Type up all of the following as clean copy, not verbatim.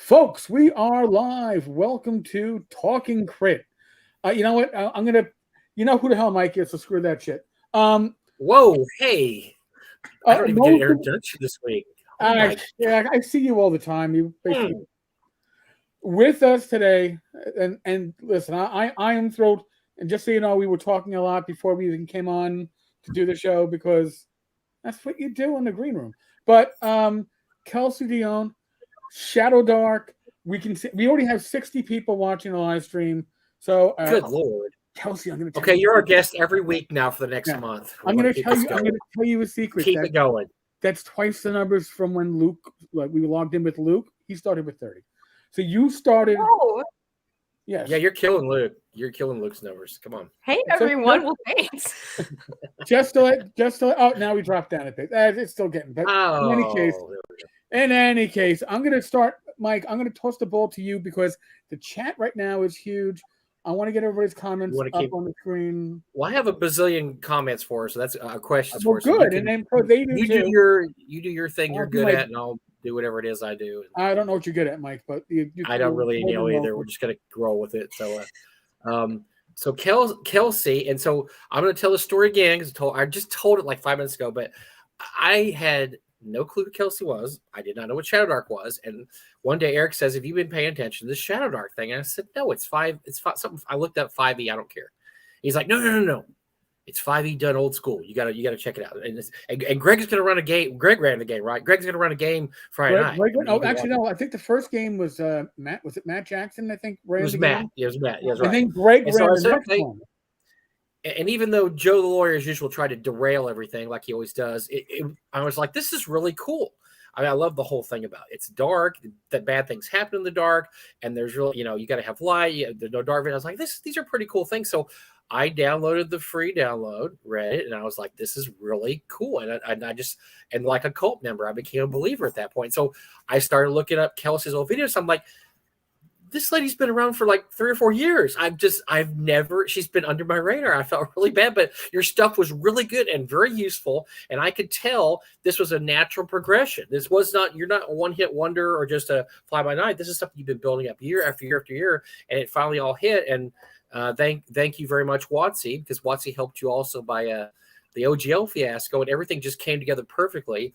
Folks, we are live. Welcome to Talking Crit. You know what? I'm gonna. You know who the hell Mike is, so screw that shit. Whoa, hey! I don't even get an introduction this week. I see you all the time. You basically with us today, and listen, I am thrilled. And just so you know, we were talking a lot before we even came on to do the show because that's what you do in the green room. But Kelsey Dionne, Shadowdark. We already have 60 people watching the live stream. So good lord, Kelsey, I'm going to tell you. You're our guest every week now for the next month. I'm going to tell you a secret. Keep it going. That's twice the numbers from when Luke. We logged in with Luke. He started with 30. So you started. Oh. Yes. Yeah, you're killing Luke. You're killing Luke's numbers. Come on. Hey everyone. Well, thanks. just to let. Oh, now we dropped down a bit. It's still getting better. In any case, I'm going to start, Mike. I'm going to toss the ball to you because the chat right now is huge. I want to get everybody's comments up on the screen. Well, I have a bazillion comments for us, so that's questions for us. Good, and then they do too. You do your thing you're good at, and I'll do whatever it is I do. I don't know what you're good at, Mike, but I don't really know either. We're just gonna roll with it. So, Kelsey, and so I'm gonna tell the story again because I just told it like 5 minutes ago, but I had no clue who Kelsey was. I did not know what Shadowdark was. And one day Eric says, "Have you been paying attention to this Shadowdark thing?" And I said, "No, it's something." I looked up 5e. I don't care. He's like, No. It's 5e done old school. You gotta check it out. And Greg is gonna run a game. Greg ran the game, right? Greg's gonna run a game Friday night. No. I think the first game was Matt. Was it Matt Jackson? I think ran. It was Matt. Yeah, it was Matt. Yeah, right. And then Greg ran the next one. And even though Joe the lawyer, as usual, tried to derail everything like he always does, I was like, this is really cool. I mean, I love the whole thing about it. It's dark, that bad things happen in the dark, and there's really, you got to have light. There's no dark. I was like, these are pretty cool things. So I downloaded the free download, read it, and I was like, this is really cool. And I just, and like a cult member, I became a believer at that point. So I started looking up Kelsey's old videos. I'm like, this lady's been around for like 3 or 4 years. She's been under my radar. I felt really bad, but your stuff was really good and very useful. And I could tell this was a natural progression. You're not a one-hit wonder or just a fly-by-night. This is something you've been building up year after year after year, and it finally all hit. And thank you very much, Watsy, because Watsy helped you also by the OGL fiasco, and everything just came together perfectly.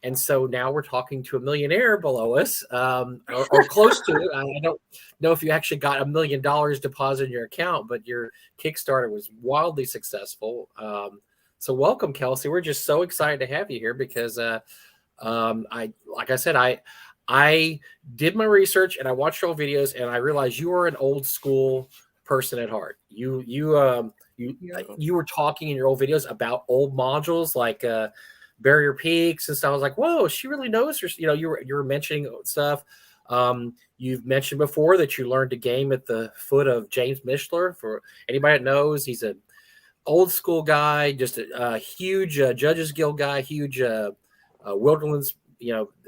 And so now we're talking to a millionaire below us, or close to it. I don't know if you actually got $1 million deposited in your account, but your Kickstarter was wildly successful. So welcome, Kelsey. We're just so excited to have you here because, like I said, I did my research and I watched your old videos, and I realized you are an old school person at heart. You were talking in your old videos about old modules like Barrier Peaks and stuff. I was like, whoa, she really knows her. You were mentioning stuff. You've mentioned before that you learned to game at the foot of James Mishler. For anybody that knows, he's an old school guy, just a huge Judges Guild guy, huge Wildlands,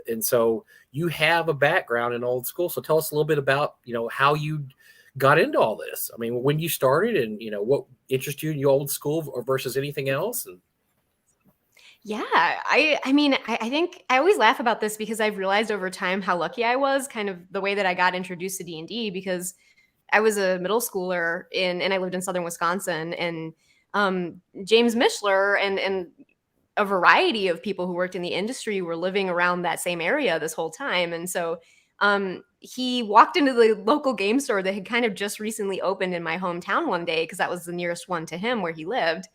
and so you have a background in old school. So tell us a little bit about, how you got into all this. I mean, when you started and, what interested you in your old school versus anything else. And yeah, I mean, I think I always laugh about this because I've realized over time how lucky I was, kind of the way that I got introduced to D&D, because I was a middle schooler and I lived in southern Wisconsin, and James Mishler and a variety of people who worked in the industry were living around that same area this whole time. And so he walked into the local game store that had kind of just recently opened in my hometown one day, because that was the nearest one to him where he lived.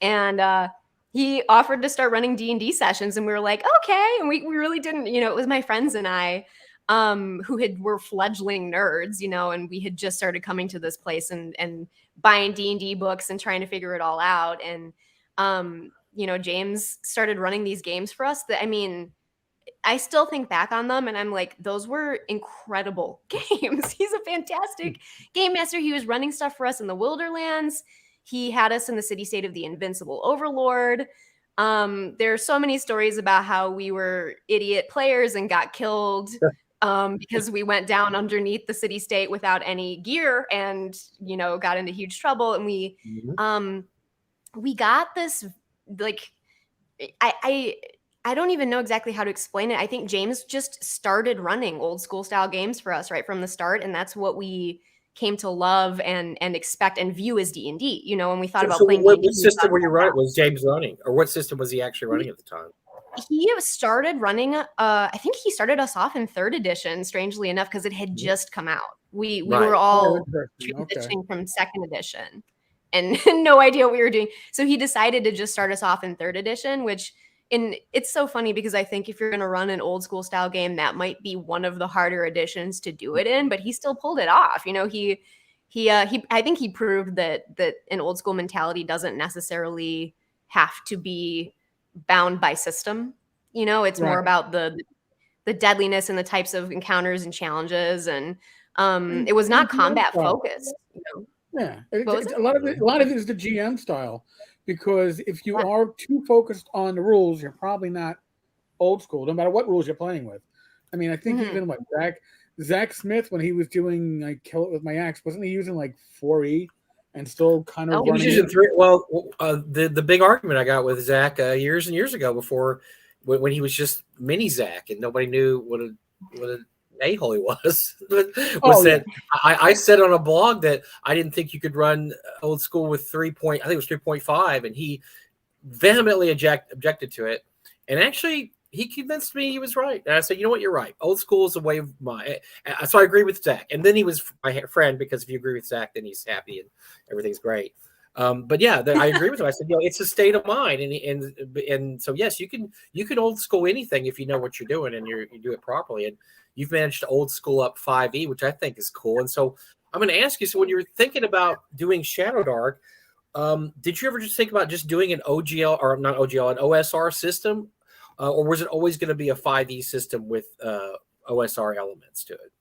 And he offered to start running D&D sessions, and we were like, okay. And we really didn't, it was my friends and I who were fledgling nerds, and we had just started coming to this place and buying D&D books and trying to figure it all out. And, James started running these games for us that, I mean, I still think back on them and I'm like, those were incredible games. He's a fantastic game master. He was running stuff for us in the Wilderlands. He had us in the city-state of the Invincible Overlord. There are so many stories about how we were idiot players and got killed because we went down underneath the city-state without any gear and, got into huge trouble. And we got this, like, I I don't even know exactly how to explain it. I think James just started running old school style games for us right from the start, and that's what we came to love and expect and view as D&D. You know, when we thought about playing what D&D, system were you running? Was James running, or what system was he actually running at the time? He started running. I think he started us off in 3rd edition. Strangely enough, because it had just come out. We were all transitioning from 2nd edition, and no idea what we were doing. So he decided to just start us off in 3rd edition, which. And it's so funny because I think if you're going to run an old school style game, that might be one of the harder editions to do it in, but he still pulled it off. You know, I think he proved that an old school mentality doesn't necessarily have to be bound by system. You know, it's more about the deadliness and the types of encounters and challenges. And it was not combat focused. You know? Yeah, a lot of it is the GM style. Because if you are too focused on the rules, you're probably not old school, no matter what rules you're playing with. I mean, I think even like Zach Smith, when he was doing like Kill It With My Axe, wasn't he using like 4E and still kind of he was using 3? Well, the big argument I got with Zach years and years ago before when he was just mini Zach and nobody knew what a a-hole he was that I said on a blog that I didn't think you could run old school with 3 point, I think it was 3.5, and he vehemently objected to it. And actually, he convinced me he was right. And I said, you know what, you're right. Old school is a way of my. So I agree with Zach. And then he was my friend, because if you agree with Zach, then he's happy and everything's great. But yeah, I agree with him. I said, it's a state of mind, and so yes, you can old school anything if you know what you're doing and you do it properly. And you've managed to old school up 5e, which I think is cool. And so I'm going to ask you. So when you were thinking about doing Shadowdark, did you ever just think about just doing an OGL or not OGL, an OSR system, or was it always going to be a 5e system with OSR elements to it?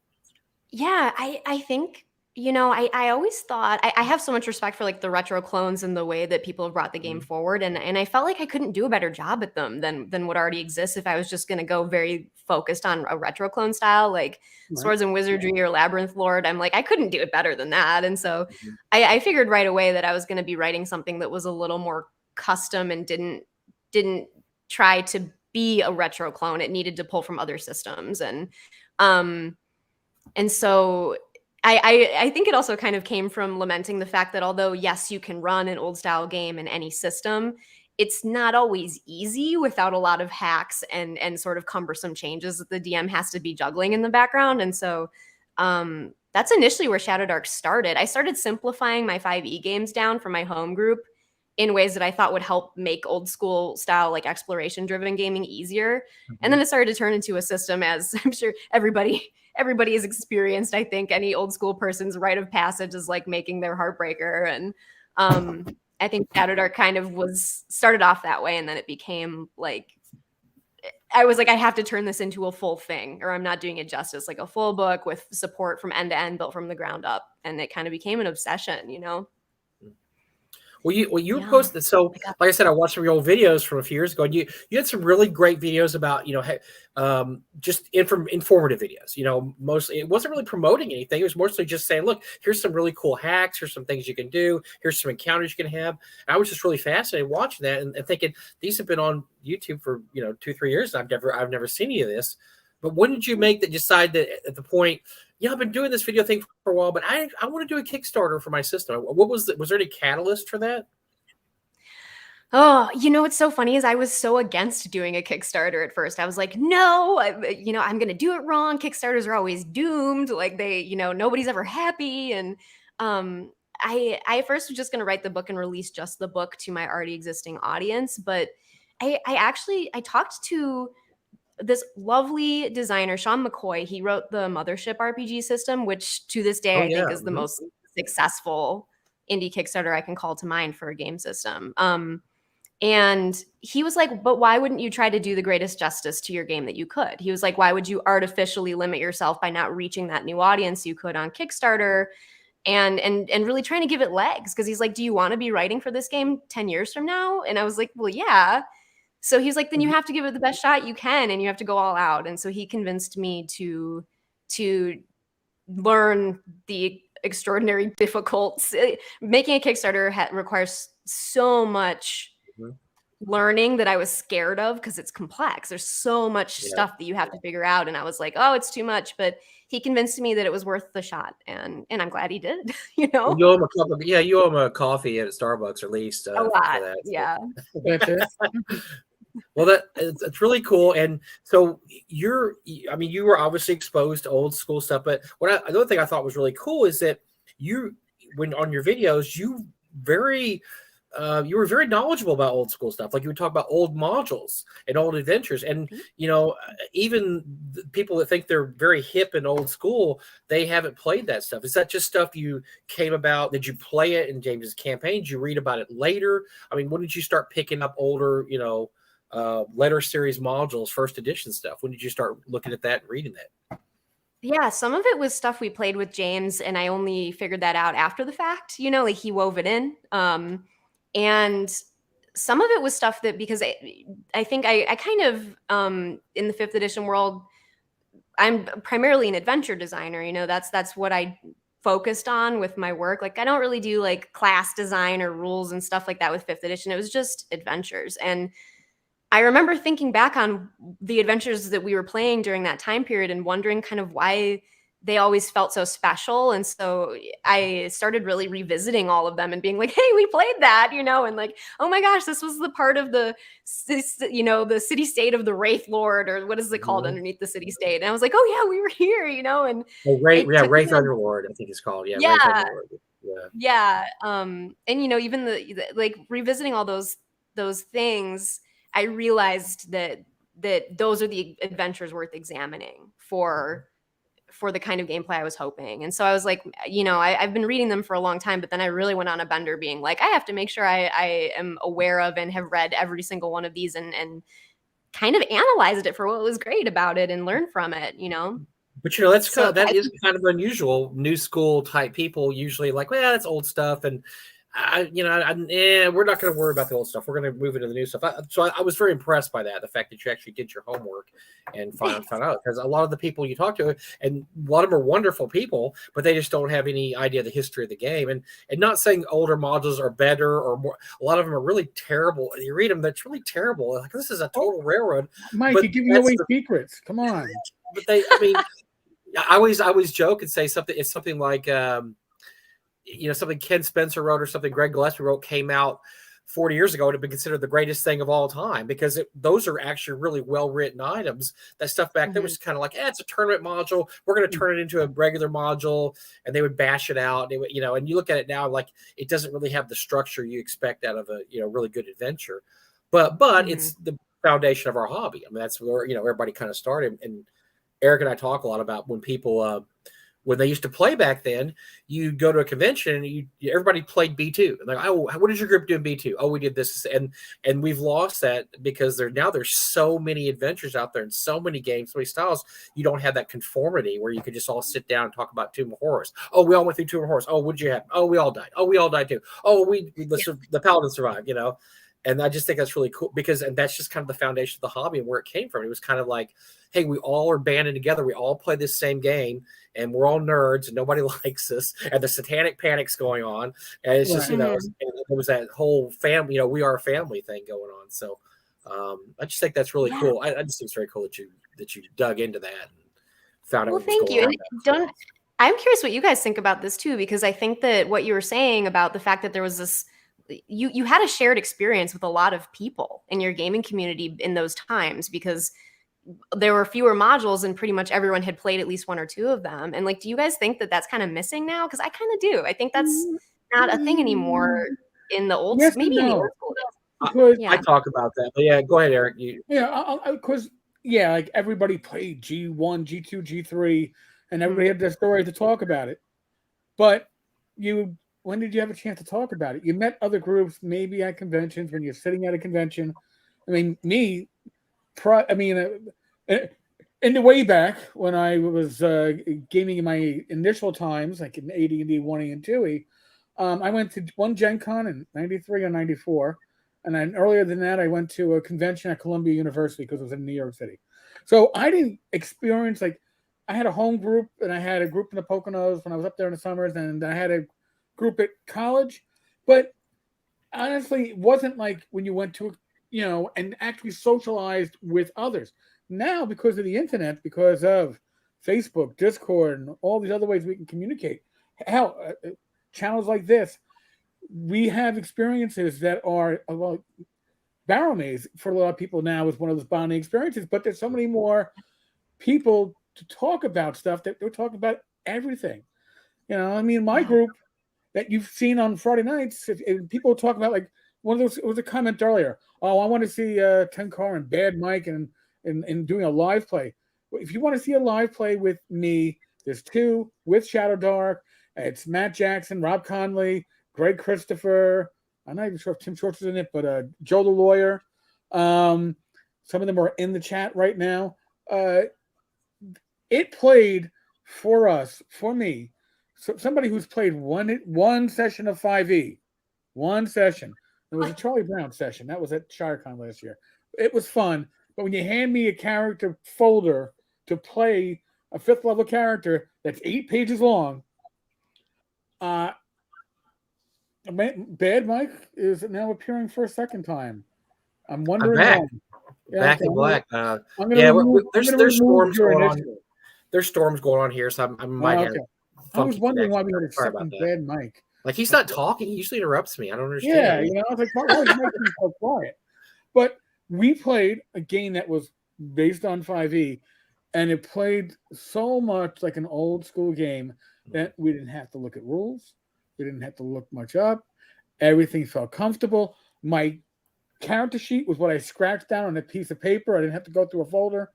Yeah, I think. You know, I always thought I have so much respect for like the retro clones and the way that people have brought the game forward, and I felt like I couldn't do a better job at them than what already exists if I was just going to go very focused on a retro clone style like Swords and Wizardry or Labyrinth Lord. I'm like, I couldn't do it better than that, and so I figured right away that I was going to be writing something that was a little more custom and didn't try to be a retro clone. It needed to pull from other systems, and so. I think it also kind of came from lamenting the fact that although, yes, you can run an old style game in any system, it's not always easy without a lot of hacks and sort of cumbersome changes that the DM has to be juggling in the background. And so that's initially where Shadowdark started. I started simplifying my 5e games down for my home group in ways that I thought would help make old school style, like exploration driven gaming easier. And then it started to turn into a system, as I'm sure everybody has experienced. I think any old school person's rite of passage is like making their heartbreaker. And I think Shadowdark kind of started off that way. And then it became like, I was like, I have to turn this into a full thing or I'm not doing it justice, like a full book with support from end to end built from the ground up. And it kind of became an obsession, you know? Well, you posted, so like I said, I watched some of your old videos from a few years ago, and you had some really great videos about, just informative videos. Mostly it wasn't really promoting anything. It was mostly just saying, look, here's some really cool hacks, here's some things you can do, here's some encounters you can have. And I was just really fascinated watching that and thinking, these have been on YouTube for 2-3 years, and I've never seen any of this. But when did you decide that at the point, I've been doing this video thing for a while, but I want to do a Kickstarter for my system? What was there any catalyst for that? Oh, what's so funny is I was so against doing a Kickstarter at first. I was like, no, I'm going to do it wrong. Kickstarters are always doomed. Like nobody's ever happy. And I first was just going to write the book and release just the book to my already existing audience. But I talked to this lovely designer, Sean McCoy. He wrote the Mothership RPG system, which to this day I think is the most successful indie Kickstarter I can call to mind for a game system. And he was like, but why wouldn't you try to do the greatest justice to your game that you could? He was like, why would you artificially limit yourself by not reaching that new audience you could on Kickstarter and really trying to give it legs? Because he's like, do you want to be writing for this game 10 years from now? And I was like, well, yeah. So he's like, then you have to give it the best shot you can and you have to go all out. And so he convinced me to learn the extraordinary difficult. Making a Kickstarter requires so much learning that I was scared of because it's complex. There's so much stuff that you have to figure out. And I was like, oh, it's too much. But he convinced me that it was worth the shot. And I'm glad he did, you know? You owe him a cup of, you owe him a coffee at Starbucks, or at least A lot. for that. Yeah. That's it. Well, it's really cool. And so you were obviously exposed to old school stuff. But another thing I thought was really cool is that when on your videos, you were very knowledgeable about old school stuff. Like you would talk about old modules and old adventures. And, even the people that think they're very hip and old school, they haven't played that stuff. Is that just stuff you came about? Did you play it in James's campaign? Did you read about it later? I mean, when did you start picking up older, letter series modules, first edition stuff? When did you start looking at that and reading that? Yeah, some of it was stuff we played with James, and I only figured that out after the fact, like he wove it in. And some of it was stuff that, because I think I kind of, in the 5th edition world, I'm primarily an adventure designer. That's what I focused on with my work. Like I don't really do like class design or rules and stuff like that with 5th edition. It was just adventures. And I remember thinking back on the adventures that we were playing during that time period and wondering kind of why they always felt so special. And so I started really revisiting all of them and being like, hey, we played that, and like, oh my gosh, this was the part of the city state of the Wraith Lord, or what is it called underneath the city state? And I was like, oh yeah, we were here, and Wraith Underlord, I think it's called. Yeah. Yeah. Yeah. And even the like revisiting all those things, I realized that those are the adventures worth examining for the kind of gameplay I was hoping. And so I was like, I've been reading them for a long time, but then I really went on a bender being like, I have to make sure I am aware of and have read every single one of these and kind of analyzed it for what was great about it and learned from it, But that is kind of unusual. New school type people usually like, well, that's old stuff, and we're not going to worry about the old stuff. We're going to move into the new stuff. So I was very impressed by that, the fact that you actually did your homework and found out. Because a lot of the people you talk to, and a lot of them are wonderful people, but they just don't have any idea of the history of the game. And not saying older modules are better or more. A lot of them are really terrible. You read them, that's really terrible. Like, this is a total railroad. Mike, you're giving away secrets. Come on. But I always joke and say something. It's something like, something Ken Spencer wrote or something Greg Gillespie wrote came out 40 years ago, it had been considered the greatest thing of all time, because those are actually really well-written items. That stuff back then was kind of like, it's a tournament module. We're going to turn it into a regular module, and they would bash it out. And and you look at it now, like it doesn't really have the structure you expect out of a, really good adventure. But it's the foundation of our hobby. I mean, that's where, everybody kind of started. And Eric and I talk a lot about when people, when they used to play back then, you go to a convention and everybody played B2. Like, oh, what did your group do in B2? Oh, we did this. And we've lost that because there's so many adventures out there and so many games, so many styles. You don't have that conformity where you could just all sit down and talk about Tomb of Horrors. Oh, we all went through Tomb of Horrors. Oh, what'd you have? Oh, we all died. Oh, we all died too. Oh, the Paladin survived, And I just think that's really cool and that's just kind of the foundation of the hobby and where it came from. It was kind of like, hey, we all are banded together. We all play this same game, and we're all nerds, and nobody likes us, and the satanic panic's going on. And it's just, there was that whole family, we are a family thing going on. So I just think that's really cool. I just think it's very cool that you dug into that and found out. Well, thank you. And I'm curious what you guys think about this too, because I think that what you were saying about the fact that there was this, you had a shared experience with a lot of people in your gaming community in those times, because there were fewer modules and pretty much everyone had played at least one or two of them. And like, do you guys think that that's kind of missing now? Because I kind of do. I think that's not a thing anymore in the old, in the old school days. I talk about that, but yeah, go ahead, Eric. Because like everybody played G1, G2, G3, and everybody had their story to talk about it. But when did you have a chance to talk about it? You met other groups, maybe at conventions, when you're sitting at a convention. I mean, in the way back when I was gaming in my initial times, like in AD&D 1E and 2E, I went to one Gen Con in 93 or 94. And then earlier than that, I went to a convention at Columbia University because it was in New York City. So I didn't experience, I had a home group and I had a group in the Poconos when I was up there in the summers, and I had a group at college. But honestly, it wasn't like when you went to and actually socialized with others. Now, because of the internet, because of Facebook, Discord, and all these other ways we can communicate, hell, channels like this, we have experiences that are Barrel Maze for a lot of people now is one of those bonding experiences, but there's so many more people to talk about stuff that they're talking about everything. My group that you've seen on Friday nights, if people talk about, like, one of those, it was a comment earlier. Oh, I want to see Tenkar and Bad Mike and doing a live play. If you want to see a live play with me, there's two with Shadowdark. It's Matt Jackson, Rob Conley, Greg Christopher. I'm not even sure if Tim Schwartz is in it, but Joe the Lawyer. Some of them are in the chat right now. It played for me. So somebody who's played one session of 5e, one session. It was a Charlie Brown session. That was at ShireCon last year. It was fun. But when you hand me a character folder to play a 5th level character that's 8 pages long, Bad Mike is now appearing for a second time. I'm wondering back. why. Back in black. There's storms going on. There's storms going on here, so I might have. I was wondering why we had a second Bad Mike. Like, he's not talking. He usually interrupts me. I don't understand. Yeah, I was like, why is Mike being so quiet? But we played a game that was based on 5e, and it played so much like an old school game that we didn't have to look at rules. We didn't have to look much up. Everything felt comfortable. My character sheet was what I scratched down on a piece of paper. I didn't have to go through a folder.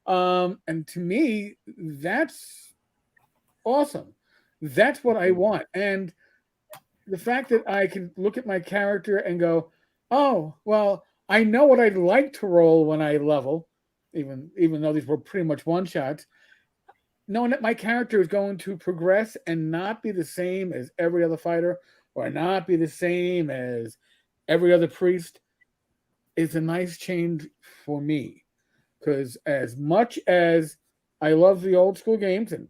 And to me, that's awesome. That's what I want. And the fact that I can look at my character and go, oh, well, I know what I'd like to roll when I level, even though these were pretty much one-shots, knowing that my character is going to progress and not be the same as every other fighter or not be the same as every other priest is a nice change for me. Because as much as I love the old school games, and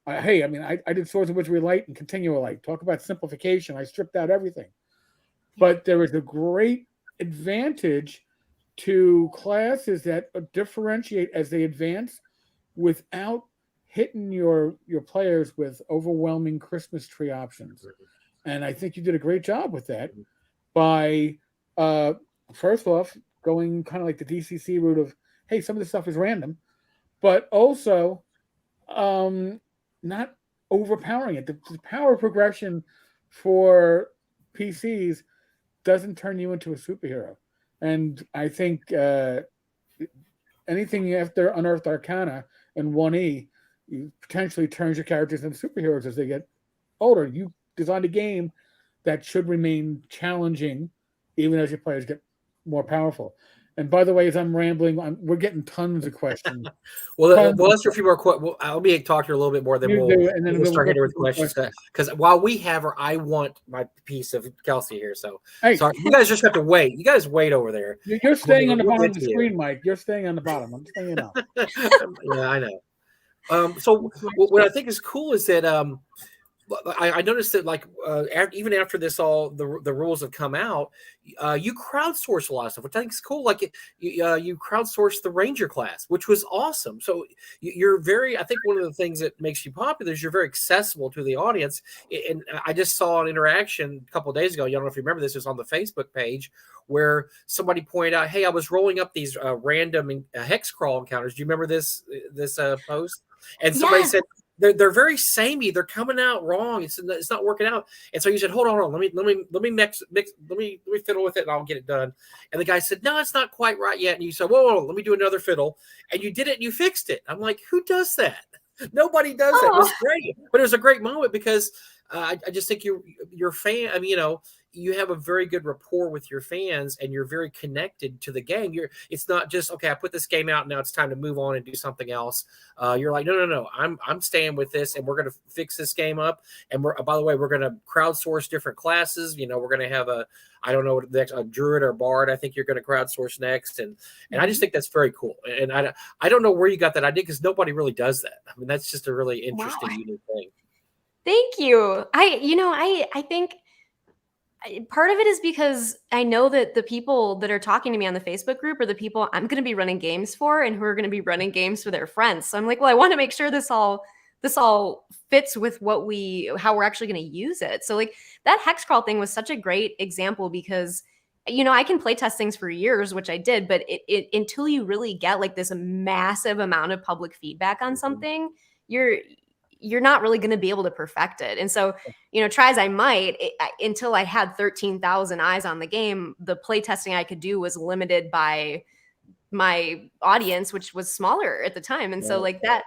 I did Swords of Wizardry Light and Continual Light. Talk about simplification. I stripped out everything. But there is a great advantage to classes that differentiate as they advance without hitting your players with overwhelming Christmas tree options. And I think you did a great job with that by, first off, going kind of like the DCC route of, hey, some of this stuff is random, but also not overpowering it. The power progression for PCs doesn't turn you into a superhero. And I think anything after Unearthed Arcana and 1E, you potentially turns your characters into superheroes as they get older. You designed a game that should remain challenging even as your players get more powerful. And by the way, as I'm rambling, we're getting tons of questions. Well, let's do a few more questions. Let me talk to you a little bit more, then we'll start getting with questions. Because while we have her, I want my piece of Kelsey here. So, sorry, you guys just have to wait. You guys wait over there. You're staying on the bottom of the screen, Mike. You're staying on the bottom. I'm just saying, Yeah, I know. So what I think is cool is that I noticed that, like, even after this, all the rules have come out, you crowdsource a lot of stuff, which I think is cool. Like, you crowdsourced the Ranger class, which was awesome. So you're very, I think one of the things that makes you popular is you're very accessible to the audience. And I just saw an interaction a couple of days ago. I don't know if you remember this. It was on the Facebook page where somebody pointed out, "Hey, I was rolling up these random hex crawl encounters. Do you remember this post?" And somebody said, They're very samey. They're coming out wrong. It's not working out. And so you said, hold on. Let me fiddle with it and I'll get it done. And the guy said, no, it's not quite right yet. And you said, whoa, let me do another fiddle. And you did it and you fixed it. I'm like, who does that? Nobody does that. It was great. But it was a great moment because I just think your fan, I mean, you have a very good rapport with your fans and you're very connected to the game. It's not just, okay, I put this game out, now it's time to move on and do something else. You're like, no, I'm staying with this and we're going to fix this game up. And by the way, we're going to crowdsource different classes. We're going to have a druid or bard. I think you're going to crowdsource next. And I just think that's very cool. And I don't know where you got that idea because nobody really does that. I mean, that's just a really interesting, unique thing. Thank you. I think part of it is because I know that the people that are talking to me on the Facebook group are the people I'm going to be running games for and who are going to be running games for their friends. So I'm like, well, I want to make sure this all fits with how we're actually going to use it. So like that hex crawl thing was such a great example because I can play test things for years, which I did, but it until you really get like this massive amount of public feedback on something, you're not really going to be able to perfect it. And so, try as I might, until I had 13,000 eyes on the game, the play testing I could do was limited by my audience, which was smaller at the time. And so like that,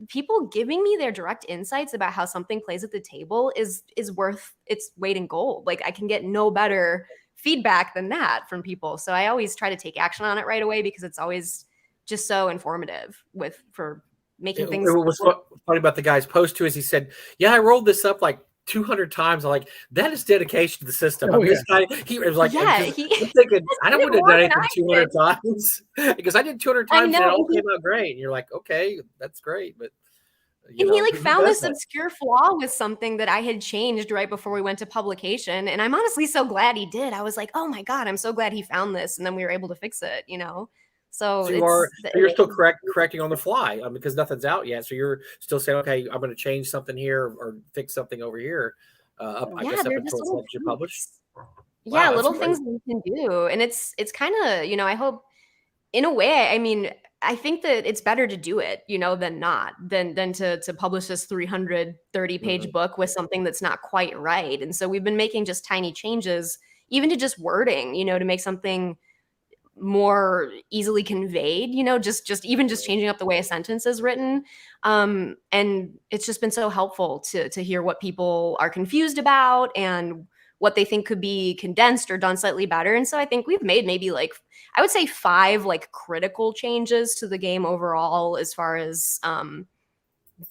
people giving me their direct insights about how something plays at the table is worth its weight in gold. Like I can get no better feedback than that from people. So I always try to take action on it right away because it's always just so informative for making things. What was funny about the guy's post too is he said, "Yeah, I rolled this up like 200 times." I'm like, that is dedication to the system. This guy, he was like, I'm thinking, I don't want to do anything 200 times because I did 200 times and it all came out great. And you're like, okay, that's great, but. He like found this obscure flaw with something that I had changed right before we went to publication. And I'm honestly so glad he did. I was like, oh my God, I'm so glad he found this. And then we were able to fix it, So you're still correcting on the fly because nothing's out yet. So you're still saying, okay, I'm going to change something here or fix something over here. I guess up until it's published. Yeah, little things we can do. And it's kind of, I hope in a way, I mean, I think that it's better to do it, than not, than to publish this 330 page book with something that's not quite right. And so we've been making just tiny changes, even to just wording, to make something more easily conveyed, just changing up the way a sentence is written. And it's just been so helpful to hear what people are confused about and what they think could be condensed or done slightly better. And so I think we've made maybe I would say 5 critical changes to the game overall, as far as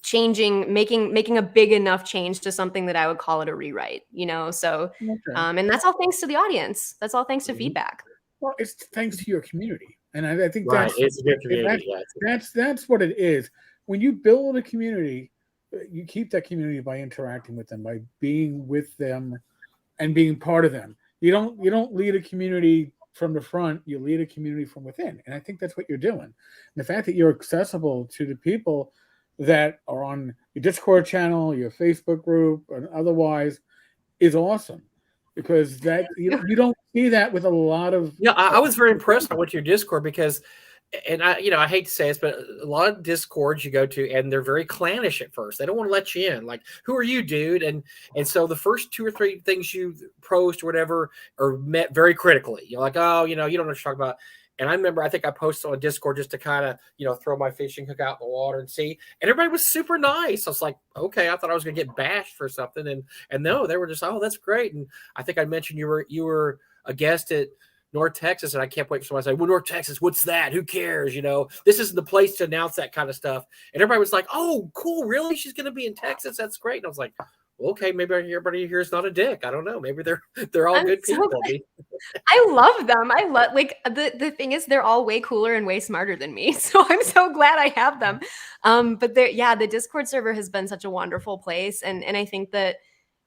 making a big enough change to something that I would call it a rewrite, so, and that's all thanks to the audience. That's all thanks to feedback. Well, it's thanks to your community. And I think it's a good community. That's what it is. When you build a community, you keep that community by interacting with them, by being with them and being part of them. You don't lead a community from the front, you lead a community from within. And I think that's what you're doing. And the fact that you're accessible to the people that are on your Discord channel, your Facebook group, and otherwise is awesome. Because that you don't see that with a lot of. Yeah, I was very impressed with your Discord because, and I hate to say this, but a lot of Discords you go to and they're very clannish at first. They don't want to let you in. Like, who are you, dude? And so the first 2 or 3 things you post or whatever are met very critically. You're like, oh, you don't know what to talk about. And I remember, I think I posted on Discord just to kind of, throw my fishing hook out in the water and see. And everybody was super nice. I was like, okay, I thought I was going to get bashed for something. And no, they were just, oh, that's great. And I think I mentioned you were a guest at North Texas, and I can't wait for somebody to say, well, North Texas, what's that? Who cares? This isn't the place to announce that kind of stuff. And everybody was like, oh, cool, really? She's going to be in Texas? That's great. And I was like, okay, maybe everybody here is not a dick. I don't know. Maybe they're all good people. I love them. I love the thing is they're all way cooler and way smarter than me. So I'm so glad I have them. But the Discord server has been such a wonderful place. And I think that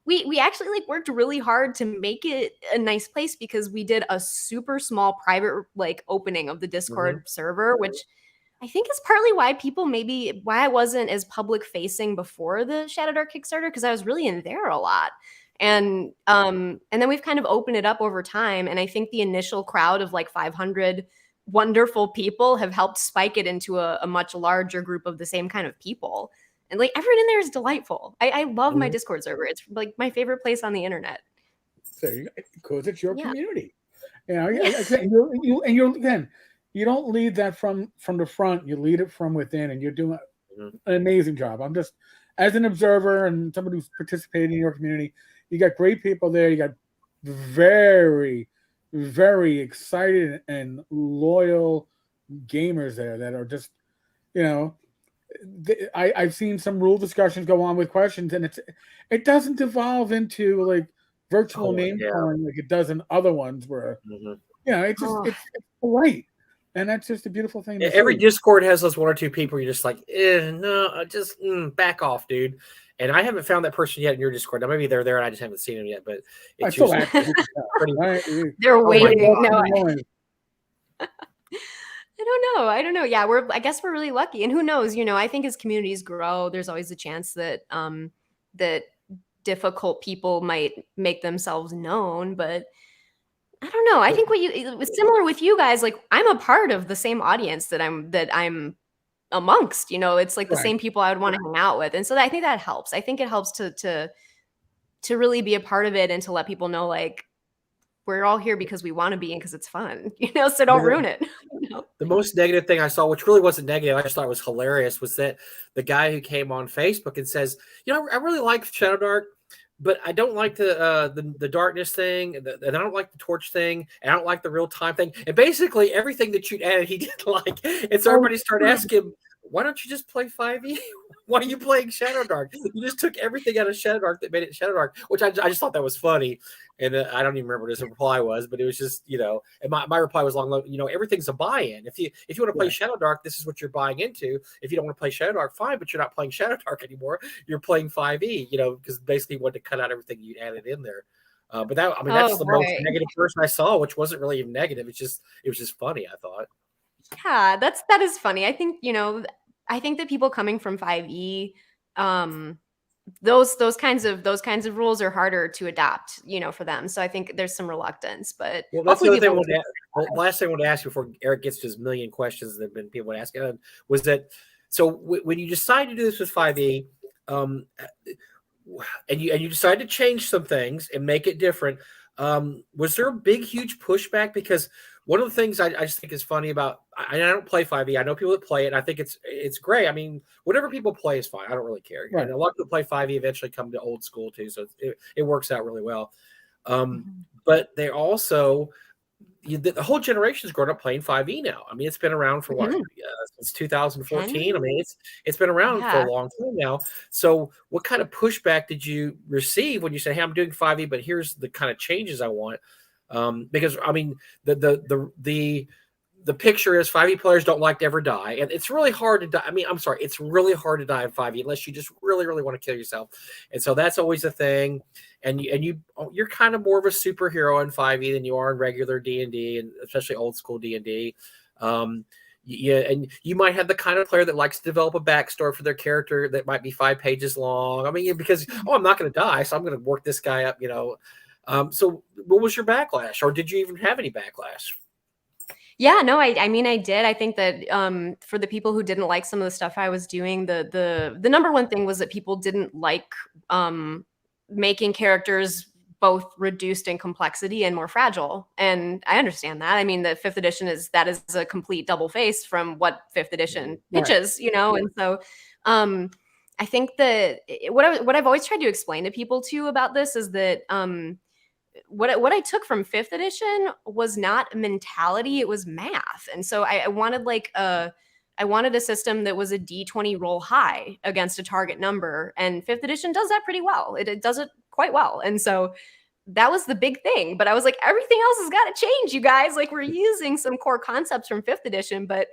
we actually worked really hard to make it a nice place because we did a super small private opening of the Discord server, which I think is partly why I wasn't as public facing before the Shadowdark Kickstarter, because I was really in there a lot. And then we've kind of opened it up over time. And I think the initial crowd of 500 wonderful people have helped spike it into a much larger group of the same kind of people. And everyone in there is delightful. I love my Discord server. It's my favorite place on the internet. Because it's your community. You're again, you don't lead that from the front. You lead it from within, and you're doing an amazing job. I'm just, as an observer and somebody who's participating in your community, you got great people there. You got very, very excited and loyal gamers there that are just, I've seen some rule discussions go on with questions, and it doesn't devolve into virtual name calling like it does in other ones where it's polite. And that's just a beautiful thing to Every see. Discord has those one or two people you're just like, no, just back off, dude. And I haven't found that person yet in your Discord. Now maybe they're there and I just haven't seen them yet. But it's still usually active. pretty. Right? They're Oh my waiting. God. No, I don't know. Yeah, I guess we're really lucky. And who knows, I think as communities grow, there's always a chance that that difficult people might make themselves known, but I don't know. I think it was similar with you guys. Like I'm a part of the same audience that I'm amongst, it's like the Right. same people I would want to hang out with. And so I think that helps. I think it helps to really be a part of it and to let people know, like, we're all here because we want to be and because it's fun, so don't ruin it. The most negative thing I saw, which really wasn't negative, I just thought it was hilarious, was that the guy who came on Facebook and says, I really like Shadowdark, but I don't like the darkness thing, and I don't like the torch thing, and I don't like the real time thing. And basically everything that you'd added, he didn't like. And so everybody started asking him, why don't you just play 5e? Why are you playing Shadowdark? You just took everything out of Shadowdark that made it Shadowdark, which I just thought that was funny. And I don't even remember what his reply was, but it was just, and my reply was along, everything's a buy-in. If you want to play Shadowdark, this is what you're buying into. If you don't want to play Shadowdark, fine, but you're not playing Shadowdark anymore. You're playing 5e, because basically you wanted to cut out everything you added in there. But that's the most negative person I saw, which wasn't really even negative. It was just funny, I thought. Yeah, that is funny. I think, I think that people coming from 5e, those kinds of rules are harder to adapt, for them. So I think there's some reluctance, but that's the other thing last thing I want to ask you before Eric gets to his million questions that have been people asking was that, so when you decided to do this with 5e, and you decided to change some things and make it different, was there a big, huge pushback? Because one of the things I just think is funny about, I don't play 5e. I know people that play it, and I think it's great. I mean, whatever people play is fine. I don't really care. Right. And a lot of people play 5e eventually come to old school too, so it works out really well. But they also, the whole generation has grown up playing 5e now. I mean, it's been around for what, since 2014. I mean, it's been around for a long time now. So what kind of pushback did you receive when you said, hey, I'm doing 5e, but here's the kind of changes I want? Because I mean, the picture is 5e players don't like to ever die, and it's really hard to die. I mean, I'm sorry, it's really hard to die in 5e unless you just really, really want to kill yourself. And so that's always a thing. And you're kind of more of a superhero in 5e than you are in regular D&D, and especially old school D&D. And you might have the kind of player that likes to develop a backstory for their character that might be 5 pages long. I mean, because I'm not going to die, so I'm going to work this guy up, So what was your backlash, or did you even have any backlash? Yeah, no, I mean, I did. I think that for the people who didn't like some of the stuff I was doing, the number one thing was that people didn't like making characters both reduced in complexity and more fragile. And I understand that. I mean, the 5th edition is a complete double face from what 5th edition pitches, And so I think that what I've always tried to explain to people too about this is that what I took from 5th edition was not mentality, it was math. And so I wanted a system that was a D20 roll high against a target number. And 5th edition does that pretty well. It does it quite well. And so that was the big thing. But I was like, everything else has got to change, you guys. Like, we're using some core concepts from 5th edition, but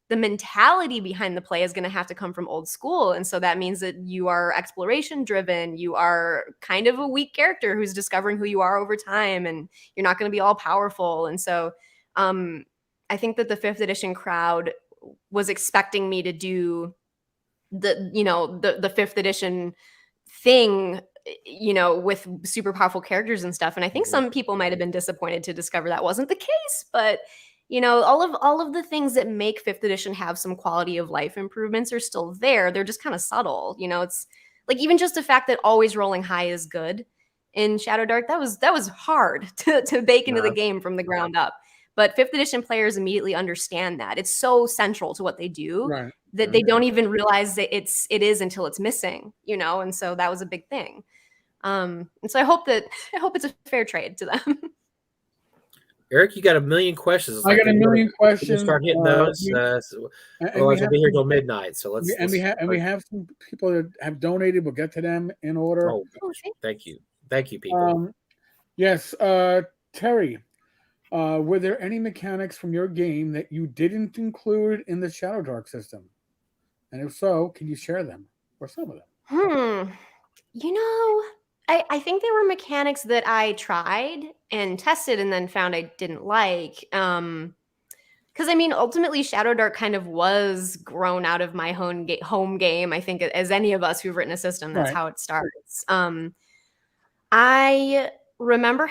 the mentality behind the play is going to have to come from old school. And so that means that you are exploration driven. You are kind of a weak character who's discovering who you are over time, and you're not going to be all powerful. And so I think that the 5th edition crowd was expecting me to do the 5th edition thing, with super powerful characters and stuff. And I think some people might have been disappointed to discover that wasn't the case, but all of the things that make 5th edition have some quality of life improvements are still there. They're just kind of subtle. It's like, even just the fact that always rolling high is good in Shadowdark, that was hard to bake into the game from the ground up. But 5th edition players immediately understand that. It's so central to what they do that they don't even realize that it is until it's missing, and so that was a big thing. And so I hope it's a fair trade to them. Eric, you got a million questions. I got a million questions. Start hitting those. Otherwise, we'll be here till midnight. So we have some people that have donated. We'll get to them in order. Thank you, people. Yes, Terry. Were there any mechanics from your game that you didn't include in the Shadowdark system? And if so, can you share them or some of them? You know, I think there were mechanics that I tried and tested and then found I didn't like. Because I mean, ultimately, Shadowdark kind of was grown out of my home game. I think, as any of us who've written a system, that's Right. how it starts. I remember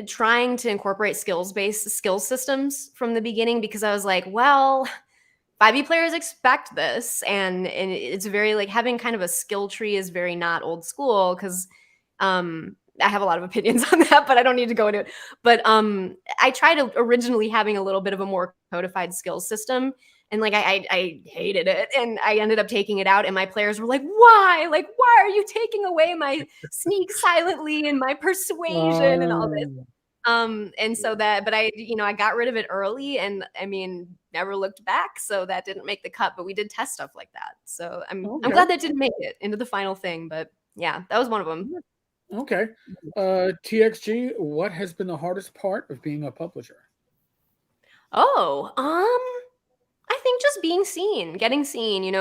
trying to incorporate skills-based skill systems from the beginning because I was like, well, 5e players expect this, and it's very like having kind of a skill tree is very not old school because I have a lot of opinions on that, but I don't need to go into it. But I tried originally having a little bit of a more codified skills system, and like I hated it, and I ended up taking it out, and my players were like, "Why? Like, why are you taking away my sneak silently and my persuasion and all this?" And so that, but I got rid of it early, and I mean, never looked back, so that didn't make the cut, but we did test stuff like that. So I'm glad that didn't make it into the final thing, but yeah, that was one of them. Okay. TXG, what has been the hardest part of being a publisher? Oh, I think just being seen, getting seen,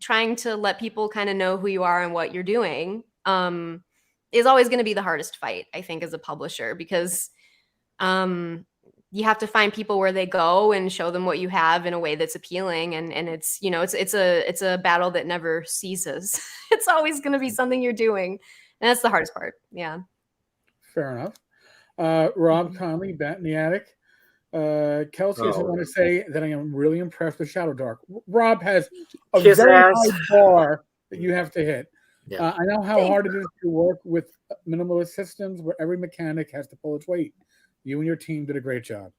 trying to let people kind of know who you are and what you're doing. Is always going to be the hardest fight, I think, as a publisher, because you have to find people where they go and show them what you have in a way that's appealing, and it's it's a battle that never ceases. It's always going to be something you're doing, and that's the hardest part. Yeah. Fair enough. Rob Conley, Bat in the Attic. Kelsey, I just want to say that I am really impressed with Shadowdark. Rob has a very high bar that you have to hit. Yeah. I know how hard it is to work with minimalist systems where every mechanic has to pull its weight. You and your team did a great job.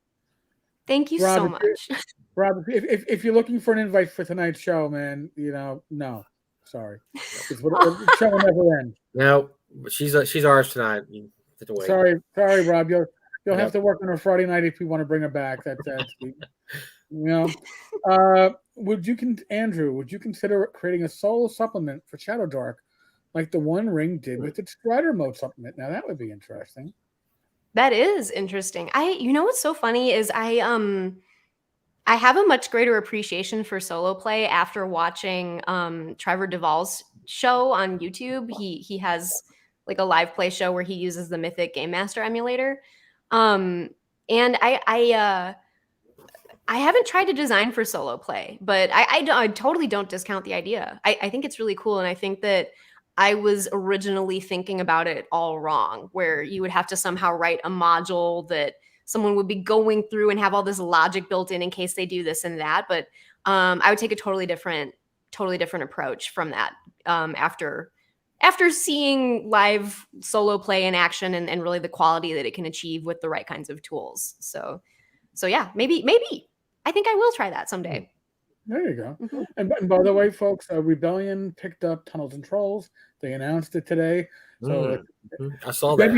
Thank you so much. Rob, if you're looking for an invite for tonight's show, man, no. Sorry. The show will never end. No, she's ours tonight. You have to wait. Sorry, Rob. You'll have to work on her Friday night if you want to bring her back. Andrew, would you consider creating a solo supplement for Shadowdark like the One Ring did with its Strider mode supplement? Now that would be interesting. That is interesting. What's so funny is I have a much greater appreciation for solo play after watching Trevor Duvall's show on YouTube. He has like a live play show where he uses the Mythic Game Master Emulator. And I haven't tried to design for solo play, but I totally don't discount the idea. I think it's really cool. And I think that I was originally thinking about it all wrong, where you would have to somehow write a module that someone would be going through and have all this logic built in case they do this and that. But I would take a totally different approach from that after seeing live solo play in action and really the quality that it can achieve with the right kinds of tools. So yeah, maybe I think I will try that someday. There you go. Mm-hmm. And by the way, folks, Rebellion picked up Tunnels and Trolls. They announced it today. So I saw that.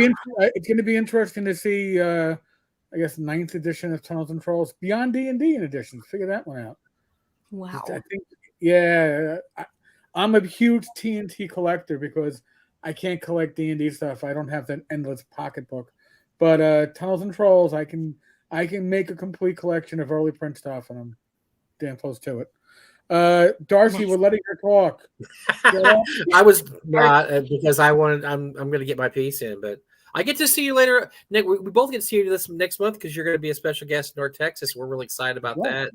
It's going to be interesting to see, I guess, 9th edition of Tunnels and Trolls, Beyond D&D in edition. Figure that one out. Wow. I think, yeah, I'm a huge TNT collector because I can't collect D&D stuff. I don't have that endless pocketbook. But Tunnels and Trolls, I can make a complete collection of early print stuff, and I'm damn close to it. Darcy, we're letting her talk. I was not because I'm going to get my piece in, but I get to see you later. Nick, we both get to see you this next month because you're going to be a special guest in North Texas. We're really excited about that,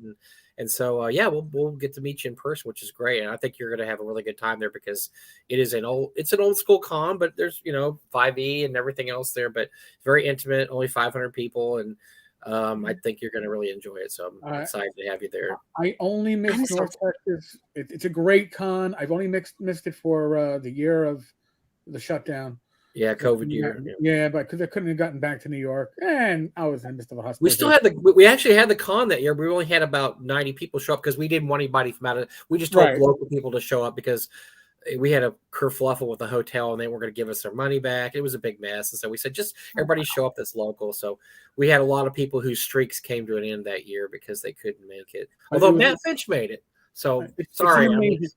and so we'll get to meet you in person, which is great. And I think you're going to have a really good time there because it's an old school con, but there's 5e and everything else there, but very intimate, only 500 people, and I think you're going to really enjoy it. So I'm excited to have you there. I only missed North Texas. It's a great con. I've only missed it for the year of the shutdown. Yeah, COVID year. Yeah, but because I couldn't have gotten back to New York, and I was in the midst of a hospital. We still had we actually had the con that year. We only had about 90 people show up because we didn't want anybody from out of. We just told local people to show up because we had a kerfluffle with the hotel and they weren't going to give us their money back. It was a big mess. And so we said, just everybody show up that's local. So we had a lot of people whose streaks came to an end that year because they couldn't make it. Although Matt Finch made it. So sorry.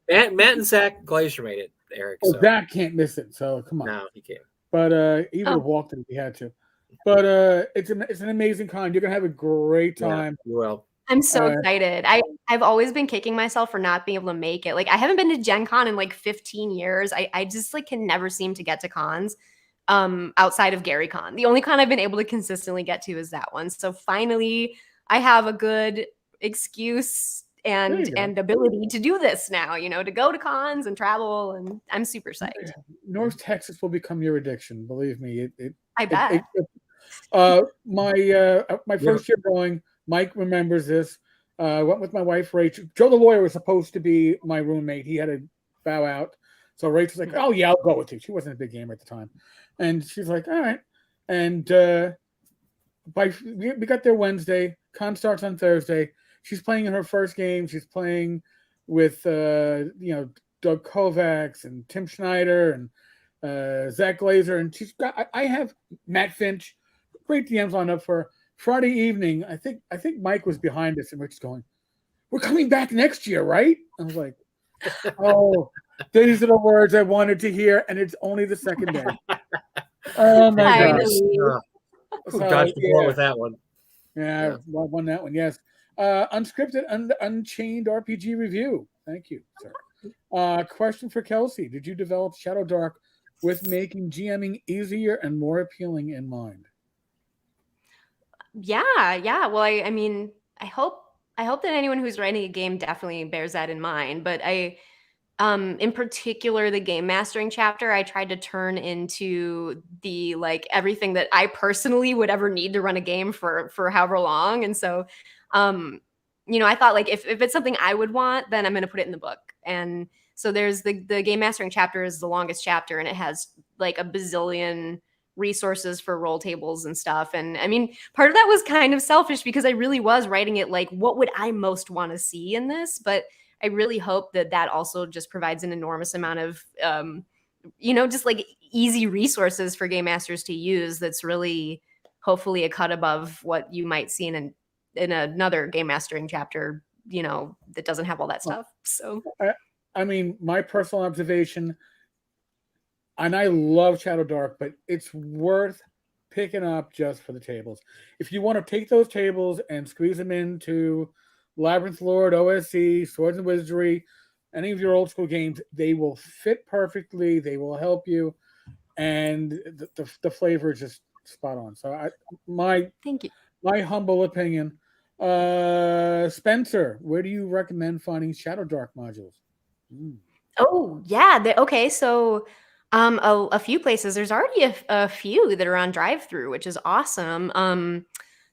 Matt and Zach Glazier made it, Eric. Zach can't miss it. So come on. No, he can't. But he would have walked it if he had to. But it's an amazing con. You're gonna have a great time. Yeah, you will. I'm so excited. I've always been kicking myself for not being able to make it. Like I haven't been to Gen Con in like 15 years. I just like can never seem to get to cons outside of Gary Con. The only con I've been able to consistently get to is that one. So finally I have a good excuse and ability to do this now, to go to cons and travel, and I'm super psyched. North Texas will become your addiction, believe me. I bet. My first year going, Mike remembers this. I went with my wife, Rachel. Joe the lawyer was supposed to be my roommate. He had to bow out. So Rachel's like, oh, yeah, I'll go with you. She wasn't a big gamer at the time. And she's like, all right. And we got there Wednesday. Con starts on Thursday. She's playing in her first game. She's playing with, Doug Kovacs and Tim Schneider and Zach Glazer. And I have Matt Finch, great DMs lined up for Friday evening. I think Mike was behind us, and Rich going, "We're coming back next year, right?" I was like, "Oh, these are the words I wanted to hear," and it's only the second day. Oh my gosh! Dodged the ball with that one. Yeah, I won that one. Yes, unscripted Unchained RPG review. Thank you, sir. Question for Kelsey: did you develop Shadowdark with making GMing easier and more appealing in mind? Yeah. Well, I mean, I hope that anyone who's writing a game definitely bears that in mind. But in particular, the game mastering chapter, I tried to turn into the everything that I personally would ever need to run a game for however long. And so, I thought if it's something I would want, then I'm going to put it in the book. And so there's the game mastering chapter is the longest chapter, and it has a bazillion resources for roll tables and stuff. And I mean, part of that was kind of selfish because I really was writing it what would I most want to see in this? But I really hope that also just provides an enormous amount of, just easy resources for game masters to use. That's really hopefully a cut above what you might see in another game mastering chapter, that doesn't have all that stuff. So, I mean, my personal observation, and I love Shadowdark, but it's worth picking up just for the tables. If you want to take those tables and squeeze them into Labyrinth Lord, OSC, Swords and Wizardry, any of your old school games, they will fit perfectly. They will help you, and the flavor is just spot on. So thank you. My humble opinion, Spencer, where do you recommend finding Shadowdark modules? Oh yeah, okay. So a few places. There's already a few that are on drive-through, which is awesome.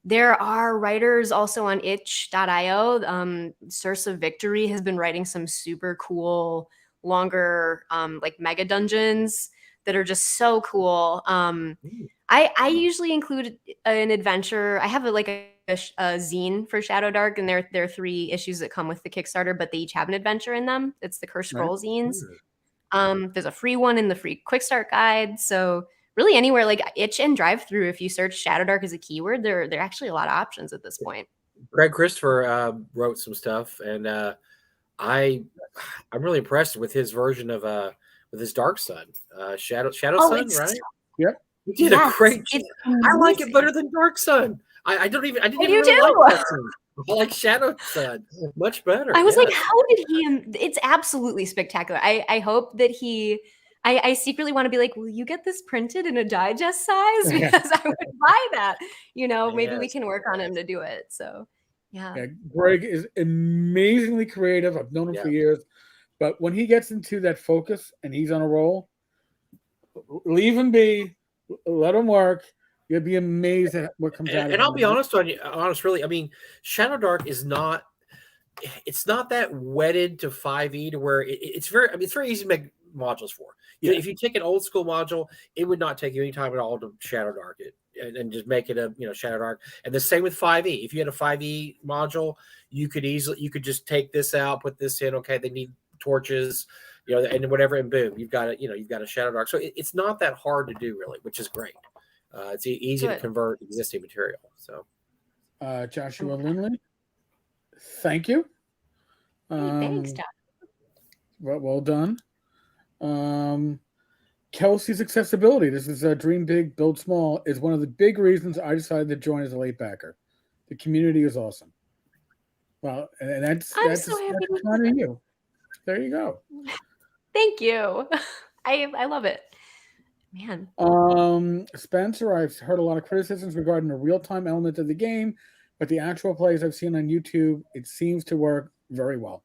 There are writers also on itch.io. Source of Victory has been writing some super cool, longer, mega dungeons that are just so cool. I usually include an adventure. I have a zine for Shadowdark, and there are 3 issues that come with the Kickstarter, but they each have an adventure in them. It's the Cursed Scroll zines. There's a free one in the free Quick Start guide. So really anywhere like itch and drive-through, if you search Shadowdark as a keyword, there are actually a lot of options at this point. Greg Christopher wrote some stuff, and I'm really impressed with his version of with his Dark Sun, Shadow Sun, right? Yep. He did a great job. I like it better than Dark Sun. I didn't even really like Dark Sun. I like Shadow Sun much better. I was like, how did he? It's absolutely spectacular. I hope that he. I secretly want to be like, will you get this printed in a digest size? Because I would buy that. Maybe we can work on him to do it. So, yeah. Greg is amazingly creative. I've known him for years. But when he gets into that focus and he's on a roll, leave him be. Let him work. You'll be amazed at what comes out of it. And I'll be honest really. I mean, Shadowdark is not. It's not that wedded to 5e to where it's very. I mean, it's very easy to make modules for. If you take an old school module, it would not take you any time at all to Shadowdark it and just make it a Shadowdark. And the same with 5e. If you had a 5e module, you could just take this out, put this in. Okay, they need torches, and whatever, and boom, you've got a Shadowdark. So it's not that hard to do really, which is great. It's easy to convert existing material. So, Joshua Lindley, thank you. Thanks, Josh. Well done. Kelsey's accessibility. This is Dream Big, Build Small is one of the big reasons I decided to join as a late backer. The community is awesome. Well, and that's so happy that's to hear kind that. of you. There you go. Thank you. I love it. Man. Spencer, I've heard a lot of criticisms regarding the real-time element of the game, but the actual plays I've seen on YouTube, it seems to work very well.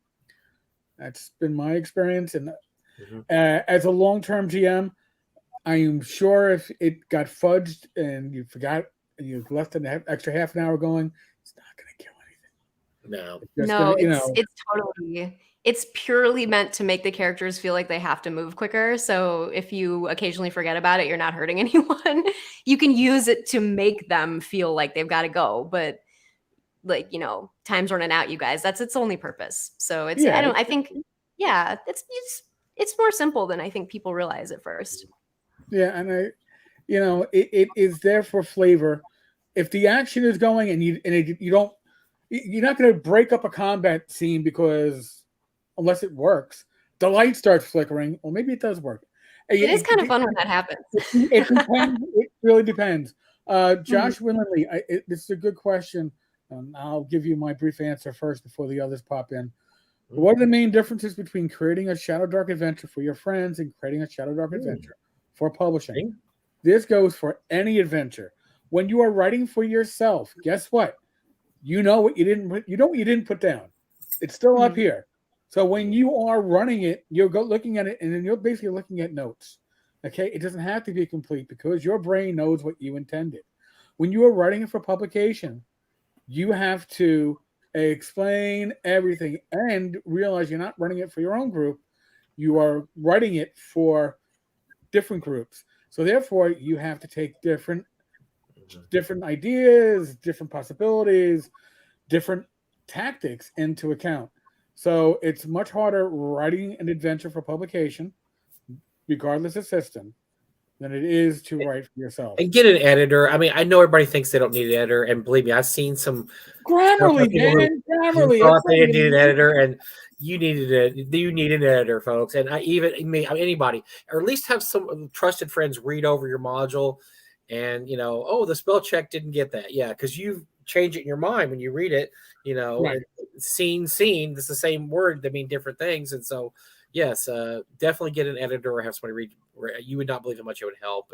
That's been my experience. And as a long-term GM, I am sure if it got fudged and you forgot and you left an extra half an hour going, it's not going to kill anything. No, it's totally, it's purely meant to make the characters feel like they have to move quicker. So if you occasionally forget about it, you're not hurting anyone. You can use it to make them feel like they've got to go, but like, you know, time's running out, you guys. That's its only purpose. So it's it's more simple than I think people realize at first. Yeah, and it is there for flavor. If the action is going and you don't, you're not going to break up a combat scene because unless it works, the light starts flickering. Well, maybe it does work. It is kind of fun when that happens. It depends. It really depends. Josh Winley, this is a good question. I'll give you my brief answer first before the others pop in. What are the main differences between creating a Shadowdark adventure for your friends and creating a Shadowdark adventure for publishing? This goes for any adventure. When you are writing for yourself, guess what? You know what you didn't put down. It's still up here. So when you are running it, you're looking at it, and then you're basically looking at notes. Okay, it doesn't have to be complete because your brain knows what you intended. When you are writing it for publication, you have to explain everything and realize you're not running it for your own group. You are writing it for different groups. So therefore, you have to take different ideas, different possibilities, different tactics into account. So it's much harder writing an adventure for publication, regardless of system, than it is to write for yourself. And get an editor. I mean, I know everybody thinks they don't need an editor, and believe me, I've seen some Grammarly, man. Grammarly. Thought they didn't need an editor, and you need an editor, folks. And anybody, or at least have some trusted friends read over your module, and the spell check didn't get that. Yeah, because you change it in your mind when you read it. Right. Scene. It's the same word. They mean different things, and so. Yes, definitely get an editor or have somebody read. You would not believe how much it would help,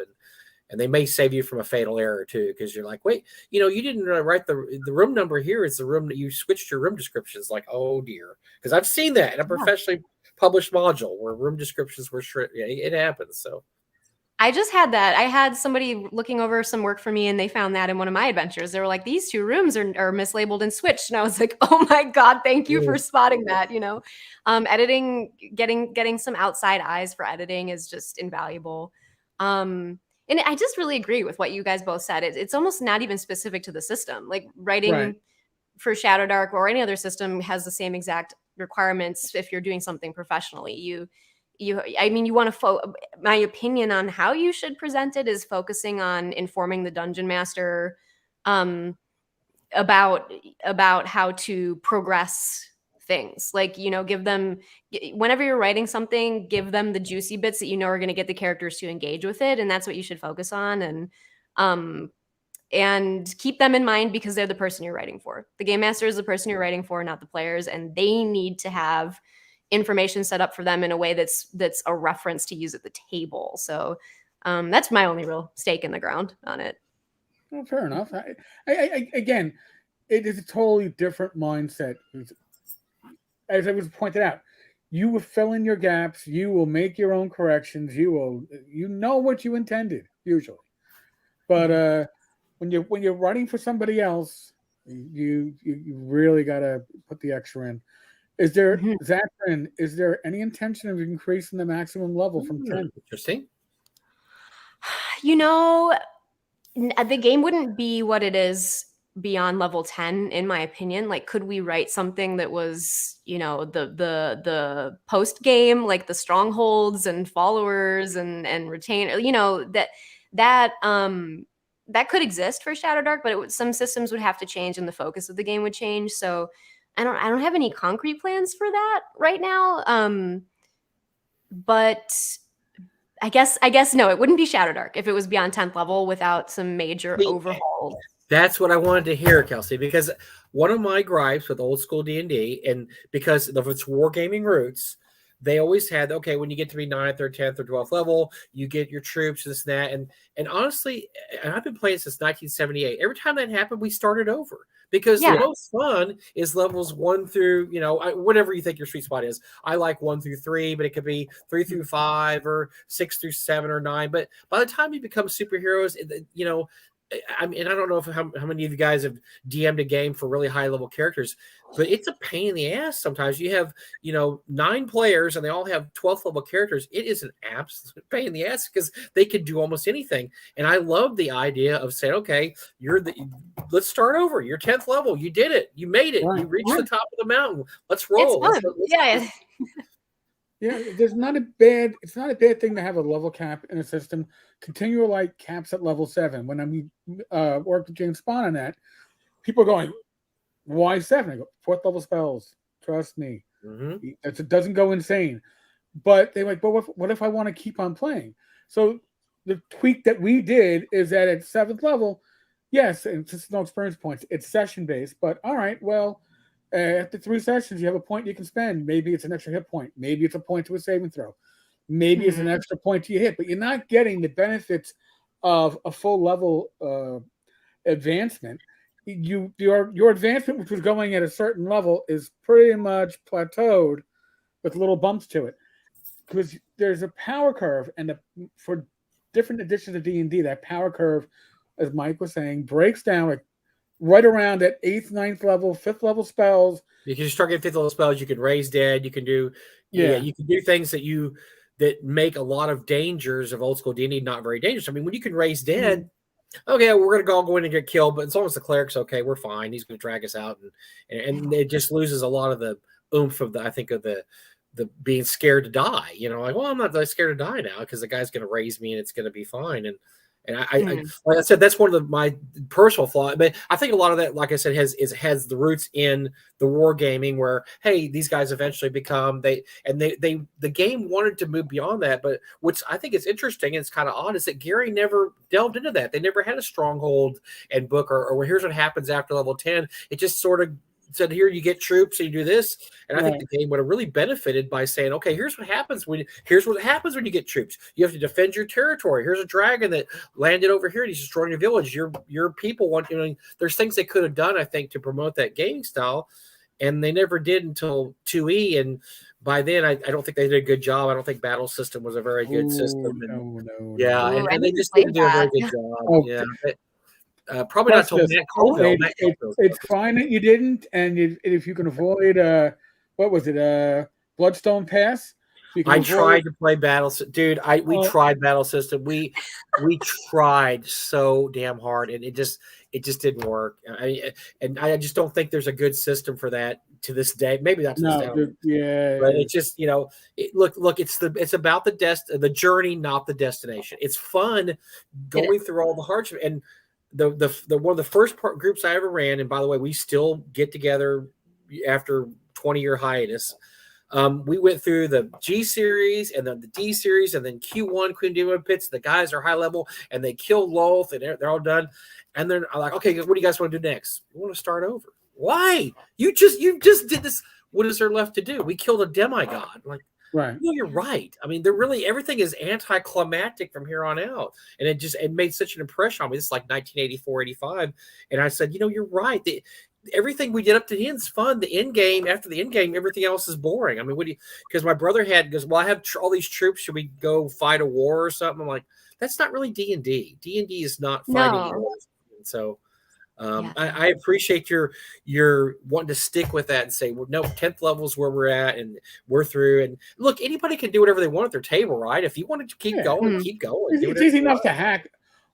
and they may save you from a fatal error too, because you're like, wait, you didn't write the room number here. It's the room that you switched your room descriptions. Like, oh dear, because I've seen that in a professionally published module where room descriptions were it happens. So. I just had that. I had somebody looking over some work for me, and they found that in one of my adventures. They were like, "These two rooms are mislabeled and switched," and I was like, "Oh my god, thank you for spotting that." Editing, getting some outside eyes for editing is just invaluable. And I just really agree with what you guys both said. It's almost not even specific to the system. Like writing for Shadowdark or any other system has the same exact requirements if you're doing something professionally. You want to my opinion on how you should present it is focusing on informing the dungeon master about how to progress things. Like, give them, whenever you're writing something, give them the juicy bits that are going to get the characters to engage with it, and that's what you should focus on. And keep them in mind because they're the person you're writing for. The game master is the person you're writing for, not the players, and they need to have information set up for them in a way that's a reference to use at the table. So that's my only real stake in the ground on it. Well, fair enough. I again, it is a totally different mindset. As I was pointed out, you will fill in your gaps. You will make your own corrections. You know what you intended usually, but when you're writing for somebody else, you really got to put the extra in. Is there, Zachary, is there any intention of increasing the maximum level from 10? Interesting. The game wouldn't be what it is beyond level 10, in my opinion. Like, could we write something that was, the post game, like the strongholds and followers and retain, that could exist for Shadowdark, but some systems would have to change and the focus of the game would change. So I don't have any concrete plans for that right now. But I guess no, it wouldn't be Shadowdark if it was beyond 10th level without some major overhaul. That's what I wanted to hear, Kelsey, because one of my gripes with old school D&D, and because of its wargaming roots, they always had, okay, when you get to be 9th or 10th or 12th level, you get your troops, this and that. And honestly, and I've been playing since 1978. Every time that happened, we started over. Because the most fun is levels 1 through, whatever you think your sweet spot is. I like 1 through 3, but it could be 3 through 5 or 6 through 7 or 9. But by the time you become superheroes, I mean, I don't know how many of you guys have DM'd a game for really high level characters, but it's a pain in the ass sometimes. You have, 9 players and they all have 12th level characters. It is an absolute pain in the ass because they can do almost anything. And I love the idea of saying, okay, let's start over. You're 10th level. You did it. You made it. Right. You reached the top of the mountain. Let's roll. It's fun. Yeah. Yeah, it's not a bad thing to have a level cap in a system. Continual like caps at level 7. When I worked with James Spahn on that, people are going, why 7? I go, 4th level spells. Trust me. Mm-hmm. It doesn't go insane. But they're like, but what if I want to keep on playing? So the tweak that we did is that at 7th level, yes, it's just no experience points. It's session based, but all right, well, after 3 sessions, you have a point you can spend. Maybe it's an extra hit point. Maybe it's a point to a saving throw. Maybe it's an extra point to your hit, but you're not getting the benefits of a full level advancement. Your advancement, which was going at a certain level, is pretty much plateaued with little bumps to it because there's a power curve, and for different editions of D&D, that power curve, as Mike was saying, breaks down like right around at 8th, 9th level, 5th level spells. Because you start getting 5th level spells, you can raise dead, you can do you can do things that make a lot of dangers of old school D&D not very dangerous. I mean, when you can raise dead, okay, we're gonna go in and get killed, but as long as the cleric's okay, we're fine. He's gonna drag us out, and it just loses a lot of the oomph of the being scared to die. Like, well, I'm not scared to die now because the guy's gonna raise me and it's gonna be fine. And I like I said, that's one of my personal flaws. But I think a lot of that, like I said, has the roots in the wargaming, where hey, these guys eventually become the game wanted to move beyond that. But what's I think is interesting and it's kind of odd is that Gary never delved into that. They never had a stronghold and book or here's what happens after level 10. It just sort of said, here you get troops and you do this. And I think the game would have really benefited by saying, okay, here's what happens when you get troops. You have to defend your territory. Here's a dragon that landed over here and he's destroying your village. Your people want, there's things they could have done, I think, to promote that gaming style. And they never did until 2E. And by then, I don't think they did a good job. I don't think battle system was a very good system. And they just didn't do a very good job. Probably not until Matt Colville. It's fine that you didn't, and if you can avoid, what was it, Bloodstone Pass? I tried to play battle, dude. We tried battle system. We tried so damn hard, and it just didn't work. And I just don't think there's a good system for that to this day. Maybe that's but it's just look. It's about the journey, not the destination. It's fun going through all the hardship and. The one of the first groups I ever ran, and by the way, we still get together after 20-year hiatus. We went through the G series and then the D series and then Q1 Queen Demon Pits. The guys are high level and they killed Lolth and they're all done. And then I'm like, okay, what do you guys want to do next? We want to start over. Why? You just did this. What is there left to do? We killed a demigod. I'm like, right. No, you're right. I mean, everything is anticlimactic from here on out. And it made such an impression on me. This is like 1984, 85. And I said, you're right. Everything we did up to the end is fun. The end game, after the end game, everything else is boring. I mean, because my brother goes, well, I have all these troops. Should we go fight a war or something? I'm like, that's not really D&D. D&D is not fighting wars. And so I appreciate your wanting to stick with that and say, well, no, 10th level is where we're at and we're through. And look, anybody can do whatever they want at their table, right? If you wanted to keep going, keep going. It's easy enough to hack.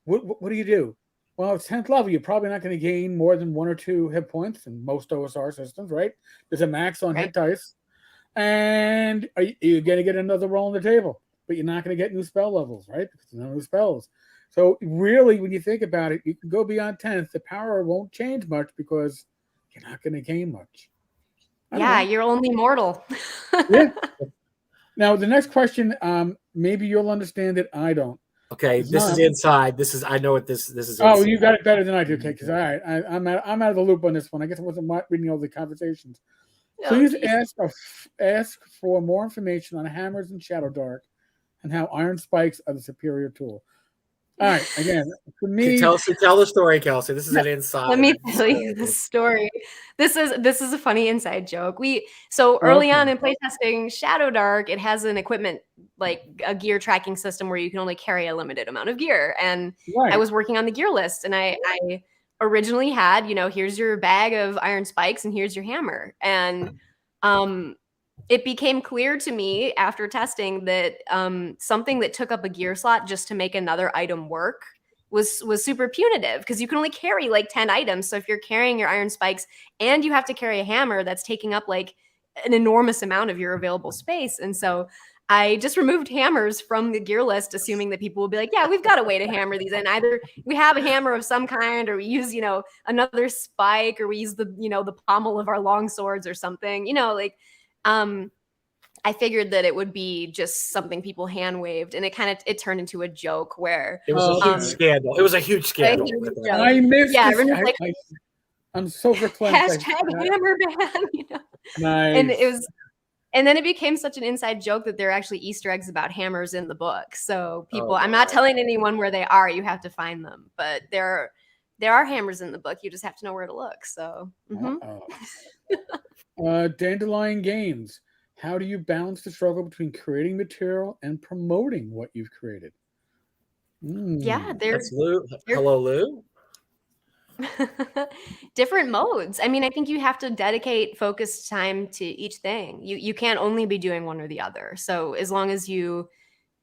What do you do? Well, it's 10th level. You're probably not going to gain more than 1 or 2 hit points in most OSR systems, right? There's a max on hit dice. And you're going to get another roll on the table, but you're not going to get new spell levels, right? Because there's no new spells. So really, when you think about it, you can go beyond 10th. The power won't change much because you're not going to gain much. You're only mortal. Yeah. Now, the next question, maybe you'll understand it. I don't. Okay, this is inside. I know what this is. Oh, inside. you got it better than I do. Okay, because all right, I'm out of the loop on this one. I guess I wasn't reading all the conversations. Please ask for more information on hammers in Shadowdark and how iron spikes are the superior tool. All right, again, for me, tell the story, Kelsey. This is an inside. Let me tell you the story. This is a funny inside joke. Early on in playtesting Shadowdark, it has an equipment, like a gear tracking system where you can only carry a limited amount of gear. And I was working on the gear list, and I originally had, here's your bag of iron spikes and here's your hammer. And it became clear to me after testing that something that took up a gear slot just to make another item work was super punitive, because you can only carry like 10 items. So if you're carrying your iron spikes and you have to carry a hammer, that's taking up like an enormous amount of your available space. And so I just removed hammers from the gear list, assuming that people will be like, yeah, we've got a way to hammer these in. Either we have a hammer of some kind, or we use, another spike, or we use the pommel of our long swords or something, I figured that it would be just something people hand waved, and it turned into a joke where it was a huge scandal. It was a huge scandal. I missed. Yeah, I'm so verklempt. #hammerman. Nice. And it was, and then it became such an inside joke that there are actually Easter eggs about hammers in the book. So people, I'm not telling anyone where they are. You have to find them, but there are hammers in the book. You just have to know where to look. So. Dandelion Games. How do you balance the struggle between creating material and promoting what you've created? Yeah, that's Lou. Hello, Lou. Different modes. I mean, I think you have to dedicate focused time to each thing. You can't only be doing one or the other. So as long as you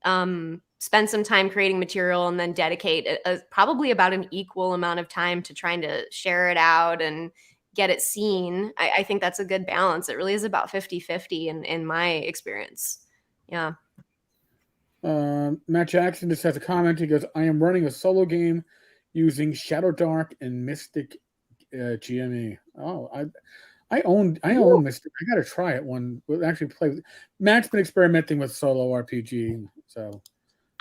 spend some time creating material and then dedicate probably about an equal amount of time to trying to share it out and get it seen, I think that's a good balance. It really is about 50-50 in my experience. Yeah. Matt Jackson just has a comment. He goes, I am running a solo game using Shadowdark and Mythic GME. Oh, I own Mystic. I gotta try it one. We'll actually play with Matt's been experimenting with solo RPG, so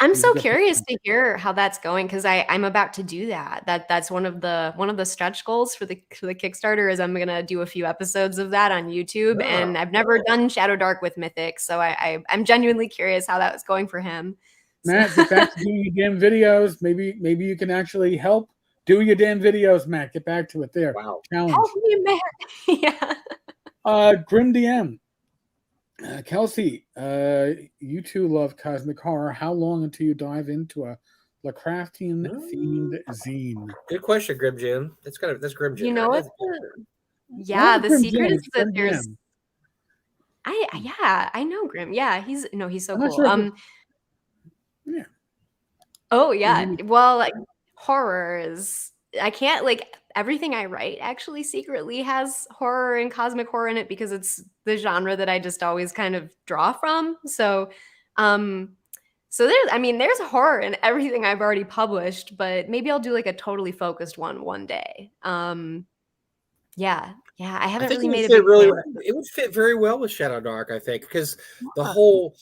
I'm so curious to hear how that's going, because I'm about to do that. That's one of the stretch goals for the Kickstarter is I'm gonna do a few episodes of that on YouTube, and I've never done Shadowdark with Mythic, so I'm genuinely curious how that was going for him. Matt, get back to doing your damn videos. Maybe you can actually help do your damn videos, Matt. Get back to it there. Wow. Challenge. Help me, Matt. Yeah. Grim DM. Kelsey, you two love cosmic horror. How long until you dive into a Lovecraftian themed zine? Good question, Grim Jim. That's Grim Jim. You know right? Yeah, the secret is that Grim there's. Jim. I know Grim. Yeah, he's so cool. Sure yeah. Oh yeah. Well, like horror is. I can't everything I write actually secretly has horror and cosmic horror in it, because it's the genre that I just always kind of draw from. So, there's horror in everything I've already published, but maybe I'll do like a totally focused one day. Yeah, I haven't really made it would fit very well with Shadowdark, I think, because the whole.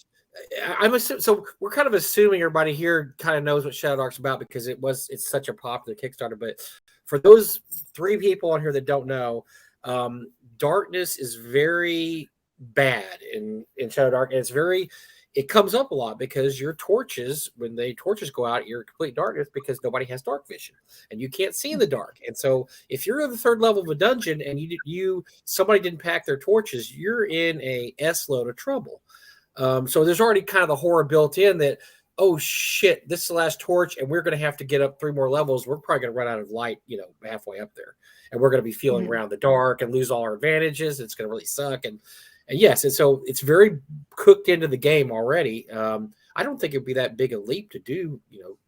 I'm assuming, so we're kind of assuming everybody here kind of knows what Shadowdark's about because it's such a popular Kickstarter. But for those 3 people on here that don't know, darkness is very bad in Shadowdark, and it comes up a lot because your torches, when the torches go out, you're in complete darkness because nobody has dark vision and you can't see in the dark. And so if you're at the 3rd level of a dungeon and somebody didn't pack their torches, you're in a S load of trouble. So there's already kind of the horror built in that, oh shit, this is the last torch and we're going to have to get up 3 more levels. We're probably going to run out of light, halfway up there, and we're going to be feeling around the dark and lose all our advantages. It's going to really suck. And yes, and so it's very cooked into the game already. I don't think it'd be that big a leap to do,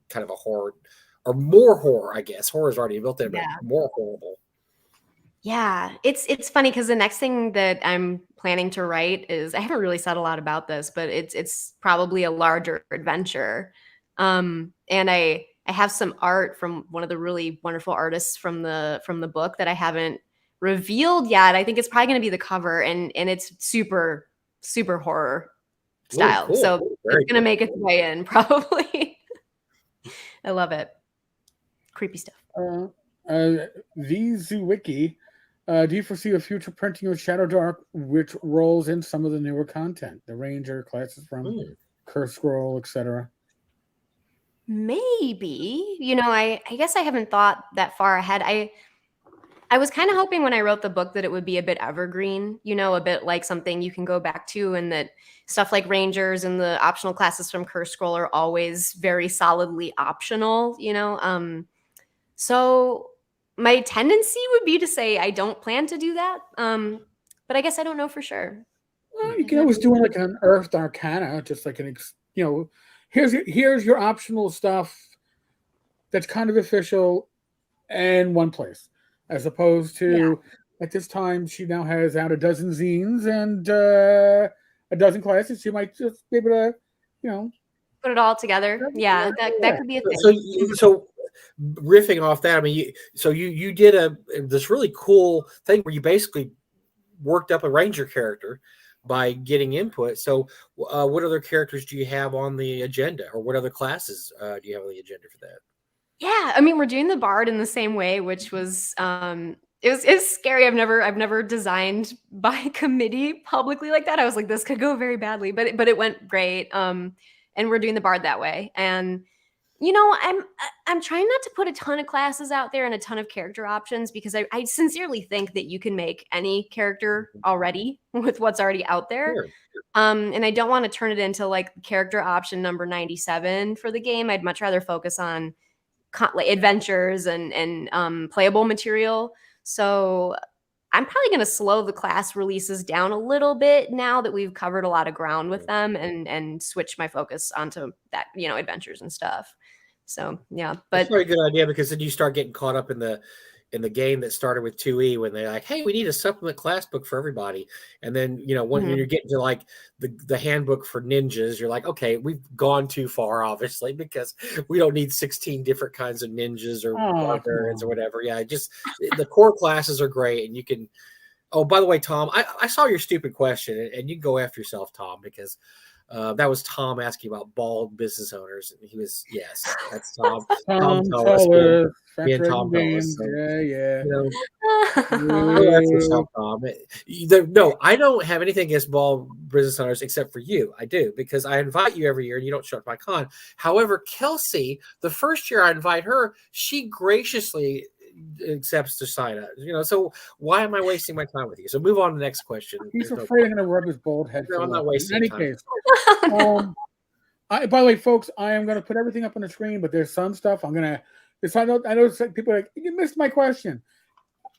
kind of a horror or more horror, I guess. Horror is already built in, but more horrible. Yeah, it's funny because the next thing that I'm planning to write is, I haven't really said a lot about this, but it's probably a larger adventure. And I have some art from one of the really wonderful artists from the book that I haven't revealed yet. I think it's probably going to be the cover, and it's super, super horror style. cool. So Very it's going to make its way in probably. I love it. Creepy stuff. The Zoowiki. Do you foresee a future printing of Shadowdark which rolls in some of the newer content, the Ranger classes from Curse Scroll, etc.? Maybe. I guess I haven't thought that far ahead. I was kind of hoping when I wrote the book that it would be a bit evergreen, a bit like something you can go back to, and that stuff like Rangers and the optional classes from Curse Scroll are always very solidly optional, So my tendency would be to say I don't plan to do that. But I guess I don't know for sure. Well, you can always do like an Earthed Arcana, just like here's your optional stuff that's kind of official in one place, as opposed to at this time she now has out a dozen zines and a dozen classes. She might just be able to, put it all together. Yeah, that could be a thing. So riffing off that, I mean, you did this really cool thing where you basically worked up a Ranger character by getting input. So what other characters do you have on the agenda, or what other classes do you have on the agenda for that? Yeah, I mean, we're doing the Bard in the same way, which was it was scary. I've never designed by committee publicly like that. I was like, this could go very badly, but it went great. And we're doing the Bard that way. And I'm trying not to put a ton of classes out there and a ton of character options, because I sincerely think that you can make any character already with what's already out there. Sure. And I don't want to turn it into like character option number 97 for the game. I'd much rather focus on like adventures and playable material. So I'm probably going to slow the class releases down a little bit now that we've covered a lot of ground with them, and switch my focus onto that, adventures and stuff. So yeah, but that's a very good idea, because then you start getting caught up in the game that started with 2E, when they're like, hey, we need a supplement class book for everybody. And then, when you're getting to like the handbook for ninjas, you're like, okay, we've gone too far, obviously, because we don't need 16 different kinds of ninjas or barbarians or whatever. Yeah, just the core classes are great. And you can, oh, by the way, Tom, I saw your stupid question, and you can go after yourself, Tom, because that was Tom asking about bald business owners. And he was, yes, that's Tom. Tom Tullis. Me and Tom Tullis. So, yeah. Go after yourself, Tom. No, I don't have anything against bald business owners except for you. I do, because I invite you every year and you don't show up to my con. However, Kelsey, the first year I invite her, she graciously accepts to sign up. So why am I wasting my time with you? So move on to the next question. He's afraid I'm going to rub his bald head. No, I'm not wasting in any time. case. By the way, folks, I am going to put everything up on the screen, but there's some stuff I'm going to. I know people are like, you missed my question.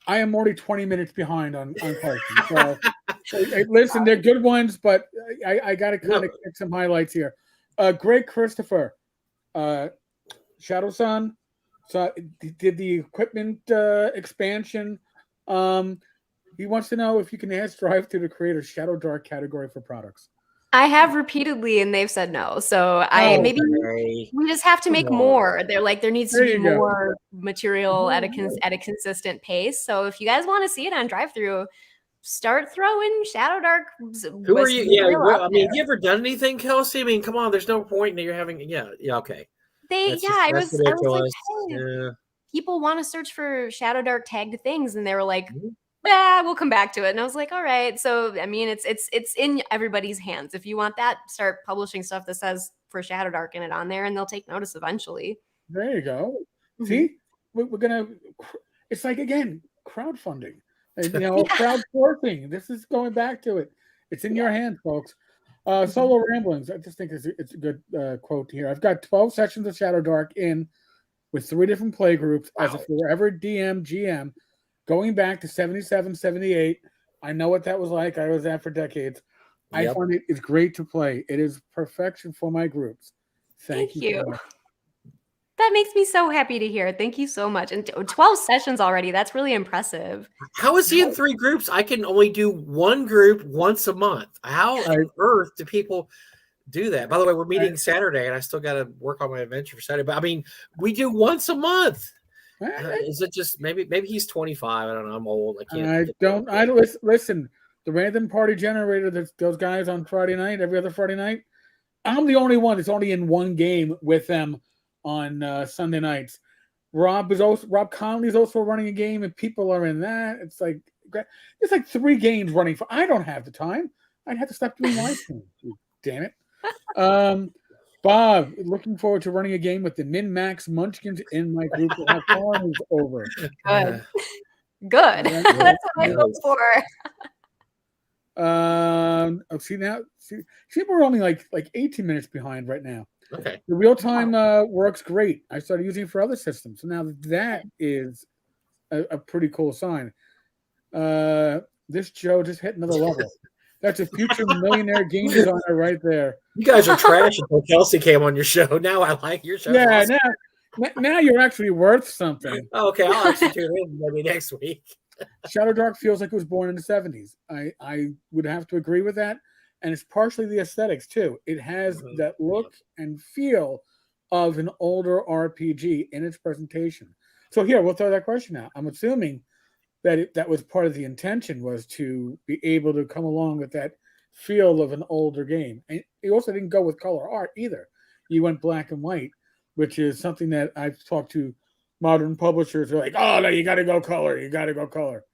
I am already 20 minutes behind on questions. So listen, they're good ones, but I got to kind of get some highlights here. Greg Christopher, Shadow Sun. So did the equipment expansion. He wants to know if you can ask Drive to create a Shadowdark category for products. I have repeatedly, and they've said no. So maybe we just have to make more. They're like, there needs to be more material at a consistent pace. So if you guys want to see it on drive-through, start throwing Shadowdark. Who are you? Yeah, well, I mean, have you ever done anything, Kelsey? I mean, come on, there's no point in you're having. Yeah, okay. I was like, hey, people want to search for Shadowdark tagged things, and they were like, we'll come back to it. And I was like, all right. So I mean, it's in everybody's hands. If you want that, start publishing stuff that says for Shadowdark in it on there, and they'll take notice eventually. There you go. See, we're gonna. It's like, again, crowdfunding. Crowdsourcing. This is going back to it. It's in your hands, folks. Solo Ramblings. I just think it's a good quote here. I've got 12 sessions of Shadowdark in with 3 different play groups as a forever DM GM, going back to 77, 78. I know what that was like. I was at for decades. I find it's great to play. It is perfection for my groups. Thank you. That makes me so happy to hear. Thank you so much. And 12 sessions already. That's really impressive. How is he in 3 groups? I can only do 1 group once a month. How on earth do people do that? By the way, we're meeting Saturday, and I still got to work on my adventure for Saturday. But I mean, we do once a month. Is it just maybe he's 25? I don't know. I'm old. I don't listen. the random party generator that those guys on Friday night, every other Friday night. I'm the only one that's only in one game with them on Sunday nights. Rob Conley's also running a game, and people are in that. It's like 3 games running for. I don't have the time. I'd have to stop doing live streams. Damn it. Bob, looking forward to running a game with the min-max munchkins in my group. We'll have Caverns over. Good. Good. That's what I hope for. See, we're only like 18 minutes behind right now. Okay. The real time works great. I started using it for other systems, so now that is a pretty cool sign. This Joe just hit another level. That's a future millionaire game designer right there. You guys are trash until Kelsey came on your show. Now I like your show. Yeah, awesome. now you're actually worth something. Okay, I'll actually tune in maybe next week. Shadowdark feels like it was born in the 70s. I would have to agree with that. And it's partially the aesthetics, too. It has that look and feel of an older RPG in its presentation. So here, we'll throw that question out. I'm assuming that that was part of the intention, was to be able to come along with that feel of an older game. And you also didn't go with color art either. You went black and white, which is something that I've talked to modern publishers who are like, oh, no, you got to go color. You got to go color.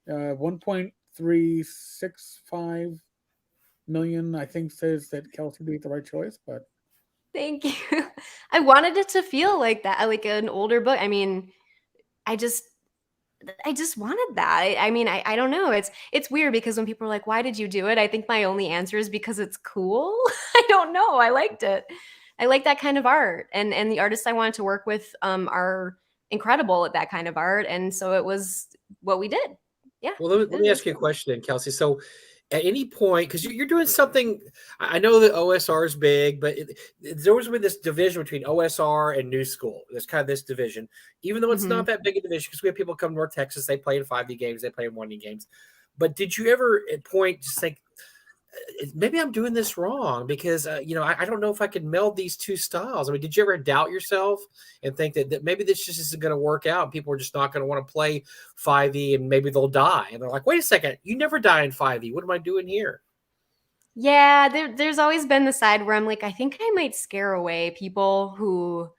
1.365 million, I think, says that Kelsey made the right choice, but thank you. I wanted it to feel like that, like an older book. I mean, I just wanted that. I mean, I don't know. It's weird because when people are like, why did you do it? I think my only answer is because it's cool. I don't know. I liked it. I like that kind of art. And the artists I wanted to work with are incredible at that kind of art. And so it was what we did. Yeah. Well, let me ask you a question then, Kelsey. So at any point, because you're doing something, I know that OSR is big, but there's always been this division between OSR and New School. There's kind of this division, even though it's not that big a division, because we have people come to North Texas, they play in 5e games, they play in 1e games. But did you ever at point just think, maybe I'm doing this wrong because, I don't know if I can meld these two styles. I mean, did you ever doubt yourself and think that maybe this just isn't going to work out and people are just not going to want to play 5e and maybe they'll die? And they're like, wait a second, you never die in 5e. What am I doing here? Yeah, there's always been the side where I'm like, I think I might scare away people who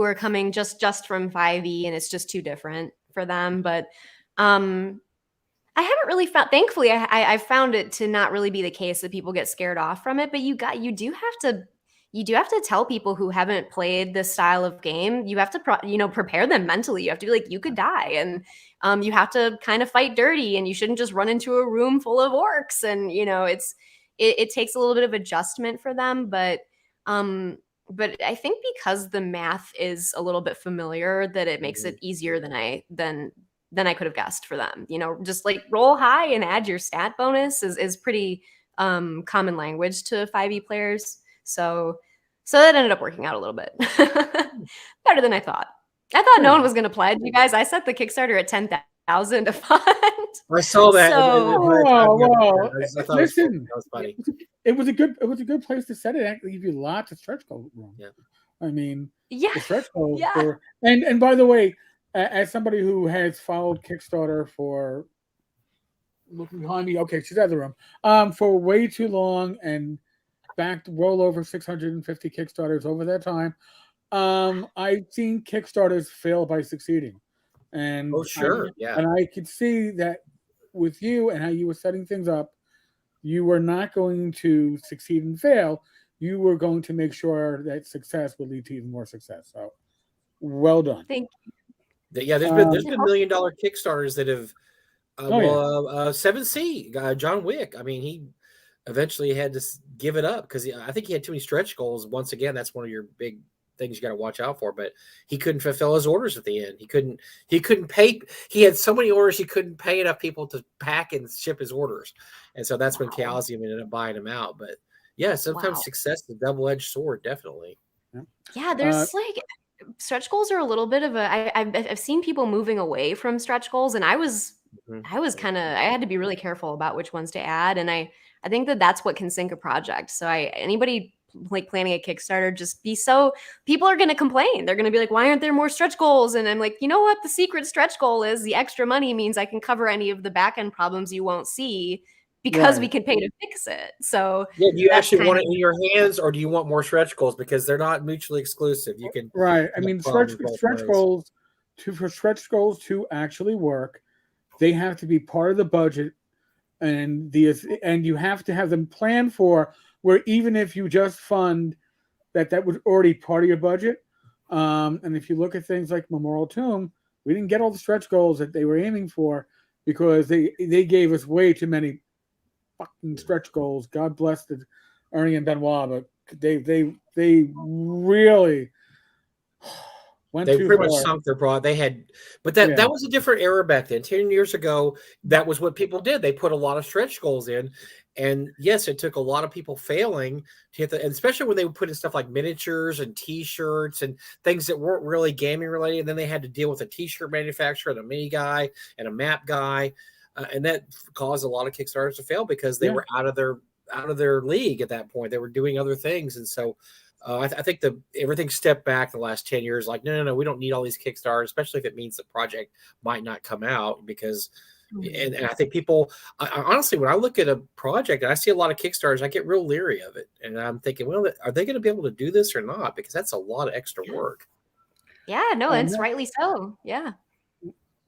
are coming just from 5e and it's just too different for them. But I haven't really found, thankfully, I've found it to not really be the case that people get scared off from it, but you do have to tell people who haven't played this style of game, you have to, prepare them mentally. You have to be like, you could die, and you have to kind of fight dirty, and you shouldn't just run into a room full of orcs. And, it takes a little bit of adjustment for them, but I think because the math is a little bit familiar, that it makes it easier than I could have guessed for them. Just like roll high and add your stat bonus is pretty common language to 5e players. So that ended up working out a little bit better than I thought. I thought no one was going to pledge. You guys, I set the Kickstarter at 10,000 to fund. I saw that. Listen, that was funny. It was a good place to set it. Actually, give you lots of stretch goal room. Yeah. I mean, yeah, the stretch goal. Yeah. And by the way, as somebody who has followed Kickstarter for, looking behind me, okay, she's out of the room, for way too long and backed well over 650 Kickstarters over that time, I've seen Kickstarters fail by succeeding. And and I could see that with you and how you were setting things up, you were not going to succeed and fail. You were going to make sure that success would lead to even more success. So, well done. Thank you. Yeah, there's been $1 million Kickstarters that have 7C, John Wick. I mean, he eventually had to give it up because I think he had too many stretch goals. Once again, that's one of your big things you got to watch out for. But he couldn't fulfill his orders at the end. He couldn't pay. He had so many orders he couldn't pay enough people to pack and ship his orders, and so that's when Chaosium ended up buying him out. But yeah, sometimes success is a double-edged sword, definitely. Yeah, there's stretch goals are a little bit of I've seen people moving away from stretch goals, and I was kind of, I had to be really careful about which ones to add. And I think that's what can sink a project. So anybody like planning a Kickstarter, just people are going to complain. They're going to be like, why aren't there more stretch goals? And I'm like, you know what? The secret stretch goal is the extra money means I can cover any of the back end problems you won't see because we Right. can pay to fix it. So Yeah, do you that's actually kind want of it in your hands, or do you want more stretch goals? Because they're not mutually exclusive. You can Right. I have mean, problems both ways. for stretch goals to actually work, they have to be part of the budget, and you have to have them planned for where even if you just fund that was already part of your budget. And if you look at things like Memorial Tomb, we didn't get all the stretch goals that they were aiming for because they gave us way too many fucking stretch goals. God bless the Ernie and Benoit, but they really went They too pretty much far. sunk their broad. They had, but Yeah. that was a different era back then. 10 years ago, that was what people did. They put a lot of stretch goals in, and yes, it took a lot of people failing to hit and especially when they would put in stuff like miniatures and T-shirts and things that weren't really gaming related. And then they had to deal with a T-shirt manufacturer and a mini guy and a map guy, and that caused a lot of Kickstarters to fail because they were out of their league at that point. They were doing other things, and so. I think everything stepped back the last 10 years. Like, no, we don't need all these Kickstarters, especially if it means the project might not come out because, and I think people, honestly, when I look at a project and I see a lot of Kickstarters, I get real leery of it. And I'm thinking, well, are they going to be able to do this or not? Because that's a lot of extra work. Yeah, no, it's rightly so. Yeah.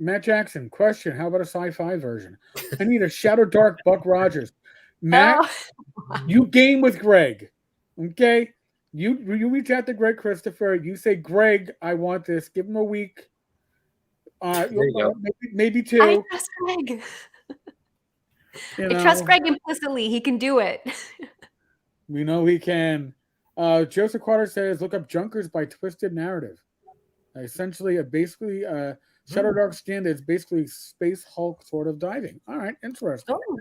Matt Jackson, question. How about a sci-fi version? I need a Shadowdark Buck Rogers. Matt, you game with Greg. Okay? You reach out to Greg Christopher. You say, Greg, I want this. Give him a week. Maybe 2. I trust Greg. I trust Greg implicitly. He can do it. We know he can. Joseph Carter says, look up Junkers by Twisted Narrative. Essentially, Shadowdark skin is basically Space Hulk sort of diving. All right, interesting. Oh,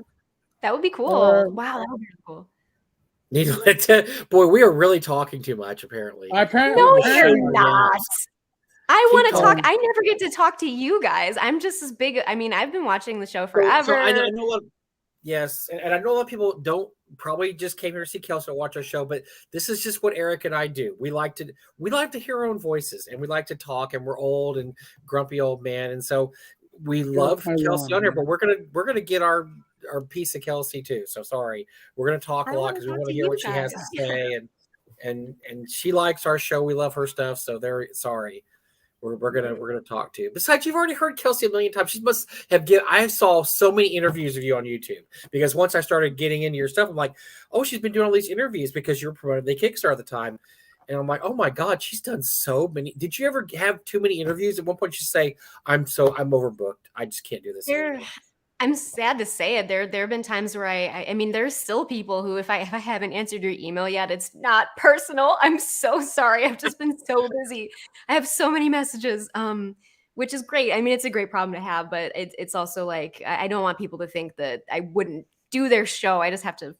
that would be cool. Wow, that would be cool. Boy, we are really talking too much, apparently. No, you're not. I want to talk. I never get to talk to you guys. I'm just as big. I mean, I've been watching the show forever. So I know a lot. Yes, and I know a lot of people don't probably just came here to see Kelsey to watch our show, but this is just what Eric and I do. We like to hear our own voices, and we like to talk. And we're old and grumpy old man, and so we love Kelsey on here. But we're gonna get our piece of Kelsey too. So sorry, we're gonna talk a lot because we want to hear what she has to say, and she likes our show. We love her stuff. So sorry. We're gonna talk to you. Besides, you've already heard Kelsey a million times. She must have I saw so many interviews of you on YouTube because once I started getting into your stuff, I'm like, oh, she's been doing all these interviews because you're promoting the Kickstarter at the time. And I'm like, oh my God, she's done so many. Did you ever have too many interviews? At one point you say, I'm overbooked. I just can't do this anymore. I'm sad to say it. There have been times where I mean, there's still people who, if I haven't answered your email yet, it's not personal. I'm so sorry. I've just been so busy. I have so many messages, which is great. I mean, it's a great problem to have, but it's also like, I don't want people to think that I wouldn't do their show. I just have to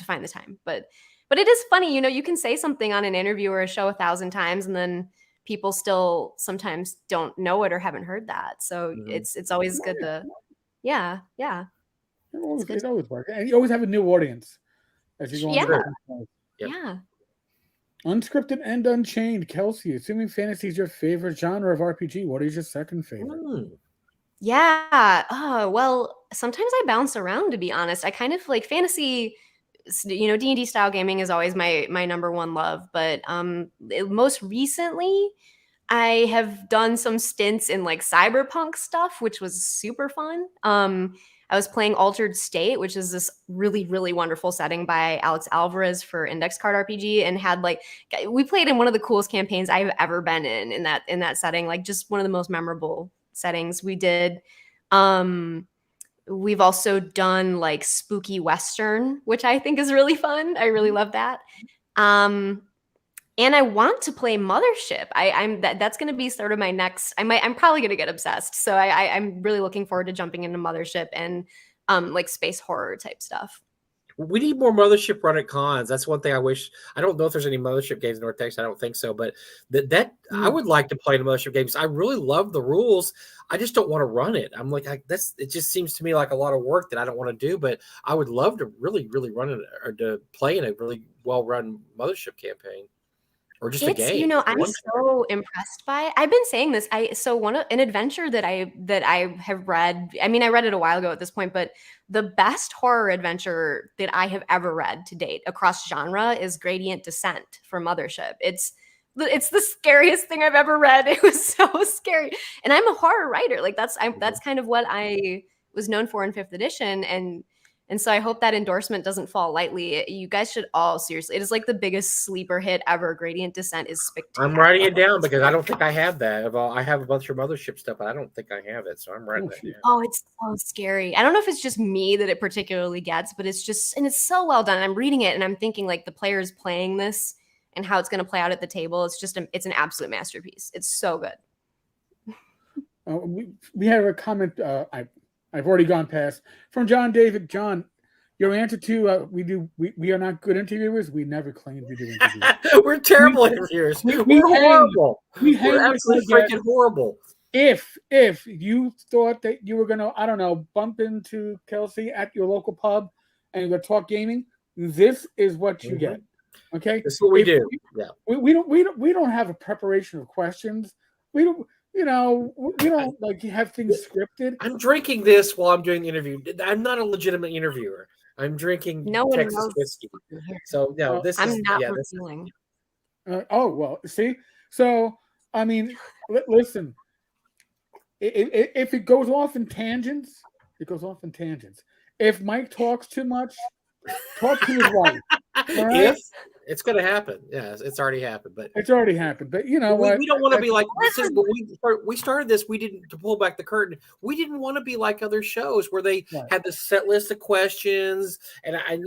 find the time. But it is funny, you can say something on an interview or a show 1,000 times, and then people still sometimes don't know it or haven't heard that. So it's always good to. Yeah. It always works. And you always have a new audience as you go on. Yeah. Unscripted and Unchained. Kelsey, assuming fantasy is your favorite genre of RPG, what is your second favorite? Yeah. Well, sometimes I bounce around, to be honest. I kind of like fantasy, D&D style gaming is always my number one love. But most recently, I have done some stints in like cyberpunk stuff, which was super fun. I was playing Altered State, which is this really, really wonderful setting by Alex Alvarez for Index Card RPG, and we played in one of the coolest campaigns I've ever been in that setting, like just one of the most memorable settings we did. We've also done like spooky Western, which I think is really fun. I really love that. And I want to play Mothership. That's going to be sort of my next. I'm probably going to get obsessed. So I'm really looking forward to jumping into Mothership and like space horror type stuff. We need more Mothership run at cons. That's one thing I wish. I don't know if there's any Mothership games in North Texas. I don't think so. But I would like to play the Mothership games. I really love the rules. I just don't want to run it. I'm like, it just seems to me like a lot of work that I don't want to do. But I would love to really, really run it or to play in a really well-run Mothership campaign. or just a game. You know, I'm so impressed by it. I've been saying this. An adventure that I have read. I mean, I read it a while ago at this point, but the best horror adventure that I have ever read to date across genre is Gradient Descent from Mothership. It's the scariest thing I've ever read. It was so scary, and I'm a horror writer. Like that's kind of what I was known for in 5th edition, and so I hope that endorsement doesn't fall lightly. You guys should all seriously. It is like the biggest sleeper hit ever. Gradient Descent is spectacular. I'm writing it down because I don't think I have that. I have a bunch of Mothership stuff, but I don't think I have it. So I'm writing it down. Oh, it's so scary. I don't know if it's just me that it particularly gets, but it's so well done. I'm reading it and I'm thinking like the players playing this and how it's going to play out at the table. It's an absolute masterpiece. It's so good. We have a comment. I've already gone past from John David. John, your answer to we are not good interviewers. We never claimed we do interviews. We're terrible interviewers. We're horrible. We're absolutely freaking horrible. If you thought that you were gonna, I don't know, bump into Kelsey at your local pub and you're gonna talk gaming, this is what you get. Okay, this is what we do. Yeah, we don't have a preparation of questions. We don't. You know, we don't like have things scripted. I'm drinking this while I'm doing the interview. I'm not a legitimate interviewer. I'm drinking Texas whiskey. So no, I'm not revealing. Oh well, see. So I mean, listen. If it goes off in tangents, it goes off in tangents. If Mike talks too much, talk to his wife. Right? It's going to happen. Yeah, it's already happened. But it's already happened. But you know what? We don't want to be like we started this. We didn't, to pull back the curtain. We didn't want to be like other shows where they had this set list of questions, and I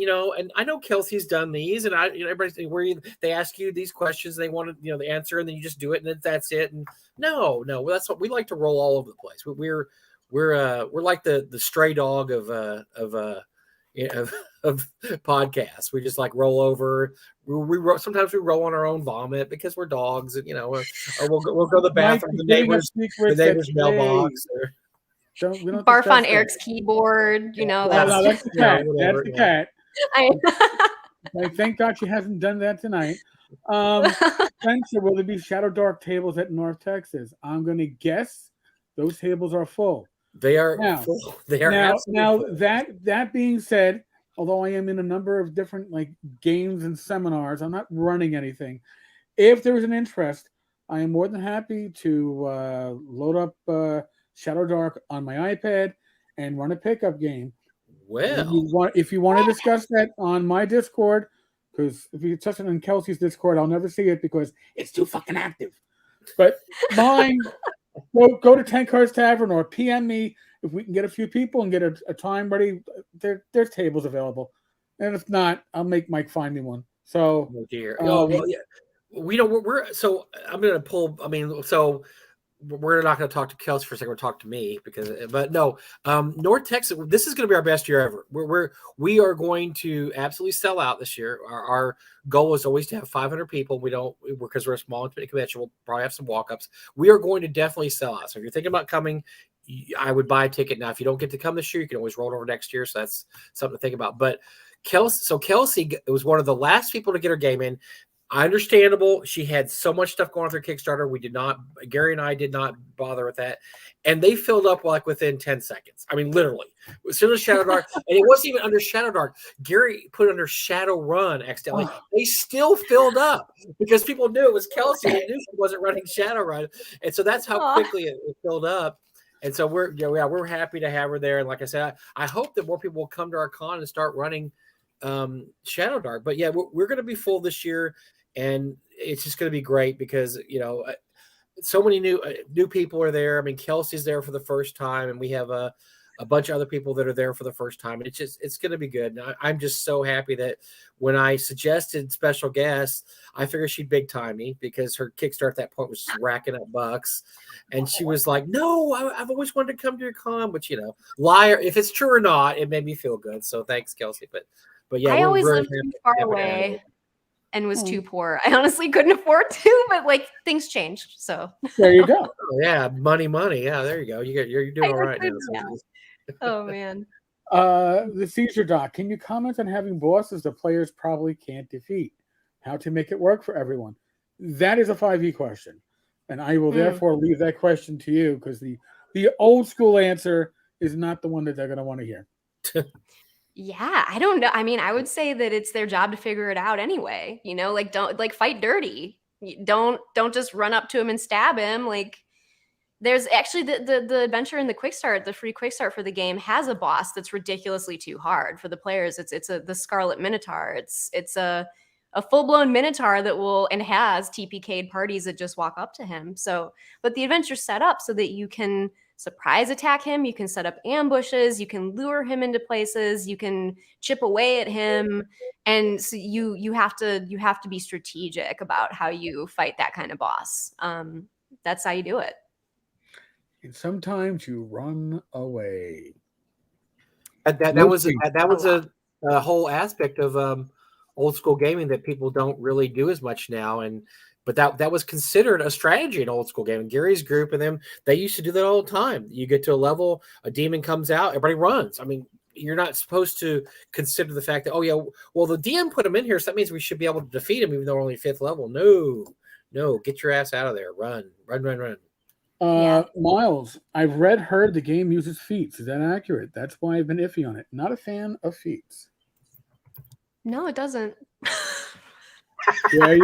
know Kelsey's done these, and everybody where they ask you these questions, they want to the answer, and then you just do it, and that's it. And no, that's what we like to roll all over the place. We're like the stray dog of podcasts. We just like roll over. Sometimes we roll on our own vomit because we're dogs, and or we'll go to the bathroom, the neighbor's mailbox. We don't barf on Eric's keyboard. That's the cat. That's the cat. Thank God she hasn't done that tonight. Spencer, will there be Shadowdark tables at North Texas? I'm going to guess those tables are full. They are full. They are now full. That being said, although I am in a number of different games and seminars, I'm not running anything. If there's an interest, I am more than happy to load up Shadowdark on my iPad and run a pickup game. Well, if you want to discuss that on my Discord, because if you touch it on Kelsey's Discord, I'll never see it because it's too fucking active. But mine. Go to Tenkar's Tavern or PM me if we can get a few people and get a time ready. There's tables available, and if not, I'll make Mike find me one. So, we're so I'm going to pull. I mean, so we're not going to talk to Kelsey for a second. We'll talk to me North Texas. This is going to be our best year ever. We are going to absolutely sell out this year. Our goal is always to have 500 people. Because we're a small intimate convention. We'll probably have some walk-ups. We are going to definitely sell out. So if you're thinking about coming, I would buy a ticket. Now, if you don't get to come this year, you can always roll it over next year. So that's something to think about. But Kelsey was one of the last people to get her game in. Understandable. She had so much stuff going on with her Kickstarter. Gary and I did not bother with that. And they filled up within 10 seconds. I mean, literally. As soon as Shadowdark, and it wasn't even under Shadowdark. Gary put it under Shadowrun accidentally. They still filled up because people knew it was Kelsey. They knew she wasn't running Shadowrun. And so that's how quickly it filled up. And so we're happy to have her there. And like I said, I hope that more people will come to our con and start running Shadowdark. But yeah, we're going to be full this year. And it's just going to be great because, so many new people are there. I mean, Kelsey's there for the first time, and we have a bunch of other people that are there for the first time. And it's going to be good. And I'm just so happy that when I suggested special guests, I figured she'd big time me because her Kickstarter at that point was just racking up bucks. And she was like, no, I've always wanted to come to your con, but liar. If it's true or not, it made me feel good. So thanks, Kelsey. But yeah, I always lived too far away. And was too poor. I honestly couldn't afford to, but things changed. So there you go. Oh, yeah, money. Yeah, there you go. You're doing all right now. Oh man. The Caesar Doc. Can you comment on having bosses the players probably can't defeat? How to make it work for everyone? that is a 5e question, and I will therefore leave that question to you, because the old school answer is not the one that they're going to want to hear. Yeah, I don't know. I mean, I would say that it's their job to figure it out anyway. You know, like don't like fight dirty. Don't just run up to him and stab him. Like there's actually the adventure in the quick start, the free quick start for the game has a boss that's ridiculously too hard for the players. It's the Scarlet Minotaur. It's a full-blown minotaur that will and has TPK'd parties that just walk up to him. So, but the adventure's set up so that you can surprise attack him, you can set up ambushes, you can lure him into places, you can chip away at him, and so you have to be strategic about how you fight that kind of boss. That's how you do it. And sometimes you run away. That was a whole aspect of old school gaming that people don't really do as much now, but that was considered a strategy in old school gaming. Gary's group and them, they used to do that all the time. You get to a level, a demon comes out, everybody runs. I mean, you're not supposed to consider the fact that, oh yeah, well the DM put him in here, so that means we should be able to defeat him even though we're only 5th level. No, get your ass out of there. Run. Miles, I've heard the game uses feats. Is that accurate? That's why I've been iffy on it. Not a fan of feats. No, it doesn't. Yeah,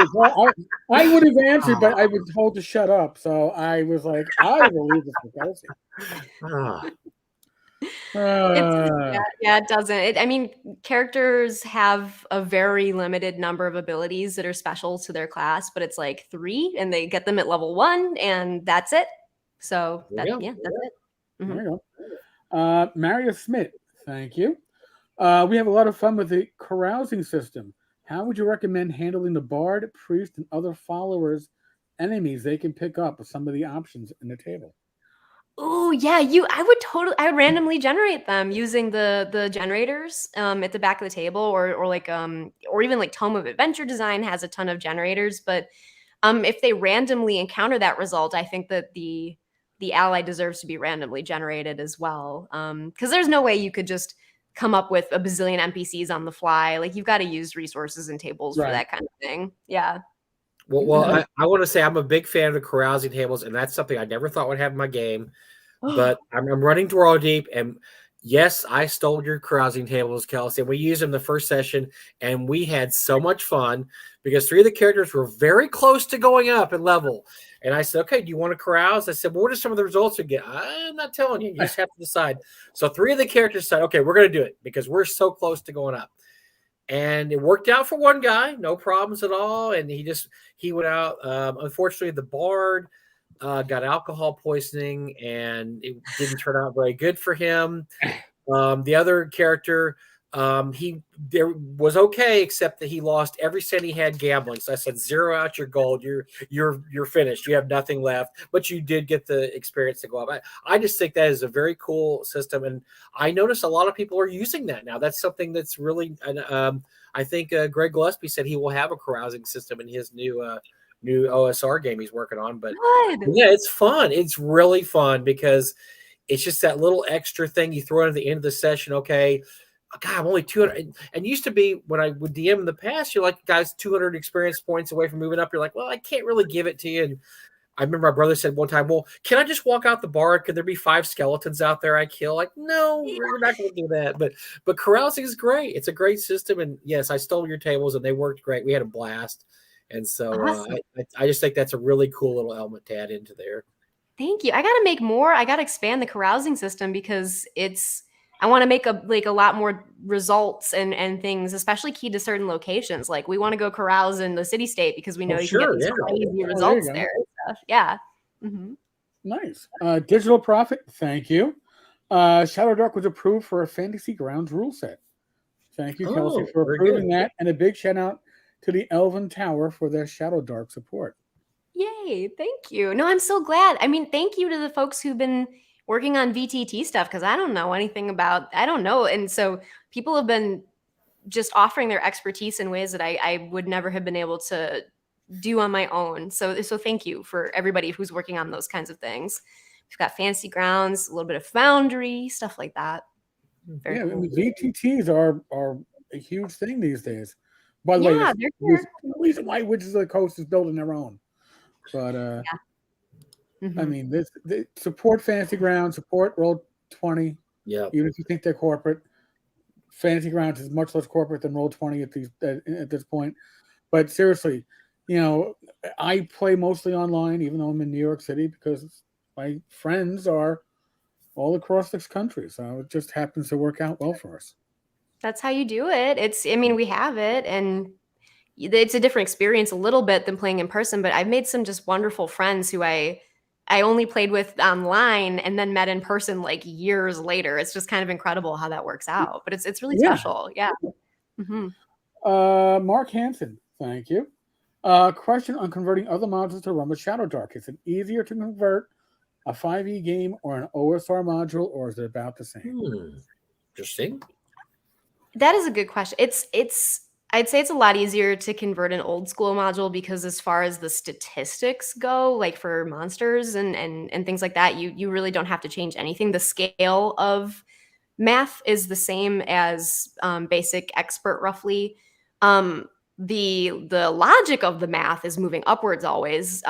I would have answered, but I was told to shut up. So I was like, I will leave this for Kelsey. It doesn't. I mean, characters have a very limited number of abilities that are special to their class, but it's like 3, and they get them at level 1, and that's it. So that's it. Mm-hmm. There you go. Mario Smith, thank you. We have a lot of fun with the carousing system. How would you recommend handling the bard, priest, and other followers, enemies they can pick up with some of the options in the table? Oh yeah, I would randomly generate them using the generators at the back of the table, or even like Tome of Adventure Design has a ton of generators. But if they randomly encounter that result, I think that the ally deserves to be randomly generated as well. Because there's no way you could just come up with a bazillion NPCs on the fly. Like you've got to use resources and tables for that kind of thing. Yeah. Well, I want to say I'm a big fan of the carousing tables, and that's something I never thought would have in my game. But I'm running through all deep, and yes, I stole your carousing tables, Kelsey. And we used them the first session, and we had so much fun because 3 of the characters were very close to going up in level. And I said, "Okay, do you want to carouse?" I said, "Well, what are some of the results we get?" I'm not telling you. You just have to decide. So 3 of the characters said, "Okay, we're going to do it because we're so close to going up." And it worked out for one guy, no problems at all. And he went out. Unfortunately, the bard got alcohol poisoning, and it didn't turn out very good for him. The other character, there was okay, except that he lost every cent he had gambling. So I said, zero out your gold. You're finished. You have nothing left, but you did get the experience to go up. I just think that is a very cool system, and I notice a lot of people are using that now. That's something that's really. I think Greg Gillespie said he will have a carousing system in his new OSR game he's working on. But yeah, it's fun. It's really fun because it's just that little extra thing you throw in at the end of the session. Okay, God, I'm only 200. And used to be when I would DM in the past, you're like, guys, 200 experience points away from moving up. You're like, well, I can't really give it to you. And I remember my brother said one time, well, can I just walk out the bar? Could there be 5 skeletons out there I kill? Like, no, we're not going to do that. But carousing is great. It's a great system. And yes, I stole your tables and they worked great. We had a blast. And so awesome. I just think that's a really cool little element to add into there. Thank you. I got to make more. I got to expand the carousing system because I want to make a lot more results and things, especially key to certain locations. Like we want to go carouse in the city state because we know you can get these crazy results there and stuff. Yeah. Mm-hmm. Nice. Digital Prophet, thank you. Shadowdark was approved for a Fantasy Grounds rule set. Thank you, Kelsey, for approving that. And a big shout out to the Elven Tower for their Shadowdark support. Yay. Thank you. No, I'm so glad. I mean, thank you to the folks who've been working on VTT stuff because I don't know anything about, I don't know. And so people have been just offering their expertise in ways that I would never have been able to do on my own. So thank you for everybody who's working on those kinds of things. We've got Fantasy Grounds, a little bit of Foundry, stuff like that. Very cool. I mean, VTTs are a huge thing these days. By the way, Yeah, that's they're the here. reason why Wizards of the Coast is building their own. But I mean, they support Fantasy Grounds, support Roll20. Yeah. Even if you think they're corporate, Fantasy Grounds is much less corporate than Roll20 at this point. But seriously, I play mostly online, even though I'm in New York City, because my friends are all across this country. So it just happens to work out well for us. That's how you do it. We have it, and it's a different experience a little bit than playing in person, but I've made some just wonderful friends who I only played with online and then met in person like years later. It's just kind of incredible how that works out, but it's really special. Yeah. Mark Hansen, thank you. Question on converting other modules to run with Shadowdark. Is it easier to convert a 5e game or an OSR module, or is it about the same? Interesting. That is a good question. I'd say it's a lot easier to convert an old school module because as far as the statistics go, like for monsters and things like that, you really don't have to change anything. The scale of math is the same as basic expert roughly. The logic of the math is moving upwards always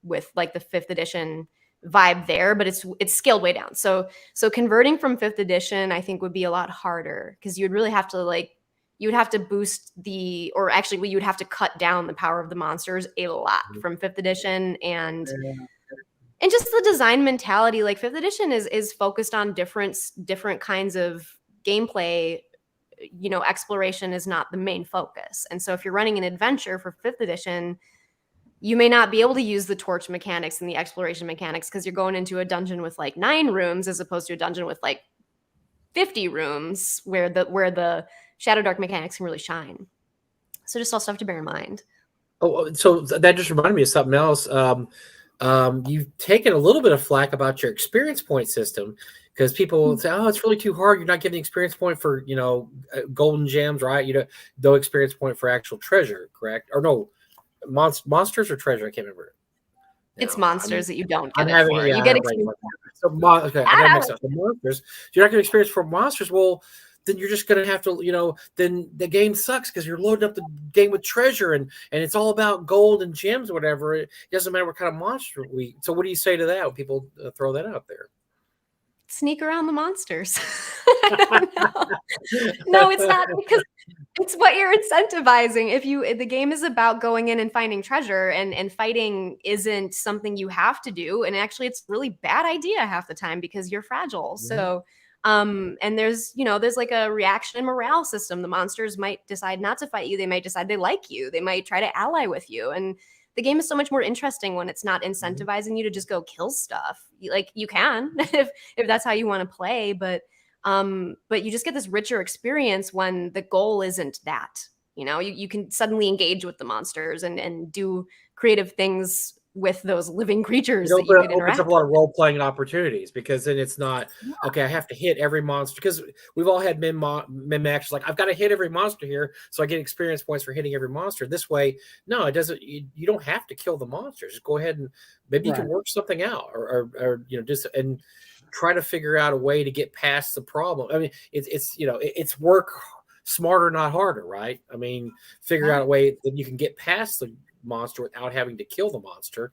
with like the 5th edition vibe there, but it's scaled way down. So converting from 5th edition I think would be a lot harder because you'd really have to you would have to boost you would have to cut down the power of the monsters a lot from 5th edition and just the design mentality. Like 5th edition is focused on different kinds of gameplay. Exploration is not the main focus. And so if you're running an adventure for 5th edition, you may not be able to use the torch mechanics and the exploration mechanics because you're going into a dungeon with like 9 rooms as opposed to a dungeon with like 50 rooms where the Shadowdark mechanics can really shine. So just all stuff to bear in mind. Oh, so that just reminded me of something else. You've taken a little bit of flack about your experience point system because people say, "Oh, it's really too hard. You're not getting experience point for golden gems, right? No experience point for actual treasure, correct? Or no, monsters or treasure? I can't remember. It's monsters that you don't get for. You get experience. So okay, I got mixed up. The monsters. You're not going to experience for monsters. Well, then you're just going to have to, then the game sucks because you're loading up the game with treasure and it's all about gold and gems or whatever. It doesn't matter what kind of monster So what do you say to that when people throw that out there? Sneak around the monsters. No, it's not, because it's what you're incentivizing. The game is about going in and finding treasure, and fighting isn't something you have to do. And actually it's a really bad idea half the time because you're fragile. So and there's like a reaction and morale system. The monsters might decide not to fight you. They might decide they like you. They might try to ally with you. And the game is so much more interesting when it's not incentivizing you to just go kill stuff. Like you can, if that's how you want to play, but you just get this richer experience when the goal isn't that. You can suddenly engage with the monsters and do creative things with those living creatures that you can interact opens up a lot of role-playing opportunities because then it's not okay, I have to hit every monster, because we've all had min-max like I've got to hit every monster here so I get experience points for hitting every monster. This way, no, it doesn't. You don't have to kill the monsters. Just go ahead and maybe you can work something out or just and try to figure out a way to get past the problem. I mean, it's work smarter, not harder, right? I mean, figure out a way that you can get past the monster without having to kill the monster,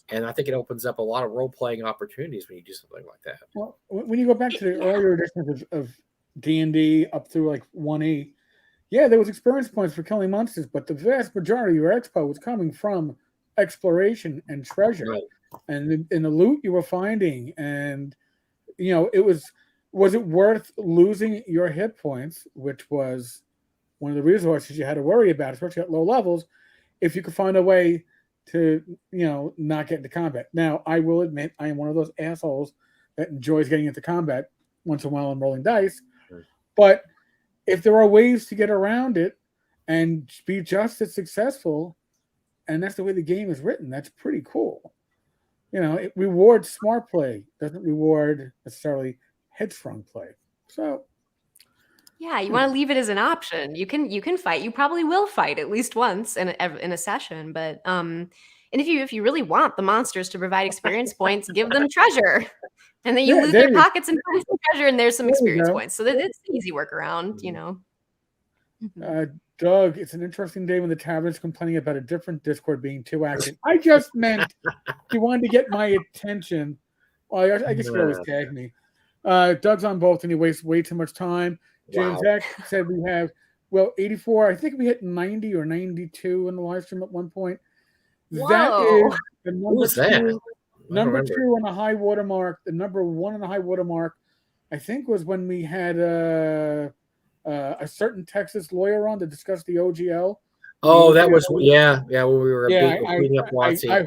and I think it opens up a lot of role-playing opportunities when you do something like that. Well, when you go back to the earlier editions of D&D up through like 1E, there was experience points for killing monsters, but the vast majority of your expo was coming from exploration and treasure, and in the loot you were finding, and it was it worth losing your hit points, which was one of the resources you had to worry about, especially at low levels, if you could find a way to, not get into combat. Now, I will admit I am one of those assholes that enjoys getting into combat once in a while and rolling dice. But if there are ways to get around it and be just as successful, and that's the way the game is written, that's pretty cool. It rewards smart play, doesn't reward necessarily headstrong play. So yeah, you want to leave it as an option. You can fight. You probably will fight at least once in a session. But and if you really want the monsters to provide experience points, give them treasure, and then you loot their pockets and find some treasure, and there's some experience points. So it's an easy workaround. Doug, it's an interesting day when the Tavern's complaining about a different Discord being too active. I just meant he wanted to get my attention. Well, I guess you could always tag me. Doug's on both and he wastes way too much time. James X said we have, 84. I think we hit 90 or 92 in the live stream at one point. Whoa. That is the number that? Number 2 on the high watermark. The number 1 on the high watermark, I think, was when we had a certain Texas lawyer on to discuss the OGL. Oh, that was when we were beating up WotC.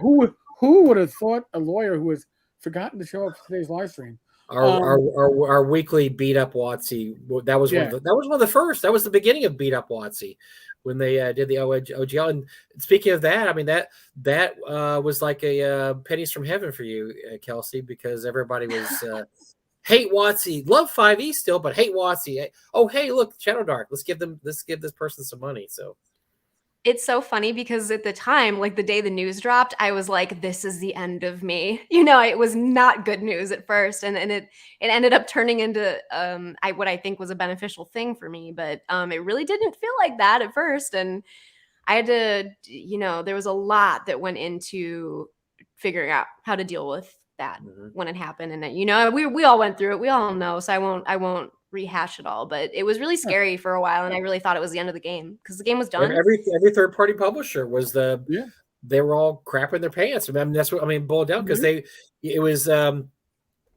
Who would have thought a lawyer who has forgotten to show up for today's live stream? Our weekly beat up WotC. That was one of the first. That was the beginning of beat up WotC when they did the OGL. And speaking of that, I mean that was like a pennies from heaven for you, Kelsey, because everybody was hate WotC, love 5e still, but hate WotC. Oh, hey, look, Shadowdark. Let's give this person some money. So it's so funny because at the time, like the day the news dropped, I was like, this is the end of me. You know, it was not good news at first. And it ended up turning into what I think was a beneficial thing for me. But it really didn't feel like that at first. And I had to, there was a lot that went into figuring out how to deal with that when it happened. And, we all went through it. We all know. So I won't rehash it all, but it was really scary for a while, and I really thought it was the end of the game because the game was done. Every third party publisher was they were all crapping their pants. I mean, that's what boiled down because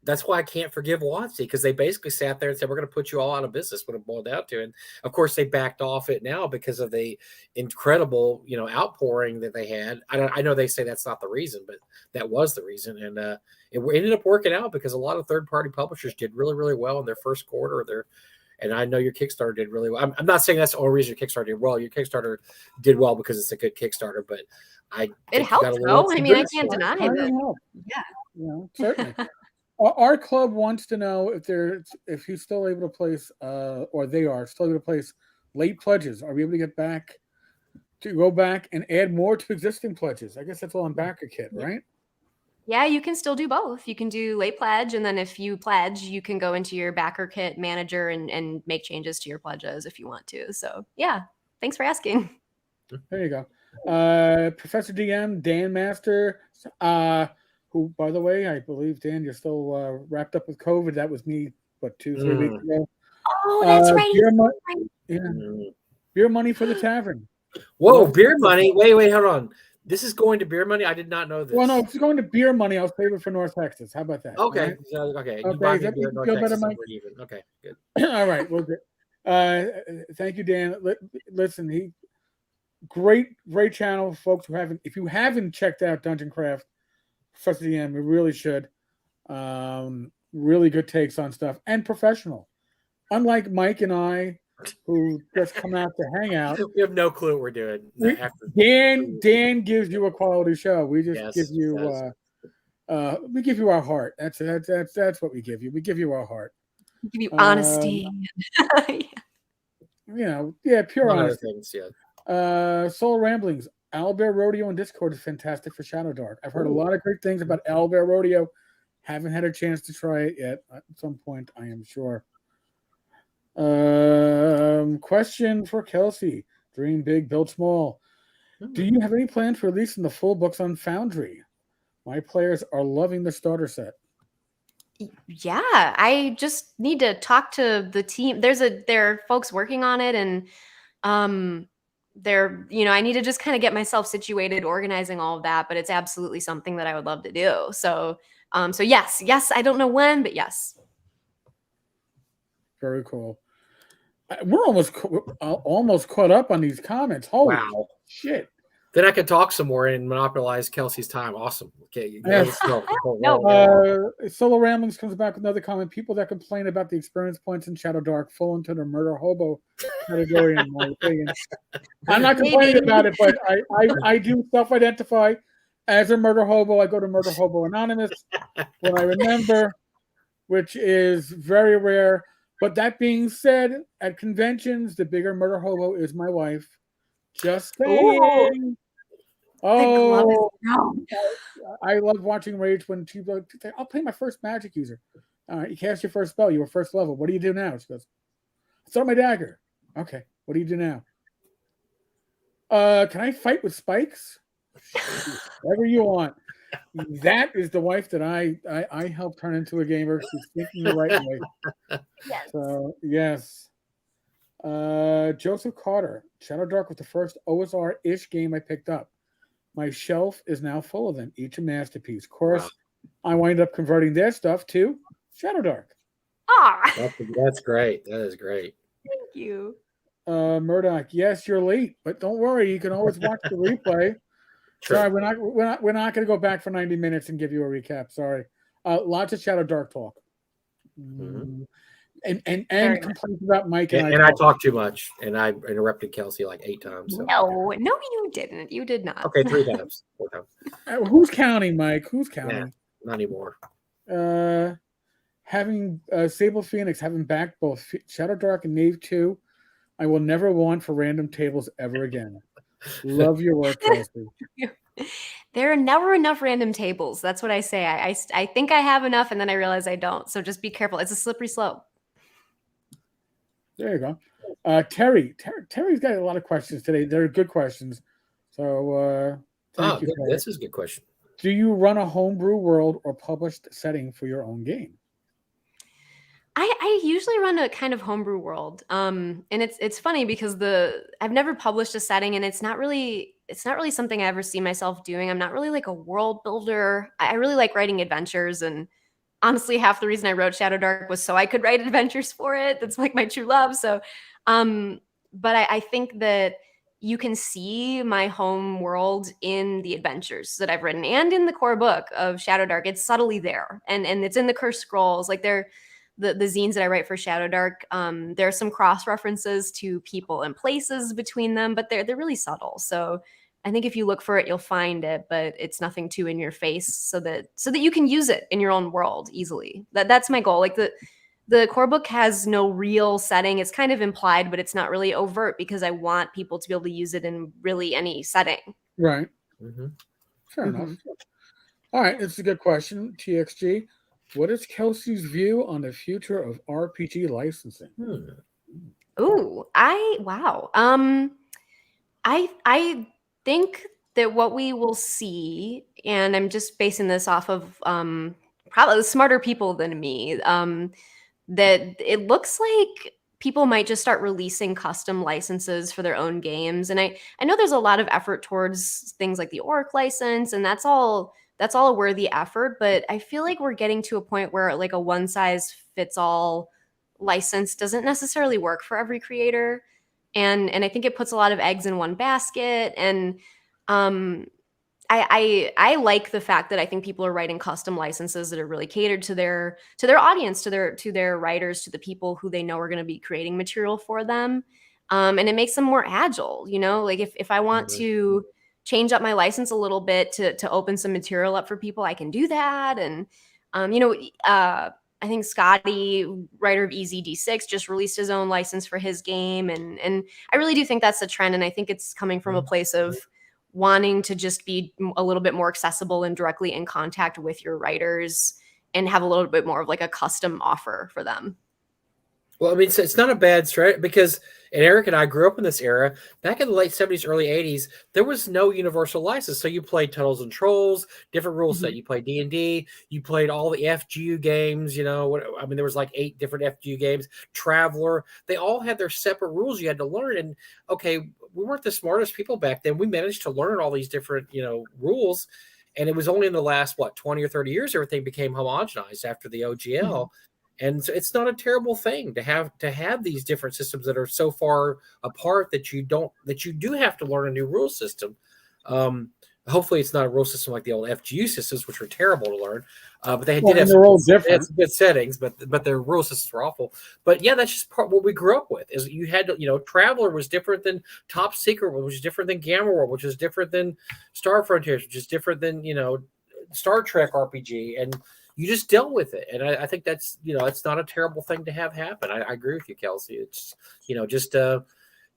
that's why I can't forgive WotC because they basically sat there and said we're going to put you all out of business. What it boiled down to, and of course they backed off it now because of the incredible outpouring that they had. I know they say that's not the reason, but that was the reason, and it ended up working out because a lot of third party publishers did really, really well in their first quarter of their. And I know your Kickstarter did really well. I'm not saying that's the only reasson your Kickstarter did well. Your Kickstarter did well because it's a good Kickstarter, but it helped though. I mean, I can't deny that. Yeah, certainly. Our club wants to know if he's still able to place, or they are still able to place late pledges. Are we able to go back and add more to existing pledges? I guess that's all on Backer Kit, right? Yeah, you can still do both. You can do late pledge, and then if you pledge, you can go into your Backer Kit manager and make changes to your pledges if you want to. So yeah, thanks for asking. There you go. Professor DM, Dan Master, who, by the way, I believe, Dan, you're still wrapped up with COVID. That was me, 2-3 weeks ago. Oh, that's right. Beer money for the Tavern. Whoa, beer money. Wait, hold on. This is going to beer money? I did not know this. Well, no, it's going to beer money. I'll save it for North Texas. How about that? Okay. Right? Okay. You buy me beer in North Texas, better, okay, good. All right. Well, good. Thank you, Dan. Listen, great channel, folks. If you haven't checked out Dungeon Craft, Professor DM, you really should. Really good takes on stuff and professional. Unlike Mike and I, who just come out to hang out. We have no clue what we're doing. Dan gives you a quality show. We just give you we give you our heart. That's what we give you. We give you our heart. We give you honesty. Pure honesty. Things, yeah. Soul Ramblings, Owlbear Rodeo on Discord is fantastic for Shadowdark. I've heard a lot of great things about Owlbear Rodeo. Haven't had a chance to try it yet. At some point, I am sure. Question for Kelsey. Dream big, build small. Do you have any plans for releasing the full books on Foundry? My players are loving the starter set. Yeah, I just need to talk to the team. There are folks working on it, and I need to just kind of get myself situated, organizing all of that. But it's absolutely something that I would love to do. So yes, I don't know when, but yes. Very cool. We're almost caught up on these comments. Holy shit. Then I could talk some more and monopolize Kelsey's time. Awesome. Okay. Solo Ramblings comes back with another comment. People that complain about the experience points in Shadowdark fall into the murder hobo category, in my opinion. I'm not complaining about it, but I do self-identify as a murder hobo. I go to Murder Hobo Anonymous when I remember, which is very rare. But that being said, at conventions, the bigger murder hobo is my wife. Just saying. Oh, I love watching Rage when people say, I'll play my first magic user. All right, you cast your first spell. You were first level. What do you do now? She goes, I throw my dagger. Okay, what do you do now? Can I fight with spikes? Whatever you want. That is the wife that I helped turn into a gamer. She's thinking the right way. Yes. So yes. Joseph Carter, Shadowdark was the first OSR-ish game I picked up. My shelf is now full of them, each a masterpiece. Of course, I wind up converting their stuff to Shadowdark. That's great. That is great. Thank you. Murdoch, yes, you're late, but don't worry, you can always watch the replay. True. Sorry, we're not going to go back for 90 minutes and give you a recap. Sorry, lots of Shadowdark talk. Mm-hmm. And complaints about Mike and I talked too much, and I interrupted Kelsey like 8 times. So. No, you didn't. You did not. Okay, 3 times, 4 times. Who's counting, Mike? Who's counting? Yeah, not anymore. Having Sable Phoenix, having backed both Shadowdark and Knave 2, I will never want for random tables ever again. Love your work, Kelsey. There are never enough random tables. That's what I say. I think I have enough, and then I realize I don't. So just be careful. It's a slippery slope. There you go. Terry's got a lot of questions today. They're good questions. So thank you. This is a good question. Do you run a homebrew world or published setting for your own game? I usually run a kind of homebrew world. And it's funny because I've never published a setting, and it's not really something I ever see myself doing. I'm not really like a world builder. I really like writing adventures, and honestly, half the reason I wrote Shadowdark was so I could write adventures for it. That's like my true love. So, but I think that you can see my home world in the adventures that I've written and in the core book of Shadowdark. It's subtly there, and it's in the Cursed Scrolls. Like the zines that I write for Shadowdark. There are some cross references to people and places between them, but they're really subtle. So I think if you look for it, you'll find it, but it's nothing too in your face, so that you can use it in your own world easily. That's my goal. Like the core book has no real setting. It's kind of implied, but it's not really overt because I want people to be able to use it in really any setting. Right. Mm-hmm. Fair enough. All right. It's a good question. TXG. What is Kelsey's view on the future of RPG licensing? Ooh, wow. I think that what we will see, and I'm just basing this off of probably smarter people than me, that it looks like people might just start releasing custom licenses for their own games. And I know there's a lot of effort towards things like the Orc license, and that's all a worthy effort, but I feel like we're getting to a point where like a one size fits all license doesn't necessarily work for every creator. And I think it puts a lot of eggs in one basket. And I like the fact that I think people are writing custom licenses that are really catered to their audience, to their writers, to the people who they know are going to be creating material for them. And it makes them more agile, like if I want to change up my license a little bit to open some material up for people, I can do that. And, I think Scotty, writer of EZD6, just released his own license for his game. And I really do think that's the trend. And I think it's coming from a place of wanting to just be a little bit more accessible and directly in contact with your writers and have a little bit more of like a custom offer for them. Well, I mean, it's not a bad strategy because Eric and I grew up in this era. Back in the late 70s, early 80s, there was no universal license. So you played Tunnels and Trolls, different rule set. You played D&D. You played all the FGU games. There was like 8 different FGU games. Traveler. They all had their separate rules you had to learn. And, okay, we weren't the smartest people back then. We managed to learn all these different, rules. And it was only in the last, 20 or 30 years, everything became homogenized after the OGL. And so it's not a terrible thing to have these different systems that are so far apart that you do have to learn a new rule system. Hopefully it's not a rule system like the old FGU systems, which were terrible to learn. But they did have some good settings, but their rule systems were awful. But yeah, that's just what we grew up with. Is you had to, Traveler was different than Top Secret, which is different than Gamma World, which is different than Star Frontiers, which is different than Star Trek RPG, and you just dealt with it. And I think that's, it's not a terrible thing to have happen. I agree with you, Kelsey. It's,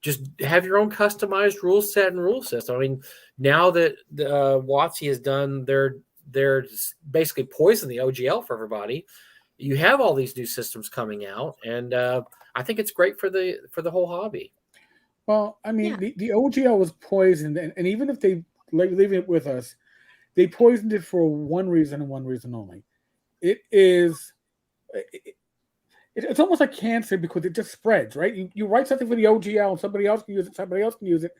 just have your own customized rule set and rule system. I mean, now that WotC has done their basically poison the OGL for everybody, you have all these new systems coming out. And I think it's great for the whole hobby. Well, I mean, Yeah. the OGL was poisoned, and even if they leave it with us, they poisoned it for one reason and one reason only. It is, it's almost like cancer because it just spreads, right? You write something for the OGL, and somebody else can use it, somebody else can use it.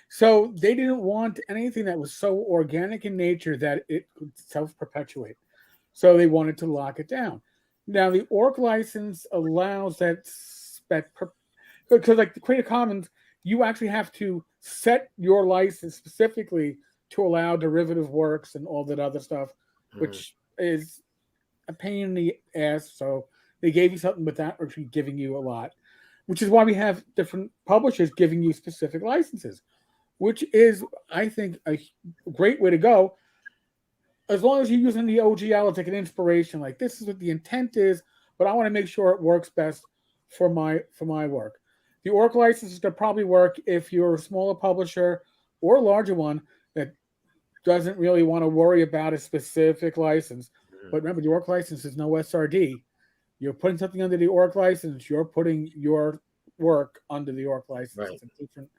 So they didn't want anything that was so organic in nature that it could self-perpetuate. So they wanted to lock it down. Now the orc license allows that because like the Creative Commons, you actually have to set your license specifically to allow derivative works and all that other stuff, which is a pain in the ass. So they gave you something without actually giving you a lot, which is why we have different publishers giving you specific licenses, which is, I think, a great way to go. As long as you're using the OGL as like an inspiration, like this is what the intent is, but I want to make sure it works best for my work. The orc license is going to probably work if you're a smaller publisher or a larger one that doesn't really want to worry about a specific license. But remember, the orc license is no SRD. You're putting something under the orc license. You're putting your work under the orc license. Right. It's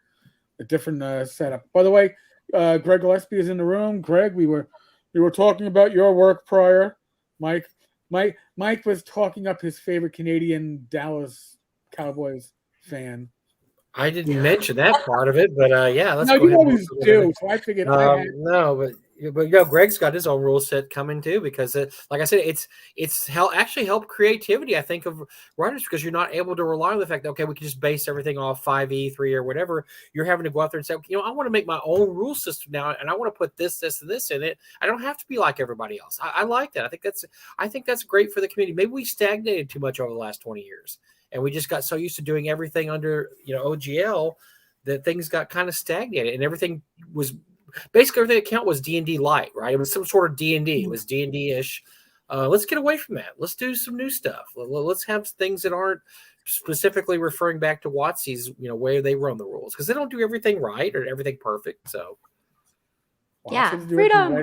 a different setup. By the way, Greg Gillespie is in the room. Greg, we were talking about your work prior. Mike was talking up his favorite Canadian Dallas Cowboys fan. I didn't mention that part of it, but yeah, let's no, go you ahead. always do. So I figured. No, but Greg's got his own rule set coming too, because like I said, it's actually helped creativity, I think, of writers, because you're not able to rely on the fact that, okay, we can just base everything off 5e, 3 or whatever. You're having to go out there and say, I want to make my own rule system now, and I want to put this, and this in it. I don't have to be like everybody else. I like that. I think that's great for the community. Maybe we stagnated too much over the last 20 years, and we just got so used to doing everything under OGL that things got kind of stagnated, and everything was basically, everything that counted was D&D light, right? It was some sort of D&D. It was D&D-ish. Let's get away from that. Let's do some new stuff. Let's have things that aren't specifically referring back to WotC's, way they run the rules, because they don't do everything right or everything perfect. So, yeah, freedom.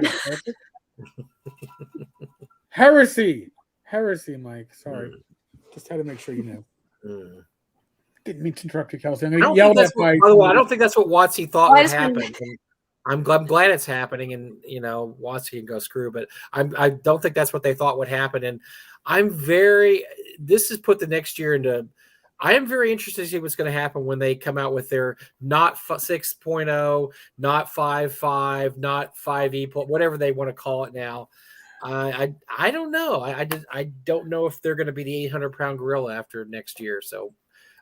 Heresy, Mike. Sorry, just had to make sure you knew. Didn't mean to interrupt you, Kelsey. I'm going to yell at by the way, I don't think that's what WotC thought would happen. I'm glad it's happening, and WotC can go screw, but I don't think that's what they thought would happen. And this is put the next year into. I am very interested to see what's going to happen when they come out with their not 6.0, not 5.5, not 5e, whatever they want to call it now. I don't know. I don't know if they're going to be the 800-pound gorilla after next year. So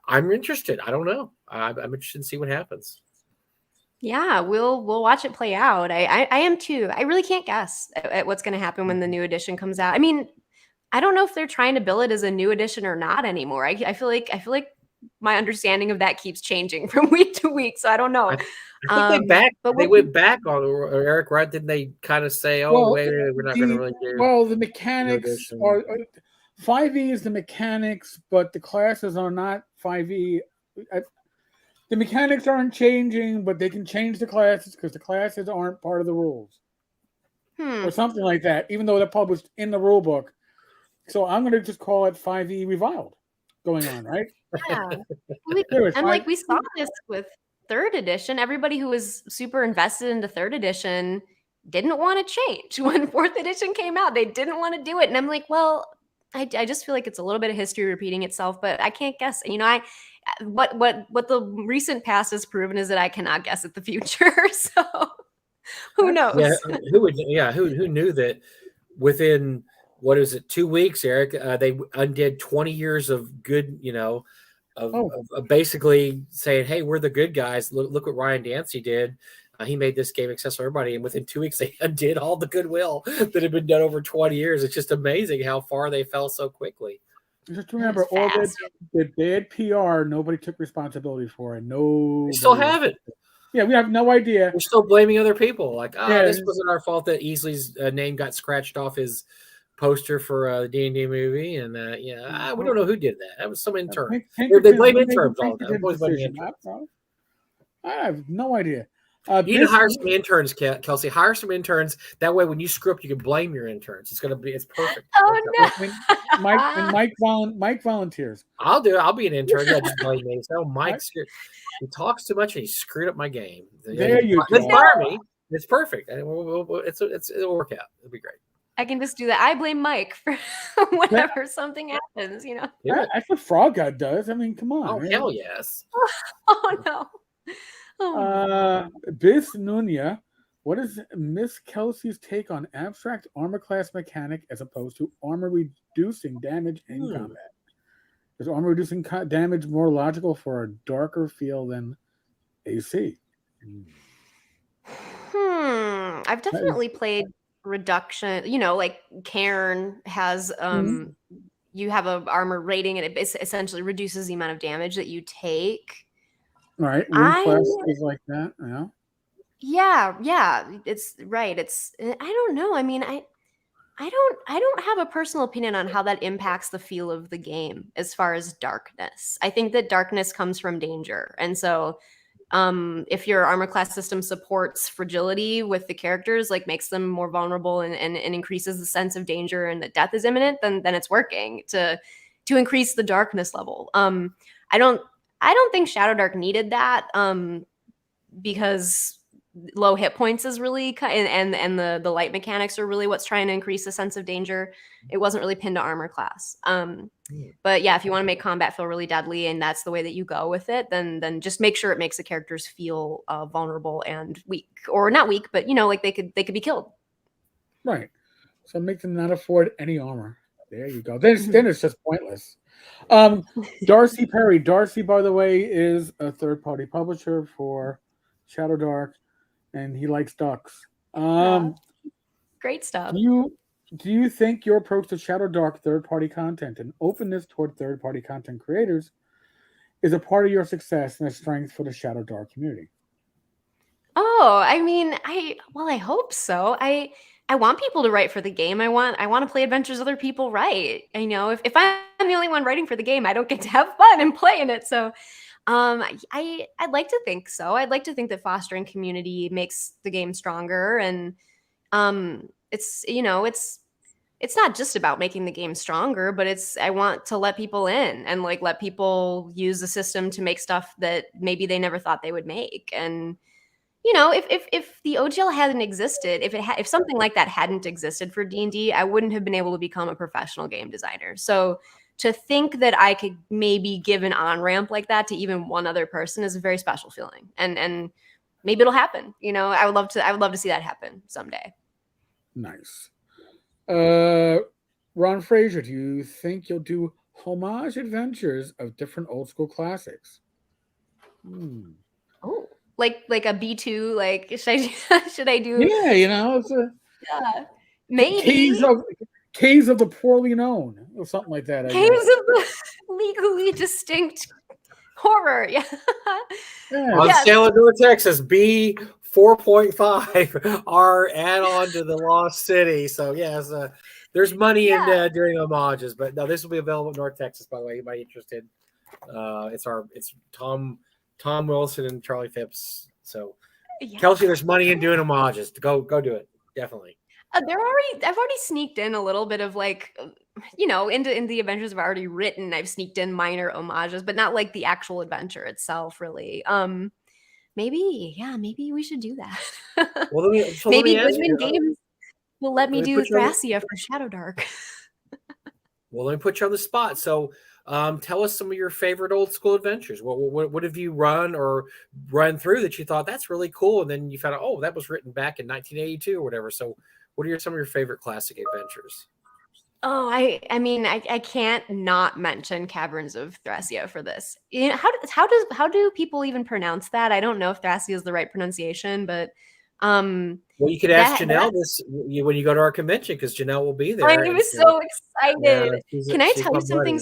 I'm interested. I don't know. I'm interested to see what happens. Yeah, we'll watch it play out. I am too. I really can't guess at what's going to happen when the new edition comes out. I mean, I don't know if they're trying to bill it as a new edition or not anymore. I feel like my understanding of that keeps changing from week to week. So I don't know. I think they went back on Eric, right? Didn't they kind of say, wait, we're not going to really do? Well, the mechanics are 5e is the mechanics, but the classes are not 5e. The mechanics aren't changing, but they can change the classes because the classes aren't part of the rules. Or something like that, even though they're published in the rule book. So I'm going to just call it 5e reviled going on, right? Yeah. And like we saw this with 3rd edition. Everybody who was super invested into 3rd edition didn't want to change. When 4th edition came out, they didn't want to do it. And I'm like, well, I just feel like it's a little bit of history repeating itself, but I can't guess. What the recent past has proven is that I cannot guess at the future. So who knows? Yeah, who knew that within, what is it, 2 weeks, Eric, they undid 20 years of good, of basically saying, hey, we're the good guys. Look what Ryan Dancy did. He made this game accessible to everybody, and within 2 weeks, they undid all the goodwill that had been done over 20 years. It's just amazing how far they fell so quickly. Just remember, all the bad PR, nobody took responsibility for it. No, they still have it. Yeah, we have no idea. We're still blaming other people. Like, this wasn't our fault that Easley's name got scratched off his poster for the D&D movie, and we don't know who did that. That was some intern. They blame interns all the time. I have no idea. You need to hire some interns, Kelsey. Hire some interns. That way, when you screw up, you can blame your interns. It's perfect. Oh no! Mike volunteers. I'll do it. I'll be an intern. Yeah, just blame me. So Mike, he talks too much and he screwed up my game. There you go. Then fire me. It's perfect. And it'll work out. It'll be great. I can just do that. I blame Mike for whenever something happens, you know. Yeah. That's what Frog God does. I mean, come on. Oh, hell yes. Oh no. Oh. Bis Nunya, what is Miss Kelsey's take on abstract armor class mechanic as opposed to armor reducing damage in combat? Is armor reducing damage more logical for a darker feel than AC? I've definitely played reduction. You know, like Cairn has you have a armor rating and it essentially reduces the amount of damage that you take. Right. Class is like that. Yeah. It's right. I don't know. I mean, I don't have a personal opinion on how that impacts the feel of the game as far as darkness. I think that darkness comes from danger. And so if your armor class system supports fragility with the characters, like makes them more vulnerable and increases the sense of danger and that death is imminent, then it's working to increase the darkness level. I don't think Shadowdark needed that because low hit points is really and the light mechanics are really what's trying to increase the sense of danger. It wasn't really pinned to armor class. But yeah, if you want to make combat feel really deadly and that's the way that you go with it, then just make sure it makes the characters feel vulnerable and weak, or not weak, but you know, like they could be killed. Right. So make them not afford any armor. There you go. Then it's just pointless. Darcy Perry. Darcy, by the way, is a third-party publisher for Shadowdark, and he likes ducks. Great stuff. Do you think your approach to Shadowdark third-party content and openness toward third-party content creators is a part of your success and a strength for the Shadowdark community? Oh, I mean, I hope so. I want people to write for the game. I want to play adventures other people write. You know, if I'm the only one writing for the game, I don't get to have fun and play in it. So I'd like to think so. I'd like to think that fostering community makes the game stronger. And it's, you know, it's not just about making the game stronger, but I want to let people in and like let people use the system to make stuff that maybe they never thought they would make. And you know, if the OGL hadn't existed, if something like that hadn't existed for D&D, I wouldn't have been able to become a professional game designer. So to think that I could maybe give an on-ramp like that to even one other person is a very special feeling. And maybe it'll happen. You know, I would love to see that happen someday. Nice. Ron Fraser, do you think you'll do homage adventures of different old school classics? Oh. Like a B2, like should I do? Yeah, you know, it's maybe Caves of the Poorly Known or something like that. Caves of the Legally Distinct Horror. Yeah. On sale in North Texas, B 4.5 are add-on to the Lost City. So yes, there's money in doing homages, but no, this will be available in North Texas. By the way, anybody interested? It's Tom Wilson and Charlie Phipps. So Kelsey, there's money in doing homages. Go do it. Definitely. I've already sneaked in a little bit of like, you know, in the adventures I've already written, I've sneaked in minor homages, but not like the actual adventure itself, really. Maybe we should do that. Well, maybe Goodman Games will let me do Thracia for Shadowdark. Well, let me put you on the spot. So tell us some of your favorite old school adventures. What have you run through that you thought that's really cool, and then you found out, oh, that was written back in 1982 or whatever. So what are some of your favorite classic adventures? Oh, I mean, I can't not mention Caverns of Thracia for this. You know, how do people even pronounce that? I don't know if Thracia is the right pronunciation, but well, you could ask Janelle this when you go to our convention, because Janelle will be there. I'm so excited. Can I tell you something?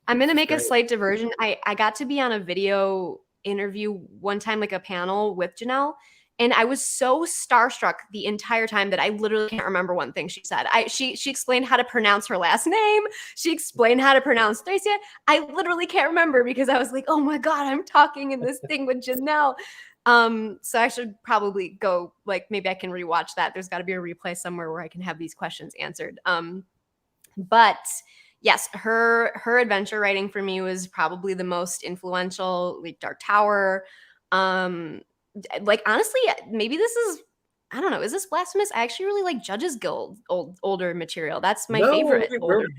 I'm going to make a slight diversion. I got to be on a video interview one time, like a panel with Janelle, and I was so starstruck the entire time that I literally can't remember one thing she said. She explained how to pronounce her last name. She explained how to pronounce Thracia. I literally can't remember because I was like, oh my God, I'm talking in this thing with Janelle. So I should probably go, like, maybe I can rewatch that. There's got to be a replay somewhere where I can have these questions answered. But yes, her adventure writing for me was probably the most influential. Like Dark Tower. Like, honestly, maybe this is, I don't know, is this blasphemous? I actually really like Judges Guild older material. That's my favorite.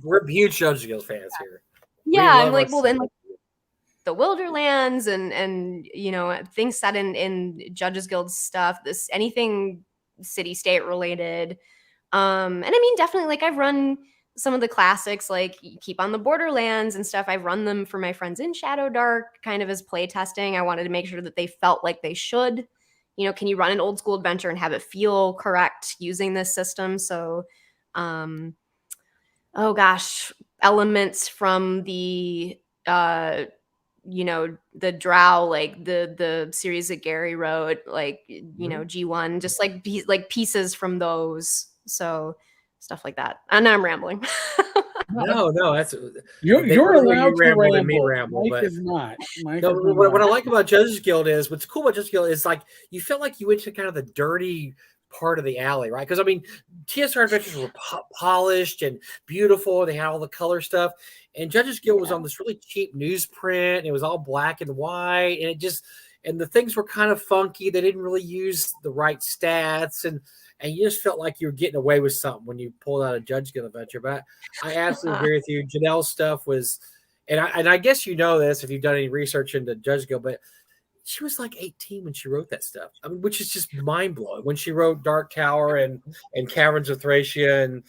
We're huge Judges Guild fans here. Yeah, I'm like, well, then like the Wilderlands and you know, things set in Judges Guild stuff, this anything city state related. And I mean, definitely, like, I've run some of the classics, like Keep on the Borderlands and stuff. I've run them for my friends in Shadowdark, kind of as play testing. I wanted to make sure that they felt like they should. You know, can you run an old school adventure and have it feel correct using this system? So, oh gosh, elements from the you know, the Drow, like the series that Gary wrote, like, you know, G1, just like pieces from those. So stuff like that. And now I'm rambling. No, that's you're allowed to ramble. Mike but is not. Mike no, is not. what I like about Judges Guild is, what's cool about Judges Guild is, like, you felt like you went to kind of the dirty part of the alley, right? Because I mean, TSR adventures were polished and beautiful. They had all the color stuff, and Judges Guild was on this really cheap newsprint. And it was all black and white, and and the things were kind of funky. They didn't really use the right stats, and you just felt like you were getting away with something when you pulled out a Judges Guild adventure. But I absolutely agree with you. Janelle's stuff was, and I guess you know this if you've done any research into Judges Guild, but she was like 18 when she wrote that stuff. I mean, which is just mind blowing. When she wrote Dark Tower and Caverns of Thracia and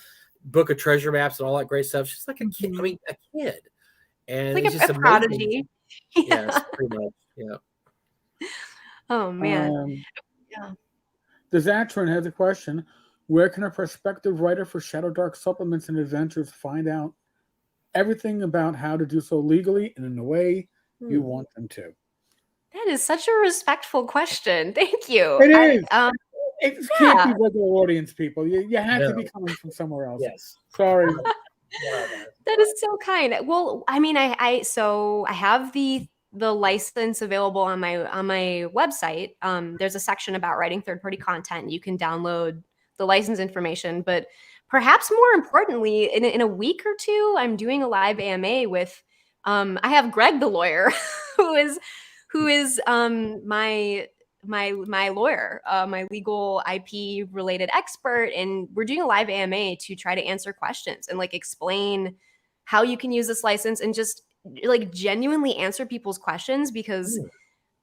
Book of Treasure Maps and all that great stuff, she's like a kid. I mean, a kid, and like it's just a prodigy. Yeah, pretty much. Yeah. Oh man. Yeah. The Zatron has a question. Where can a prospective writer for Shadowdark supplements and adventures find out everything about how to do so legally and in the way you want them to? That is such a respectful question. Thank you. It is. It can't be regular audience people. You have to be coming from somewhere else. Yes. Sorry. That is so kind. Well, I mean, I have the license available on my website. There's a section about writing third-party content. You can download the license information, but perhaps more importantly, in a week or two, I'm doing a live AMA with I have Greg the lawyer, who is my lawyer, my legal IP related expert, and we're doing a live AMA to try to answer questions and like explain how you can use this license and just like genuinely answer people's questions, because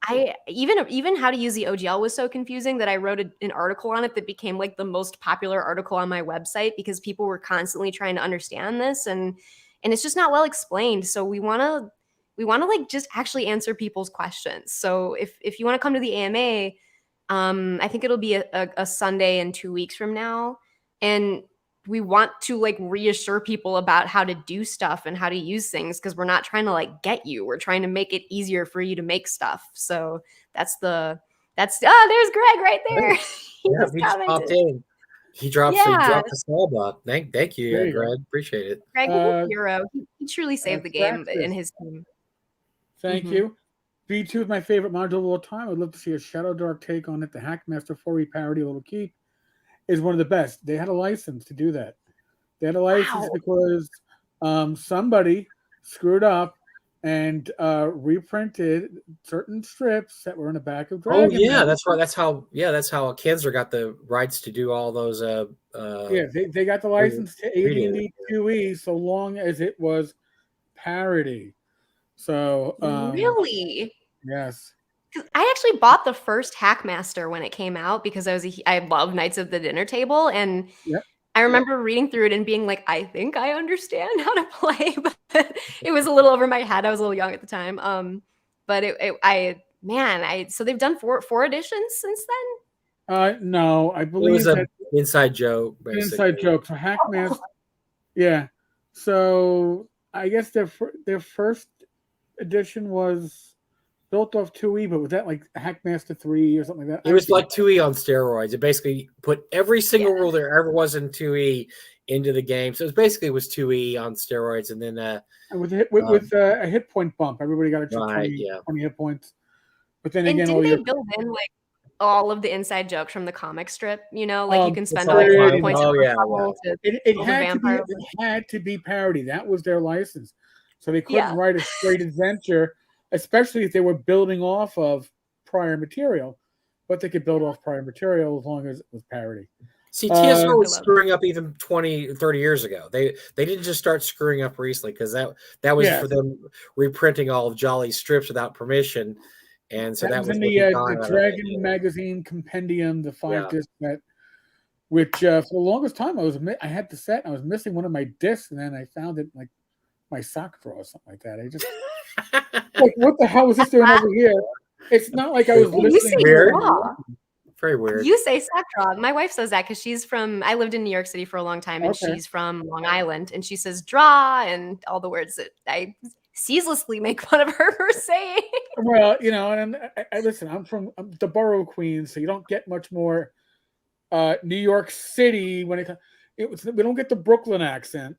I even how to use the OGL was so confusing that I wrote an article on it that became like the most popular article on my website, because people were constantly trying to understand this, and it's just not well explained. So we want to like just actually answer people's questions. So if you want to come to the AMA, I think it'll be a Sunday in 2 weeks from now, and we want to like reassure people about how to do stuff and how to use things, because we're not trying to like get you. We're trying to make it easier for you to make stuff. So there's Greg right there. He just popped in. He dropped the small buck. Thank you, Greg. Appreciate it. Greg is a hero. He truly saved the game in his team. Thank you. B2 is my favorite module of all time. I'd love to see a Shadowdark take on it. The HackMaster 4E parody, Little Keep, is one of the best. They had a license to do that. They had a license because somebody screwed up and reprinted certain strips that were in the back of Dragon. Oh yeah, that's right. That's how Kensler got the rights to do all those. They got the license to AD&D 2E so long as it was parody. So really, yes. I actually bought the first HackMaster when it came out because I love Knights of the Dinner Table, and I remember reading through it and being like, I think I understand how to play, but it was a little over my head. I was a little young at the time. But so they've done four editions since then. No, I believe it was an inside joke. Basically. Inside joke. So HackMaster, yeah. So I guess their first edition was built off 2E, but was that like HackMaster 3 or something like that? It was like 2E on steroids. It basically put every single rule there ever was in 2E into the game. So it was 2E on steroids, and then with a hit point bump, everybody got a 20 hit points. But then And again, didn't they build in like all of the inside jokes from the comic strip? You know, like you can spend all pretty your much. points Oh, of yeah, level to it kill the had to be vampire. it had to be parody. That was their license, so they couldn't Yeah. write a straight adventure, especially if they were building off of prior material. But they could build off prior material as long as it was parody. See, TSR was I love screwing up even 20, 30 years ago. They didn't just start screwing up recently, because that was Yes. for them reprinting all of Jolly's strips without permission. And so that was in looking the kind of Dragon magazine compendium, the 5-disc set, which for the longest time I had the set. And I was missing one of my discs, and then I found it like my sock drawer or something like that. I just like, what the hell was this doing over here? It's not like I was You listening. say Weird. draw. very weird. You say sock draw. My wife says that because she's from. I lived in New York City for a long time, and Okay. she's from Long Island, and she says draw and all the words that I ceaselessly make fun of her for saying. Well, you know, and I listen. I'm the borough of Queens, so you don't get much more New York City when we don't get the Brooklyn accent,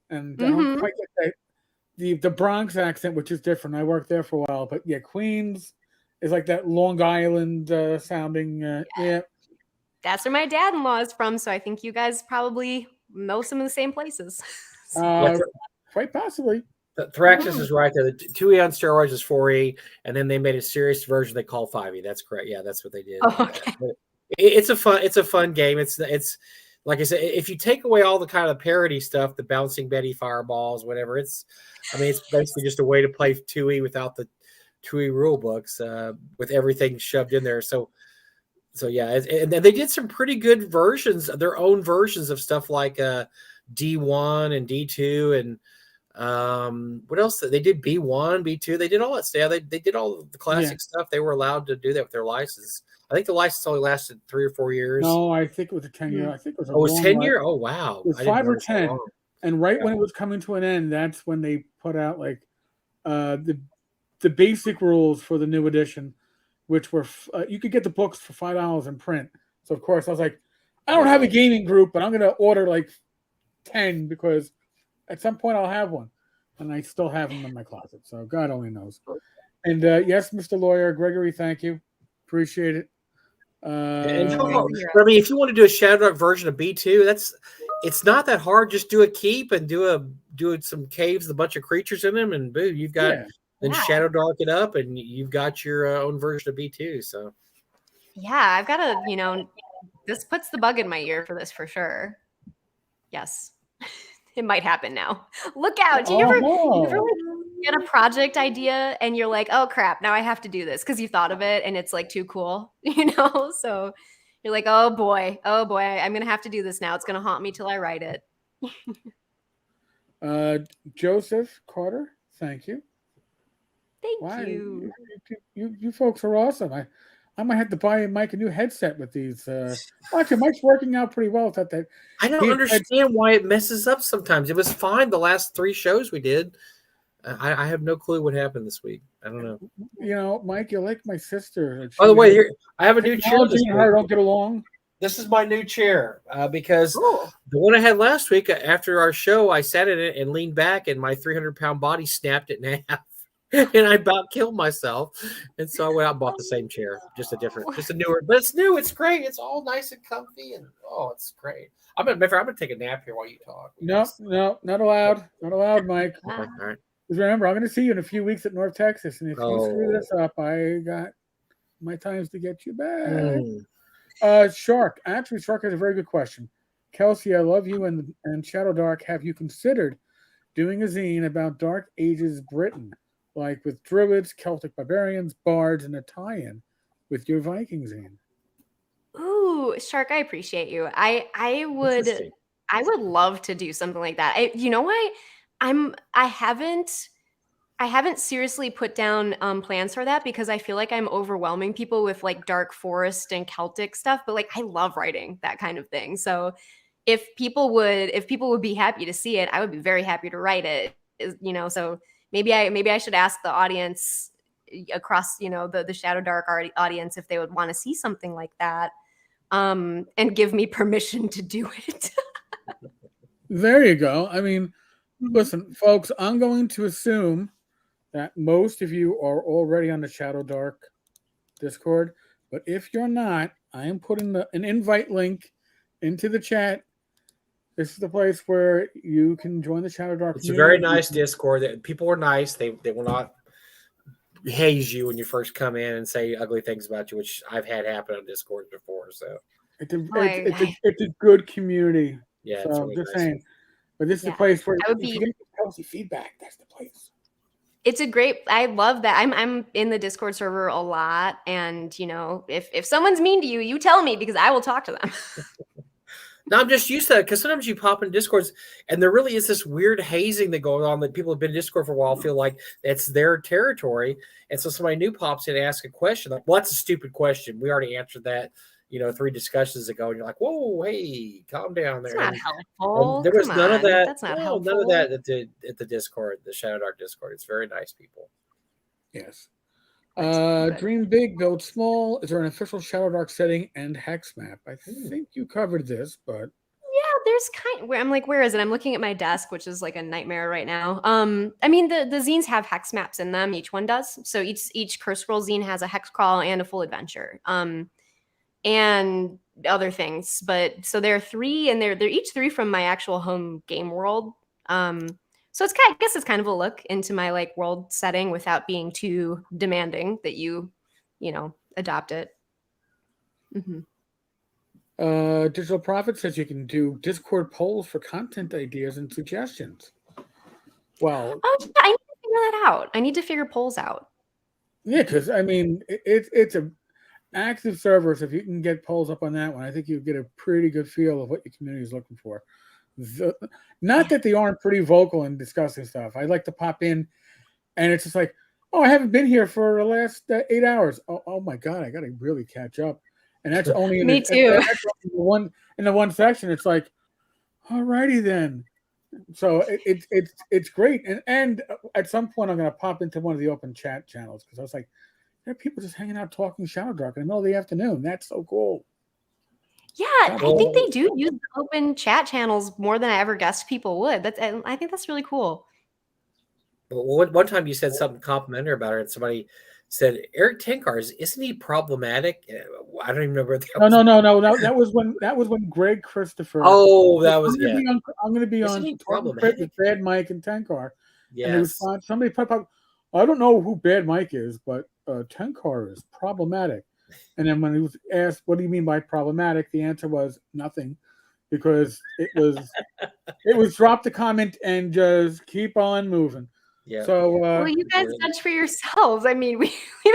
and I don't quite get the Bronx accent, which is different. I worked there for a while, but yeah, Queens is like that Long Island sounding. Yeah, That's where my dad-in-law is from, so I think you guys probably know some of the same places. quite possibly. Thracia is right there. The 2E on steroids is 4E, and then they made a serious version they call 5E. That's correct. Yeah, that's what they did. Oh, okay. It's a fun game. It's like I said, if you take away all the kind of parody stuff, the bouncing Betty fireballs, whatever, it's basically just a way to play 2E without the 2E rule books, with everything shoved in there. So yeah, and they did some pretty good versions, their own versions of stuff like D1 and D2 and what else? They did B1, B2. They did all that stuff. They did all the classic stuff. They were allowed to do that with their license. I think the license only lasted 3 or 4 years. No, I think it was a 10-year. I think it was a it was long 10 one. year. Oh wow, It was 5 or 10. And when it was coming to an end, that's when they put out like the basic rules for the new edition, which were you could get the books for $5 in print. So of course I was like, I don't have a gaming group, but I'm going to order like 10 because at some point I'll have one, and I still have them in my closet. So God only knows. And yes, Mr. Lawyer Gregory, thank you, appreciate it. I mean, if you want to do a Shadowdark version of B2, it's not that hard. Just do a keep and do some caves, a bunch of creatures in them, and boom, you've got then Shadowdark it up, and you've got your own version of B2. So yeah, I've got to, this puts the bug in my ear for this for sure. Yes. It might happen now. Look out. Do you ever like get a project idea and you're like, oh crap, now I have to do this because you thought of it and it's like too cool, So you're like, oh boy, I'm going to have to do this now. It's going to haunt me till I write it. Joseph Carter, thank you. Thank you. You folks are awesome. I might have to buy Mike a new headset with these. Actually, Mike's working out pretty well without that. I don't understand why it messes up sometimes. It was fine the last 3 shows we did. I have no clue what happened this week. I don't know. Mike, you're like my sister. By the way, I have a new chair. This week. Don't get along. This is my new chair because the one I had last week after our show, I sat in it and leaned back, and my 300-pound body snapped it in half. And I about killed myself, and so I went out and bought the same chair, just a newer, but it's new. It's great. It's all nice and comfy, and it's great. I'm gonna take a nap here while you talk. No, not allowed. Not allowed, Mike. All right. Because remember, I'm going to see you in a few weeks at North Texas, and if you screw this up, I got my times to get you back. Shark has a very good question. Kelsey, I love you, and Shadowdark. Have you considered doing a zine about Dark Ages Britain? Like with druids, Celtic barbarians, bards, and a tie-in with your Viking zine. Ooh, Shark, I appreciate you. I would love to do something like that. You know what? I haven't seriously put down plans for that because I feel like I'm overwhelming people with like dark forest and Celtic stuff. But like I love writing that kind of thing. So if people would be happy to see it, I would be very happy to write it. So. Maybe I should ask the audience across, the Shadowdark audience if they would want to see something like that, and give me permission to do it. There you go. I mean, listen, folks, I'm going to assume that most of you are already on the Shadowdark Discord. But if you're not, I am putting an invite link into the chat. This is the place where you can join the Shadowdark It's community. a very nice Discord. People are nice. They will not haze you when you first come in and say ugly things about you, which I've had happen on Discord before. So it's a good community. Yeah, so it's really just nice. saying. But this is the place where I would if be- you get Kelsey feedback, that's the place. It's a great. I love that. I'm in the Discord server a lot, and if someone's mean to you, you tell me because I will talk to them. No, I'm just used to that because sometimes you pop in Discords and there really is this weird hazing that goes on that people have been in Discord for a while feel like it's their territory. And so somebody new pops in and asks a question like, well, that's a stupid question. We already answered that, 3 discussions ago. And you're like, whoa, hey, calm down there. That's not helpful. And there was none of that. That's not no, helpful. None of that at the Discord, the Shadowdark Discord. It's very nice people. Yes. Dream big, build small. Is there an official Shadowdark setting and hex map? I think you covered this, but yeah, there's I'm like, where is it? I'm looking at my desk, which is like a nightmare right now. I mean, the zines have hex maps in them. Each one does. So each Curse Scroll zine has a hex crawl and a full adventure. And other things. But so there are 3, and they're each 3 from my actual home game world. So I guess it's kind of a look into my like world setting without being too demanding that you adopt it. Mm-hmm. Digital Prophet says you can do Discord polls for content ideas and suggestions. Well, I need to figure that out. I need to figure polls out. Yeah, because I mean, it's a active server. So if you can get polls up on that one, I think you get a pretty good feel of what your community is looking for. Not that they aren't pretty vocal in discussing stuff. I like to pop in, and it's just like, oh, I haven't been here for the last 8 hours. Oh my god, I got to really catch up. And that's only in Me too. That's only in the one section. It's like, alrighty then. So it's great. And at some point, I'm going to pop into one of the open chat channels because I was like, there are people just hanging out talking Shadowdark in the middle of the afternoon. That's so cool. Yeah, I think they do use the open chat channels more than I ever guessed people would. I think that's really cool. Well, one time you said something complimentary about her, and somebody said, Eric Tenkar, isn't he problematic? I don't even remember. No. That was when Greg Christopher. Oh, that was I'm going to be Isn't on he problematic? with Bad Mike and Tenkar. Yes. And somebody put up, I don't know who Bad Mike is, but Tenkar is problematic. And then when he was asked, what do you mean by problematic? The answer was nothing, because it was drop the comment and just keep on moving. Yeah. So well, you guys judge for yourselves. I mean, we've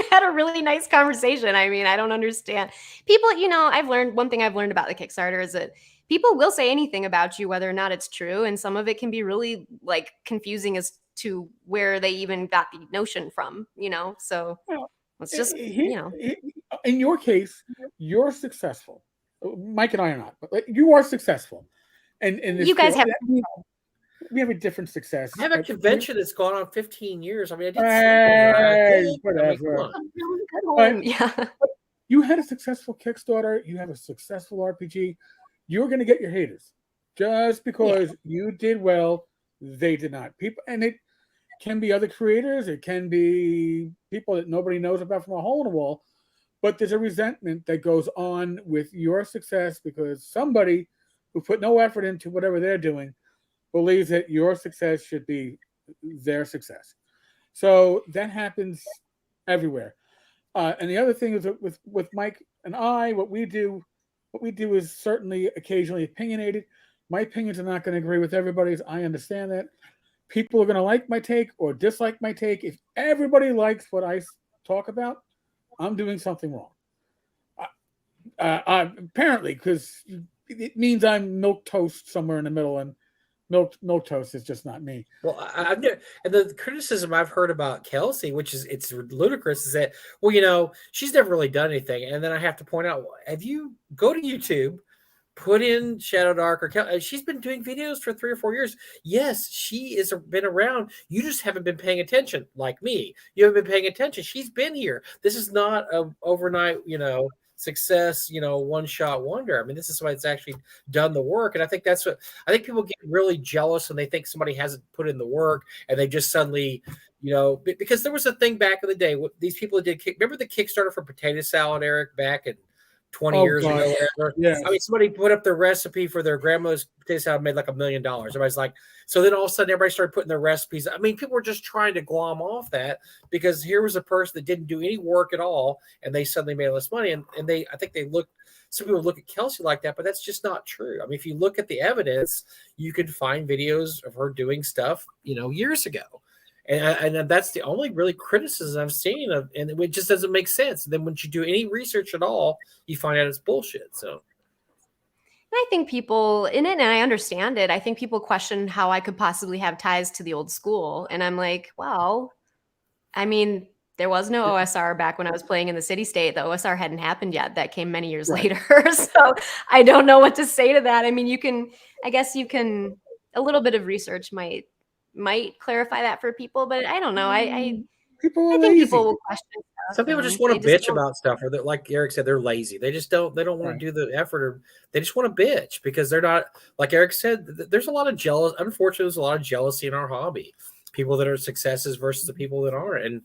had a really nice conversation. I mean, I don't understand. People, one thing I've learned about the Kickstarter is that people will say anything about you, whether or not it's true. And some of it can be really like confusing as to where they even got the notion from, So it's just, in your case, you're successful. Mike and I are not, but you are successful. And you guys have. We have a different success. I have a convention that's gone on 15 years. I mean, I did whatever. Yeah. You had a successful Kickstarter. You have a successful RPG. You're going to get your haters just because you did well. They did not. People, and it can be other creators. It can be people that nobody knows about from a hole in the wall. But there's a resentment that goes on with your success because somebody who put no effort into whatever they're doing believes that your success should be their success. So that happens everywhere. And the other thing is that with Mike and I, what we do is certainly occasionally opinionated. My opinions are not going to agree with everybody's. I understand that. People are going to like my take or dislike my take. If everybody likes what I talk about, I'm doing something wrong. Apparently, because it means I'm milquetoast somewhere in the middle, and milquetoast is just not me. Well, and the criticism I've heard about Kelsey, which is it's ludicrous, is that she's never really done anything, and then I have to point out, have you go to YouTube, put in Shadowdark or she's been doing videos for 3 or 4 years. Yes, she has been around. You just haven't been paying attention, like me. You haven't been paying attention. She's been here. This is not a overnight, success, one shot wonder. I mean, this is somebody that's actually done the work. And I think that's what I think people get really jealous when they think somebody hasn't put in the work and they just suddenly, because there was a thing back in the day. These people did. Remember the Kickstarter for potato salad, Eric, back in 20 years ago, whatever. Yes. I mean, somebody put up their recipe for their grandmother's potato salad, made like $1 million. Everybody's like, so then all of a sudden everybody started putting their recipes. I mean, people were just trying to glom off that because here was a person that didn't do any work at all, and they suddenly made less money. And I think some people look at Kelsey like that, but that's just not true. I mean, if you look at the evidence, you can find videos of her doing stuff, years ago. And that's the only really criticism I've seen of, and it just doesn't make sense. And then when you do any research at all, you find out it's bullshit. So I think people in it, and I understand it, I think people question how I could possibly have ties to the old school. And I'm like, well, I mean, there was no OSR back when I was playing in the city state. The OSR hadn't happened yet. That came many years later. So I don't know what to say to that. I mean, a little bit of research might clarify that for people, but I don't know. I think people will question stuff. Some people just want to bitch about stuff, or like Eric said, they're lazy. They just don't want to do the effort, or they just want to bitch because they're not, like Eric said, there's a lot of jealous. Unfortunately, there's a lot of jealousy in our hobby. People that are successes versus the people that aren't.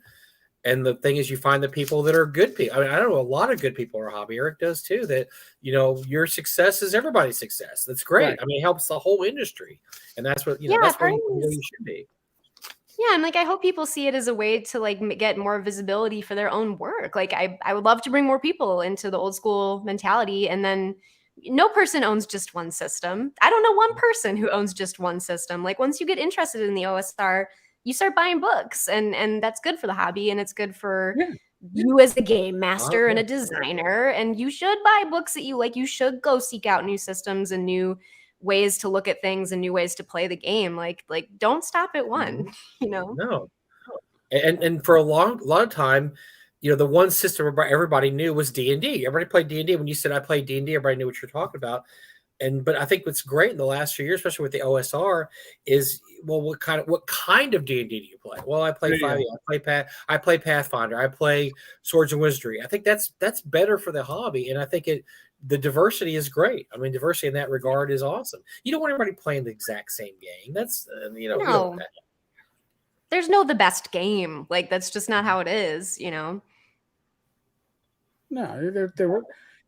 And the thing is, you find the people that are good people. I mean, I know a lot of good people in our hobby. Eric does too. That your success is everybody's success. That's great. Right. I mean, it helps the whole industry, and that's what that's where you should be. Yeah, and I hope people see it as a way to get more visibility for their own work. I would love to bring more people into the old school mentality, and then no person owns just one system. I don't know one person who owns just one system. Once you get interested in the OSR, you start buying books, and that's good for the hobby, and it's good for you as a game master and a designer. And you should buy books that you like. You should go seek out new systems and new ways to look at things and new ways to play the game. Don't stop at one. No. And for a lot of time, the one system everybody knew was D&D. Everybody played D&D. When you said I played D&D, everybody knew what you're talking about. But I think what's great in the last few years, especially with the OSR, is what kind of D&D do you play? Well, I play 5e, I play Pathfinder, I play Swords and Wizardry. I think that's better for the hobby, and I think the diversity is great. I mean, diversity in that regard is awesome. You don't want everybody playing the exact same game. That's no. There's no the best game. That's just not how it is. No,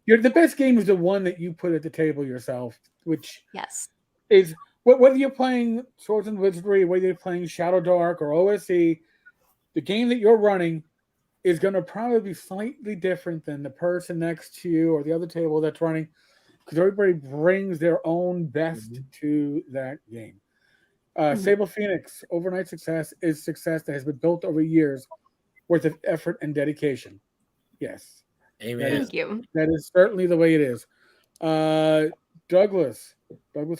the best game is the one that you put at the table yourself, which is whether you're playing Swords and Wizardry, whether you're playing Shadowdark or OSE, the game that you're running is going to probably be slightly different than the person next to you or the other table that's running, because everybody brings their own best to that game. Sable Phoenix, overnight success is success that has been built over years worth of effort and dedication. Yes. Amen. Thank you. That is certainly the way it is. Douglas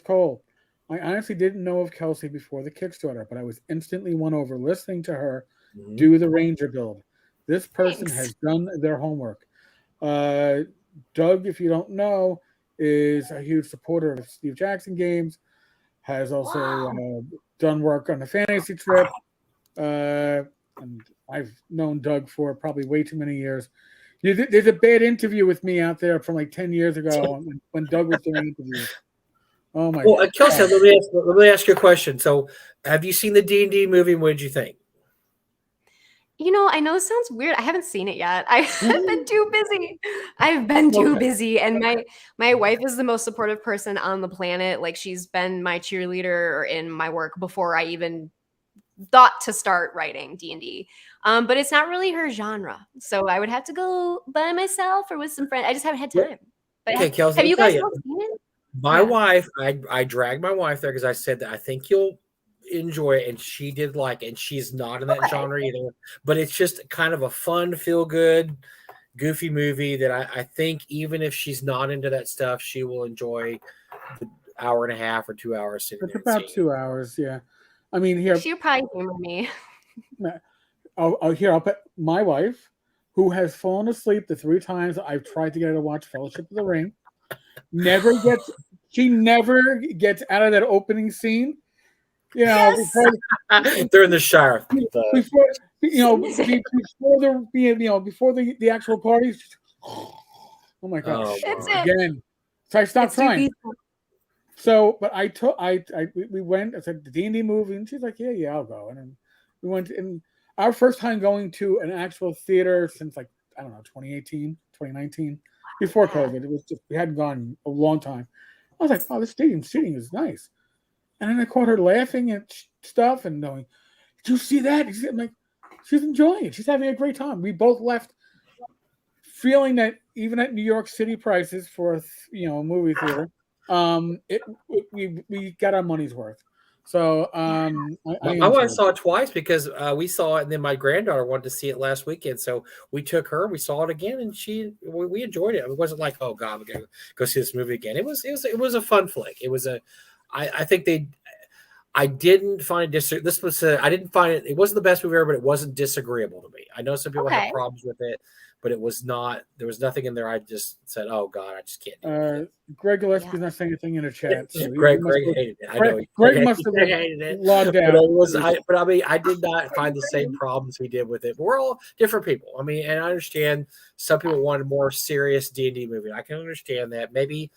Cole. I honestly didn't know of Kelsey before the Kickstarter, but I was instantly won over listening to her do the Ranger build. This person has done their homework. Doug, if you don't know, is a huge supporter of Steve Jackson games, has also done work on the fantasy trip. And I've known Doug for probably way too many years. There's a bad interview with me out there from 10 years ago when Doug was doing interviews. Oh my God. Kelsey, let me ask you a question. So, have you seen the D&D movie? And what did you think? I know it sounds weird. I haven't seen it yet. I've been too busy. I've been too busy. And my wife is the most supportive person on the planet. She's been my cheerleader in my work before I even thought to start writing D&D. But it's not really her genre. So I would have to go by myself or with some friends. I just haven't had time. But okay, Kelsey, have you guys all seen it? My wife, I dragged my wife there because I said that I think you'll enjoy it, and she did and she's not in that genre either. But it's just kind of a fun, feel good, goofy movie that I think even if she's not into that stuff, she will enjoy the hour and a half or 2 hours sitting there. It's about 2 hours, yeah. I mean, here she'll probably humor me. I'll put my wife, who has fallen asleep the 3 times I've tried to get her to watch Fellowship of the Ring. She never gets out of that opening scene. They're in the Shire. Before the actual parties. Oh my gosh. Oh, It's wow. it. Again. So I stopped It's too trying. peaceful. So, but we went. I said the D&D movie, and she's like, "Yeah, I'll go." And then we went. And our first time going to an actual theater since like I don't know 2018, 2019, before Yeah. COVID. It was just we hadn't gone a long time. I was like, "Oh, this stadium seating is nice." And then I caught her laughing at stuff and going, "Did you see that?" I'm like, she's enjoying it. She's having a great time. We both left feeling that even at New York City prices for a movie theater, we got our money's worth. So My wife saw it twice because we saw it, and then my granddaughter wanted to see it last weekend. So we took her, we saw it again, and we enjoyed it. It wasn't like, oh God, we gotta go see this movie again. It was a fun flick. It was I think I didn't find it I didn't find it. It wasn't the best movie ever, but it wasn't disagreeable to me. I know some people have problems with it, but it was not. There was nothing in there. I just said, "Oh God, I just can't do it." Greg Gillespie's not saying anything in the chat. So Greg hated it. I know. Greg must have hated it. logged out. But I mean, I did not find the same problems we did with it. But we're all different people. I mean, and I understand some people want a more serious D&D movie. I can understand that. Maybe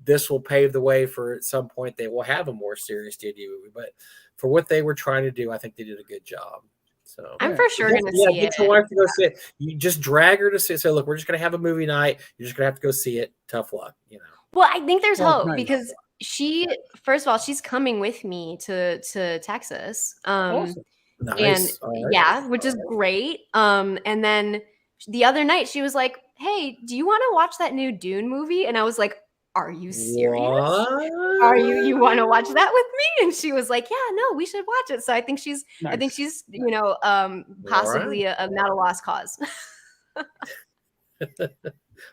this will pave the way for at some point they will have a more serious D&D movie. But for what they were trying to do, I think they did a good job. So I'm for sure going to see it. Get your wife to go see it. You just drag her to see it. Say, look, we're just going to have a movie night. You're just going to have to go see it. Tough luck, Well, I think there's hope nice. because first of all, she's coming with me to Texas. Awesome. Nice. And yeah, which is great. And then the other night she was like, "Hey, do you want to watch that new Dune movie?" And I was like, "Are you serious? What? Are you want to watch that with me?" And she was like, "Yeah, no, we should watch it." So I think she's possibly a not a lost cause.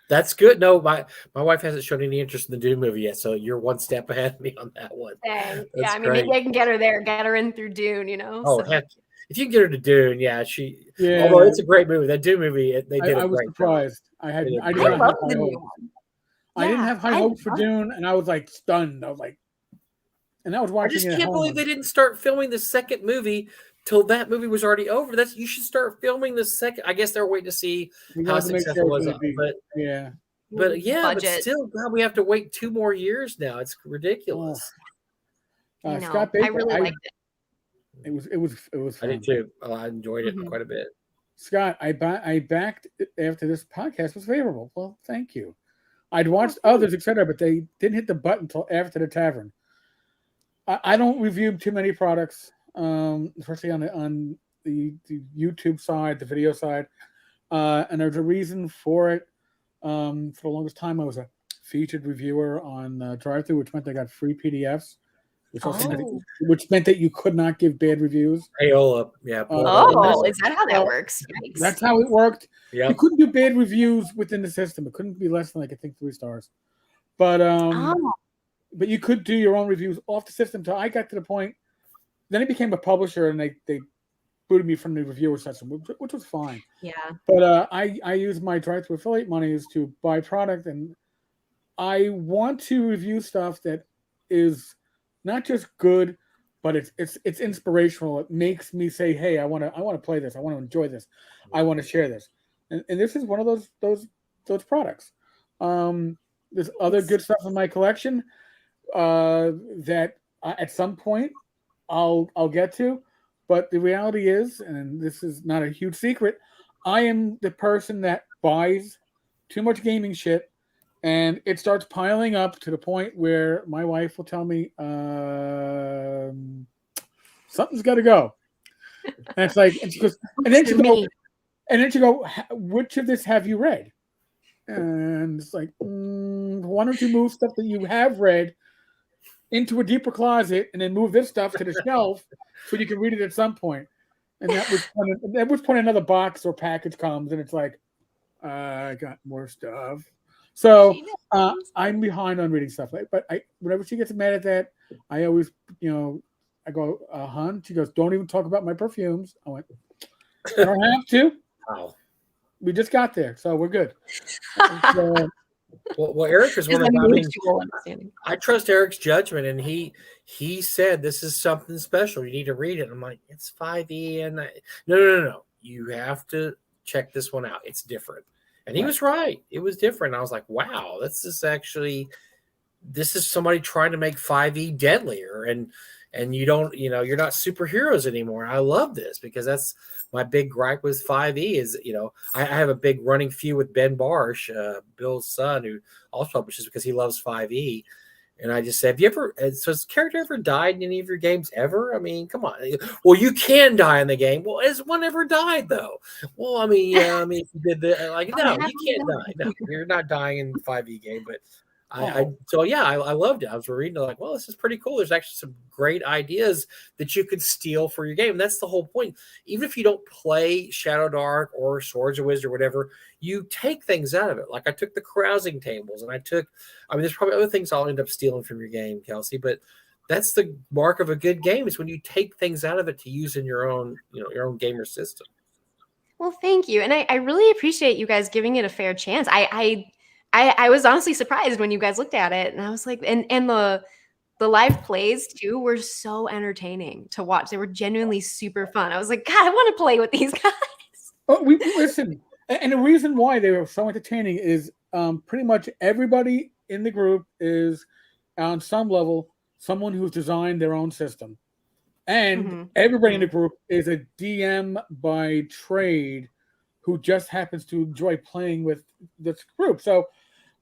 That's good. No, my wife hasn't shown any interest in the Dune movie yet, so you're one step ahead of me on that one. Yeah, I mean, maybe I can get her there, get her in through Dune, Oh, so. heck, if you can get her to Dune, although it's a great movie. That Dune movie, they did I was great surprised. job. I didn't I have love high the new hopes. one. I didn't have high hopes for love Dune, and I was like stunned. I was like, and I was I watching just it at can't home. believe they didn't start filming the second movie till that movie was already over. You should start filming the second. I guess they're waiting to see We how wanted to make successful sure it was. it would be- But yeah. but Budget. still, God, we have to wait 2 more years now. It's ridiculous. I know. Scott I Baker, really liked it. It was fun. I did too. I enjoyed it Mhm. quite a bit. Scott, I backed after this podcast was favorable. Well, thank you. I'd watched others, etc., but they didn't hit the button until after the Tavern. I don't review too many products, especially on the YouTube side, the video side, and there's a reason for it. For the longest time, I was a featured reviewer on DriveThru, which meant I got free PDFs, which meant that you could not give bad reviews. Payola, yeah. Is that how that works? Yikes. That's how it worked. Yeah. You couldn't do bad reviews within the system. It couldn't be less than, like, I think 3 stars. But but you could do your own reviews off the system. So I got to the point. Then it became a publisher, and they booted me from the reviewer section, which was fine. Yeah. But I use my DriveThru affiliate monies to buy product, and I want to review stuff that is not just good, but it's inspirational. It makes me say, "Hey, I want to play this. I want to enjoy this. I want to share this." And this is one of those products. There's other good stuff in my collection that at some point I'll get to, but the reality is, and this is not a huge secret, I am the person that buys too much gaming shit, and it starts piling up to the point where my wife will tell me something's got to go, and it's like, and she goes, and then she go, which of this have you read? And it's like, why don't you move stuff that you have read into a deeper closet, and then move this stuff to the shelf so you can read it at some point. And that was when another box or package comes, and it's like, I got more stuff. So I'm behind on reading stuff. But whenever she gets mad at that, I always, I go, hon. She goes, don't even talk about my perfumes. I went, I don't have to. Wow. We just got there, so we're good. Well, Eric is one of them. I trust Eric's judgment, and he said this is something special. You need to read it. I'm like, it's 5e, and no. You have to check this one out. It's different. And he was right. It was different. I was like, wow, this is somebody trying to make 5e deadlier. And you don't, you're not superheroes anymore. I love this because that's my big gripe with 5e is, I have a big running feud with Ben Barsh, Bill's son, who also publishes because he loves 5e. And I just said, so has character ever died in any of your games ever? I mean, come on. Well, you can die in the game. Well, has one ever died though? Well, I mean, if you did no, you can't die. No, you're not dying in 5e game, but I loved it. I was reading it like, well, this is pretty cool. There's actually some great ideas that you could steal for your game. And that's the whole point. Even if you don't play Shadowdark or Swords of Wizard or whatever, you take things out of it. Like I took the carousing tables and there's probably other things I'll end up stealing from your game, Kelsey, but that's the mark of a good game is when you take things out of it to use in your own gamer system. Well, thank you. And I really appreciate you guys giving it a fair chance. I was honestly surprised when you guys looked at it, and I was like, and the live plays too were so entertaining to watch. They were genuinely super fun. I was like, God, I want to play with these guys. Oh, listen, and the reason why they were so entertaining is pretty much everybody in the group is on some level someone who's designed their own system, and everybody in the group is a DM by trade who just happens to enjoy playing with this group. So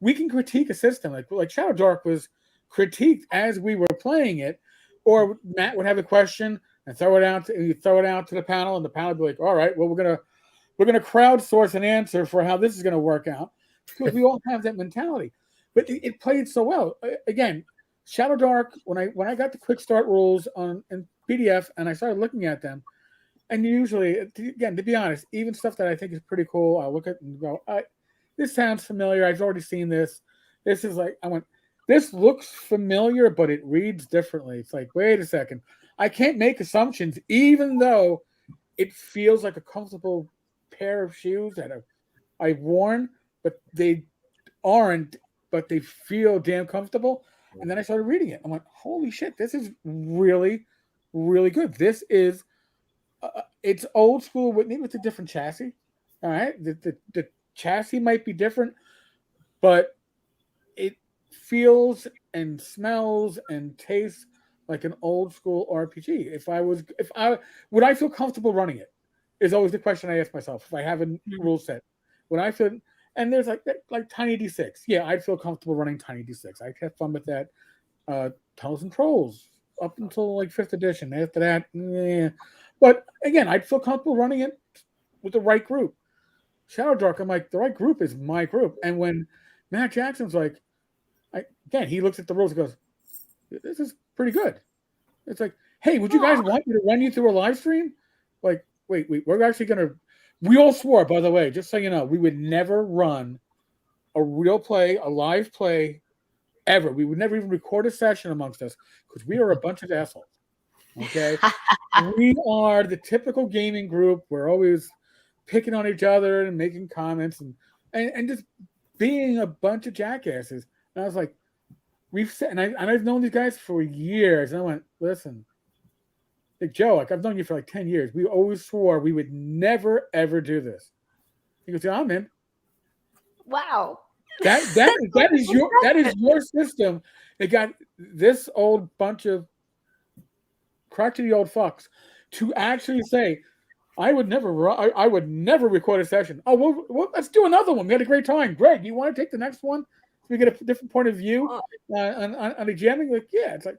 we can critique a system like Shadowdark was critiqued as we were playing it, or Matt would have a question and throw it out to the panel, and the panel would be like, all right, well, we're gonna crowdsource an answer for how this is gonna work out, because we all have that mentality. But it played so well. Again, Shadowdark, when I got the quick start rules in PDF and I started looking at them, and usually, again, to be honest, even stuff that I think is pretty cool, I'll look at it and go, this sounds familiar. I've already seen this. This is like, this looks familiar, but it reads differently. It's like, wait a second. I can't make assumptions, even though it feels like a comfortable pair of shoes that I've worn, but they aren't, but they feel damn comfortable. And then I started reading it. I'm like, holy shit, this is really, really good. This is, it's old school with a different chassis. All right. The chassis might be different, but it feels and smells and tastes like an old school RPG. Would I feel comfortable running it? Is always the question I ask myself. If I have a rule set, would I feel? And there's like Tiny D6. Yeah, I'd feel comfortable running Tiny D6. I'd have fun with that. Tunnels and Trolls up until like 5th edition. After that, yeah. But again, I'd feel comfortable running it with the right group. Shadowdark, I'm like, the right group is my group. And when Matt Jackson's like, he looks at the rules and goes, this is pretty good. It's like, hey, would you guys want me to run you through a live stream? Like, wait, we're actually going to, we all swore, by the way, just so you know, we would never run a real play, a live play ever. We would never even record a session amongst us because we are a bunch of assholes. Okay? We are the typical gaming group. We're always picking on each other and making comments and just being a bunch of jackasses. And I was like, I've known these guys for years. And I went, listen, like Joe, I've known you for like 10 years. We always swore we would never ever do this. He goes, yeah, I'm in. Wow. That is your system. It got this old bunch of crotchety old fucks to actually say, I would never record a session. Oh, well, let's do another one. We had a great time. Greg, you want to take the next one? So we get a different point of view on the jamming. Like, yeah, it's like,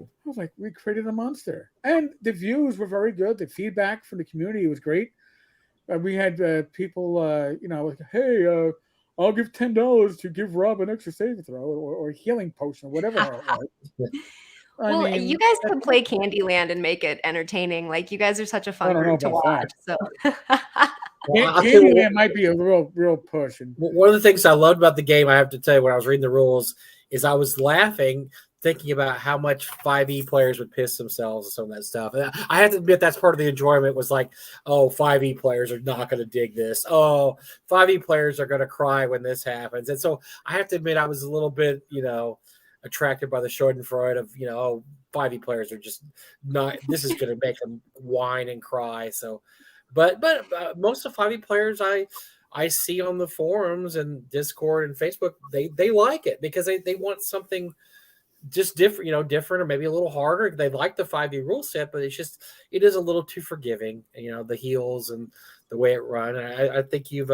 I was like, we created a monster. And the views were very good. The feedback from the community was great. We had people, like, hey, I'll give $10 to give Rob an extra saving throw or a healing potion or whatever. Well, you guys could play Candyland and make it entertaining. Like, you guys are such a fun group to watch. So. Candyland might be a real push. And one of the things I loved about the game, I have to tell you, when I was reading the rules, is I was laughing thinking about how much 5e players would piss themselves and some of that stuff. And I have to admit that's part of the enjoyment was like, oh, 5e players are not going to dig this. Oh, 5e players are going to cry when this happens. And so I have to admit I was a little bit, attracted by the Schadenfreude of, 5e players are just not, this is going to make them whine and cry. So, but most of 5e players I see on the forums and Discord and Facebook, they like it because they want something just different, different or maybe a little harder. They like the 5e rule set, but it is a little too forgiving. The heals and the way it run. I think you've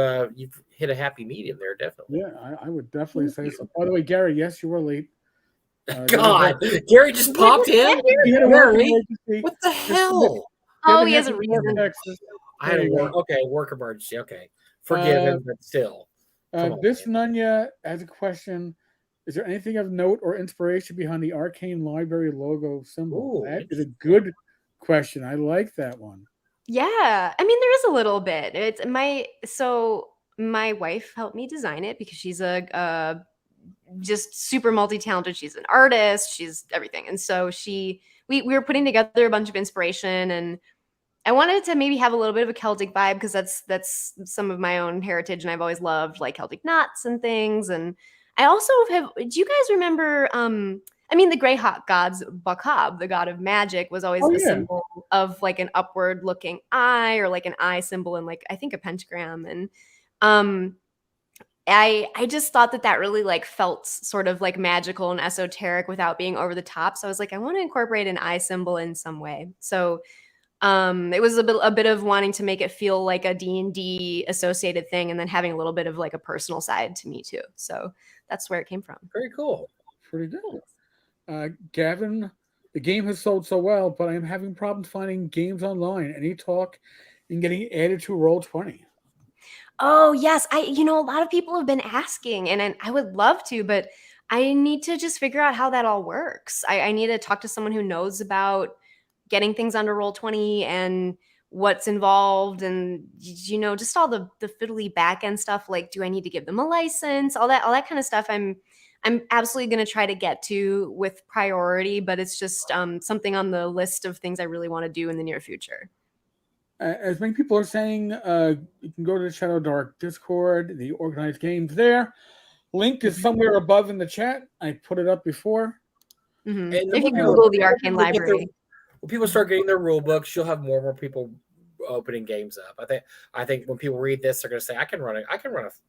hit a happy medium there, definitely. Yeah, I would definitely say so. By the way, Gary, yes, you were late. God, Gary just popped in. What the hell? Oh, he has a reason. I had a work emergency. Okay, forgiven, but still. This Nunya has a question. Is there anything of note or inspiration behind the Arcane Library logo symbol? That is a good question. I like that one. Yeah, I mean, there is a little bit. It's my wife helped me design it because she's a just super multi-talented. She's an artist. She's everything, and so we were putting together a bunch of inspiration, and I wanted to maybe have a little bit of a Celtic vibe because that's some of my own heritage, and I've always loved like Celtic knots and things. And I also have. Do you guys remember? The Grey Hawk gods, Bakab, the god of magic, was always a symbol of like an upward looking eye or like an eye symbol and like I think a pentagram. And I just thought that really like felt sort of like magical and esoteric without being over the top. So I was like, I want to incorporate an eye symbol in some way. So it was a bit of wanting to make it feel like a D&D associated thing and then having a little bit of like a personal side to me too. So that's where it came from. Very cool. Pretty good. Gavin, the game has sold so well, but I'm having problems finding games online. Any talk in getting added to Roll20? Oh, yes. A lot of people have been asking, and I would love to, but I need to just figure out how that all works. I need to talk to someone who knows about getting things under Roll20 and what's involved and, just all the fiddly back end stuff. Like, do I need to give them a license? All that kind of stuff. I'm absolutely going to try to get to with priority, but it's just something on the list of things I really want to do in the near future. As many people are saying, you can go to the Shadowdark Discord, the organized games there. Link is somewhere above in the chat. I put it up before. Mm-hmm. If you Google the Arcane Library. When people start getting their rule books, you'll have more and more people opening games up. I think when people read this, they're going to say, I can run a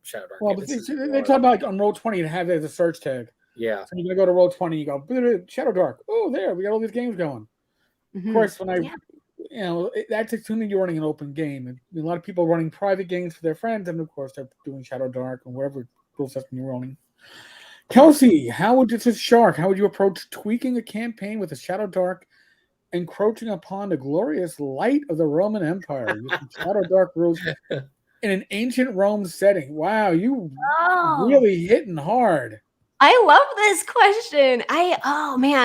Shadowdark. Well, they talk about like on Roll20 to have it as a search tag. Yeah. So you're going to go to Roll20, you go, Shadowdark. Oh, there, we got all these games going. Mm-hmm. Of course, when that's assuming you're running an open game. And a lot of people are running private games for their friends, and of course, they're doing Shadowdark and whatever rule system you're running. Kelsey, how would you approach tweaking a campaign with a Shadowdark encroaching upon the glorious light of the Roman Empire using Shadowdark rules in an ancient Rome setting? Wow, you really hitting hard. I love this question.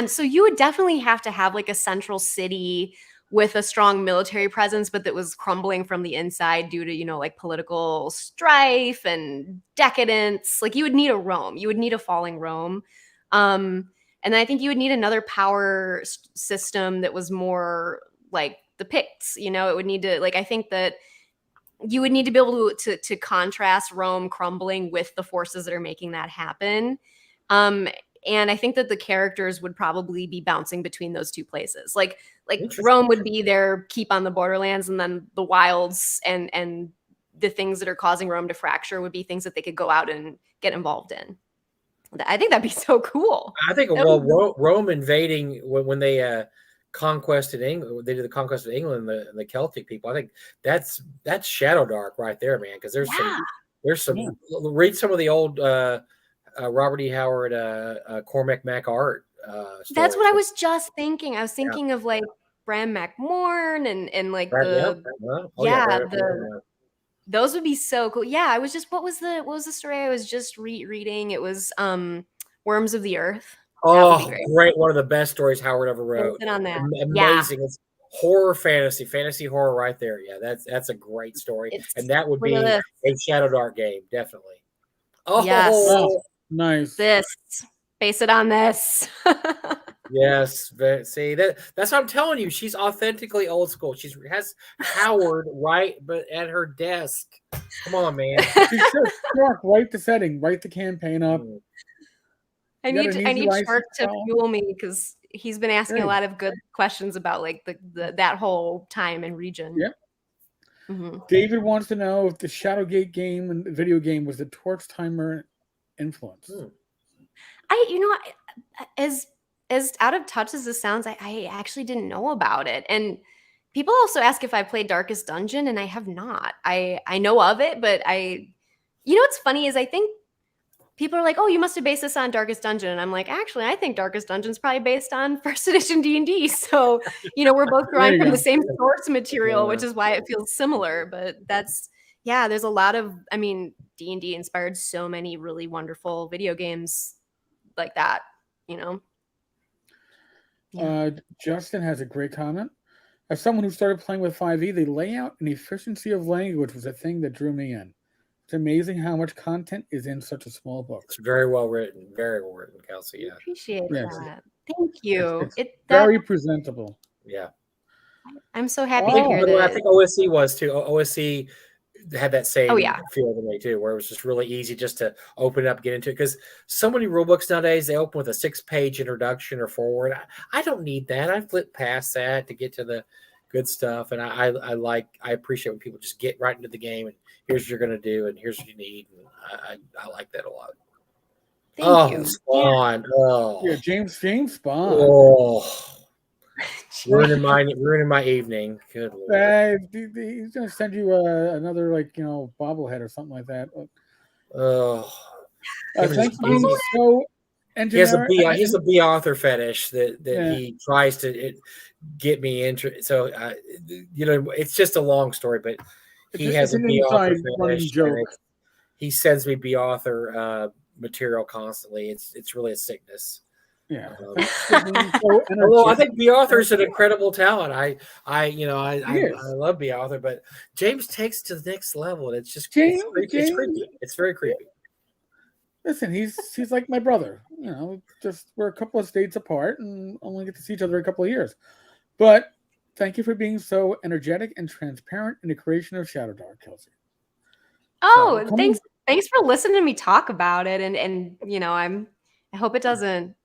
So you would definitely have to have like a central city with a strong military presence, but that was crumbling from the inside due to, like political strife and decadence. Like you would need a Rome. You would need a falling Rome. And I think you would need another power system that was more like the Picts, it would need to, like, I think that you would need to be able to contrast Rome crumbling with the forces that are making that happen. And I think that the characters would probably be bouncing between those two places. Like Rome would be their keep on the borderlands, and then the wilds and the things that are causing Rome to fracture would be things that they could go out and get involved in. I think that'd be so cool. I think Rome invading when they conquested England, they did the conquest of England, the Celtic people. I think that's Shadowdark right there, man. Because there's some. Read some of the old Robert E. Howard, Cormac Mac art. That's what I was just thinking. I was thinking of like Bram MacMorn and like those would be so cool. Yeah, I was just what was the story I was just reading? It was Worms of the Earth. Oh, great. One of the best stories Howard ever wrote. On that. Amazing. Yeah. It's horror fantasy horror right there. Yeah, that's a great story. And that would be a Shadowdark game, definitely. Oh, yes. Nice. Base it on this. Yes, but see that's what I'm telling you. She's authentically old school. She has Howard but at her desk. Come on, man. Write the setting, write the campaign up. I need Shark to fuel me because he's been asking a lot of good questions about like that whole time and region. Yep. David wants to know if the Shadowgate game and video game was the Torch Timer influence. As out of touch as this sounds, I actually didn't know about it. And people also ask if I played Darkest Dungeon, and I have not. I know of it, but what's funny is I think people are like, oh, you must have based this on Darkest Dungeon. And I'm like, actually, I think Darkest Dungeon is probably based on first edition D&D. So, we're both drawing from the same source material, which is why it feels similar. But there's a lot of, D&D inspired so many really wonderful video games like that, Yeah. Justin has a great comment. As someone who started playing with 5e, the layout and efficiency of language was a thing that drew me in. It's amazing how much content is in such a small book. It's very well written, Kelsey. Yeah, appreciate that. Thank you. It's very presentable. Yeah, I'm so happy to hear that. I think OSC was too. OSC had that same feel to me too, where it was just really easy just to open it up, get into it. Because so many rule books nowadays, they open with a 6-page introduction or forward. I don't need that. I flip past that to get to the good stuff, and I appreciate when people just get right into the game and here's what you're going to do and here's what you need. And I like that a lot. Thank you. Spawn. Yeah, James Spawn. Ruining my evening. Good Lord. He's going to send you another bobblehead or something like that. Thank you. So, he has a B author fetish that he tries to get me into. So it's just a long story, but he has a B author fetish. He sends me B author material constantly. It's really a sickness. Yeah. Although I think B author is an incredible talent. I love B author, but James takes it to the next level, and it's just it's creepy. It's very creepy. Listen, he's like my brother. Just we're a couple of states apart and only get to see each other a couple of years. But thank you for being so energetic and transparent in the creation of Shadowdark, Kelsey. Oh, thanks for listening to me talk about it, and I hope it doesn't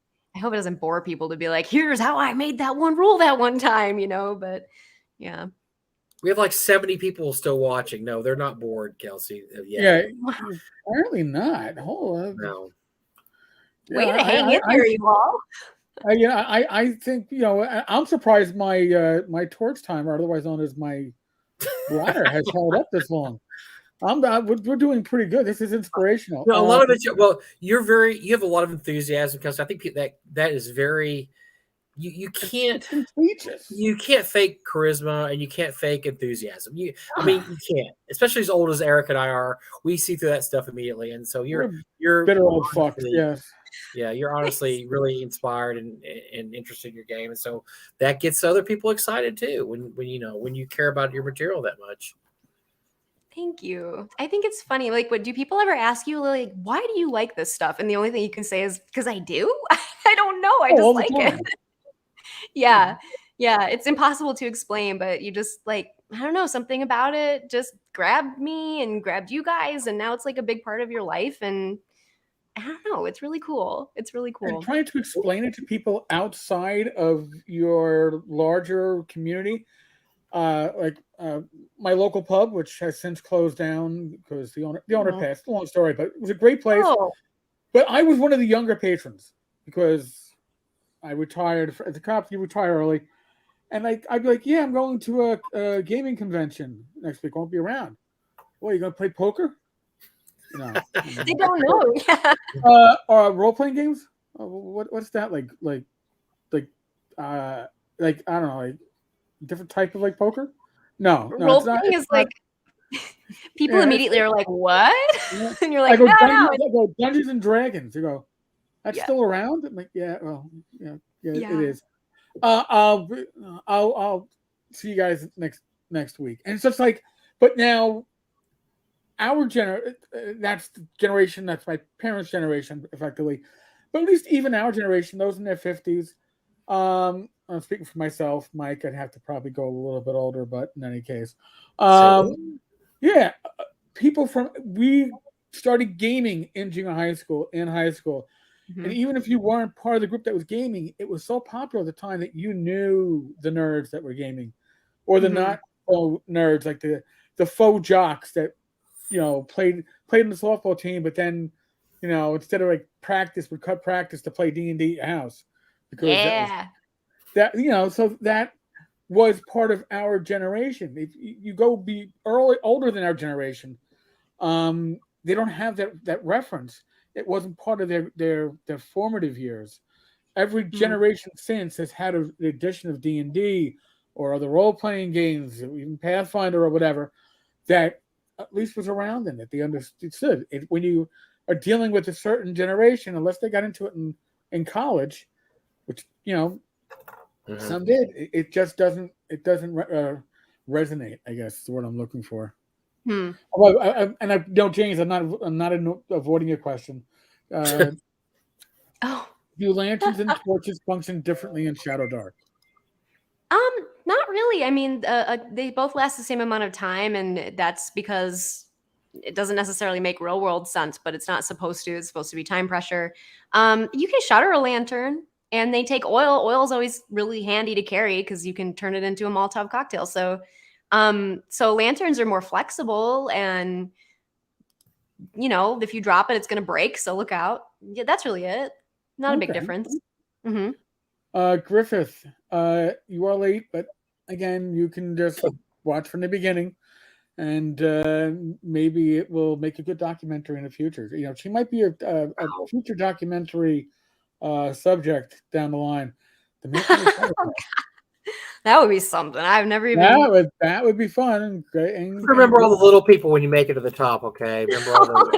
bore people to be like, here's how I made that one rule that one time, but yeah. We have like 70 people still watching. No, they're not bored, Kelsey. Yeah, apparently not. No. Way to hang in there, you all. I think I'm surprised my torch timer, otherwise known as my bladder, has held up this long. We're doing pretty good. This is inspirational. A lot of it. Well, you have a lot of enthusiasm, because I think that is very. You can't fake charisma, and you can't fake enthusiasm. You can't, especially as old as Eric and I are. We see through that stuff immediately, and so you're bitter old fuck. Yes. Yeah, you're honestly really inspired and interested in your game, and so that gets other people excited too. When you care about your material that much. Thank you. I think it's funny. Like, do people ever ask you, like, why do you like this stuff? And the only thing you can say is, because I do. I don't know. I just like it. Yeah. It's impossible to explain, but you just I don't know, something about it just grabbed me and grabbed you guys. And now it's like a big part of your life. And I don't know. It's really cool. And trying to explain it to people outside of your larger community. My local pub, which has since closed down because the owner passed. Long story, but it was a great place. But I was one of the younger patrons because I retired at the cops. You retire early, and I'd be like, "Yeah, I'm going to a gaming convention next week. Won't be around." Well, you gonna play poker? No, they don't know. Yeah. Role playing games. What's that like? I don't know. Different type of poker? No, role playing is people immediately are like, what? Yeah. And you're like, I go Dungeons and Dragons. You go, that's still around? I'm like, yeah, it is. I'll see you guys next week. And it's just but now our that's the generation, that's my parents' generation, effectively. But at least even our generation, those in their 50s, I'm speaking for myself, Mike. I'd have to probably go a little bit older, but in any case, people we started gaming in junior high school, mm-hmm. And even if you weren't part of the group that was gaming, it was so popular at the time that you knew the nerds that were gaming, or the mm-hmm. not nerds, like the the faux jocks that played in the softball team, but then instead of like practice would cut practice to play D&D at house because so that was part of our generation. If you go be older than our generation, they don't have that reference. It wasn't part of their formative years. Every generation since has had the addition of D&D or other role-playing games, even Pathfinder or whatever, that at least was around and that they understood. When you are dealing with a certain generation, unless they got into it in college, which some did, it just doesn't resonate. I guess is what I'm looking for. Well, James, I'm not avoiding your question. Do lanterns and torches function differently in Shadowdark? Not really. I mean, they both last the same amount of time, and that's because it doesn't necessarily make real world sense, but it's not supposed to. It's supposed to be time pressure. You can shutter a lantern, and they take oil. Oil is always really handy to carry because you can turn it into a Molotov cocktail. So lanterns are more flexible, and if you drop it, it's going to break. So look out. Yeah, that's really it. Not a big difference. Griffith, you are late, but again, you can just watch from the beginning, and maybe it will make a good documentary in the future. She might be a future documentary subject down the line. That would be something. I've never even. That would be fun and great. And remember all the little people when you make it to the top. Okay, remember all those.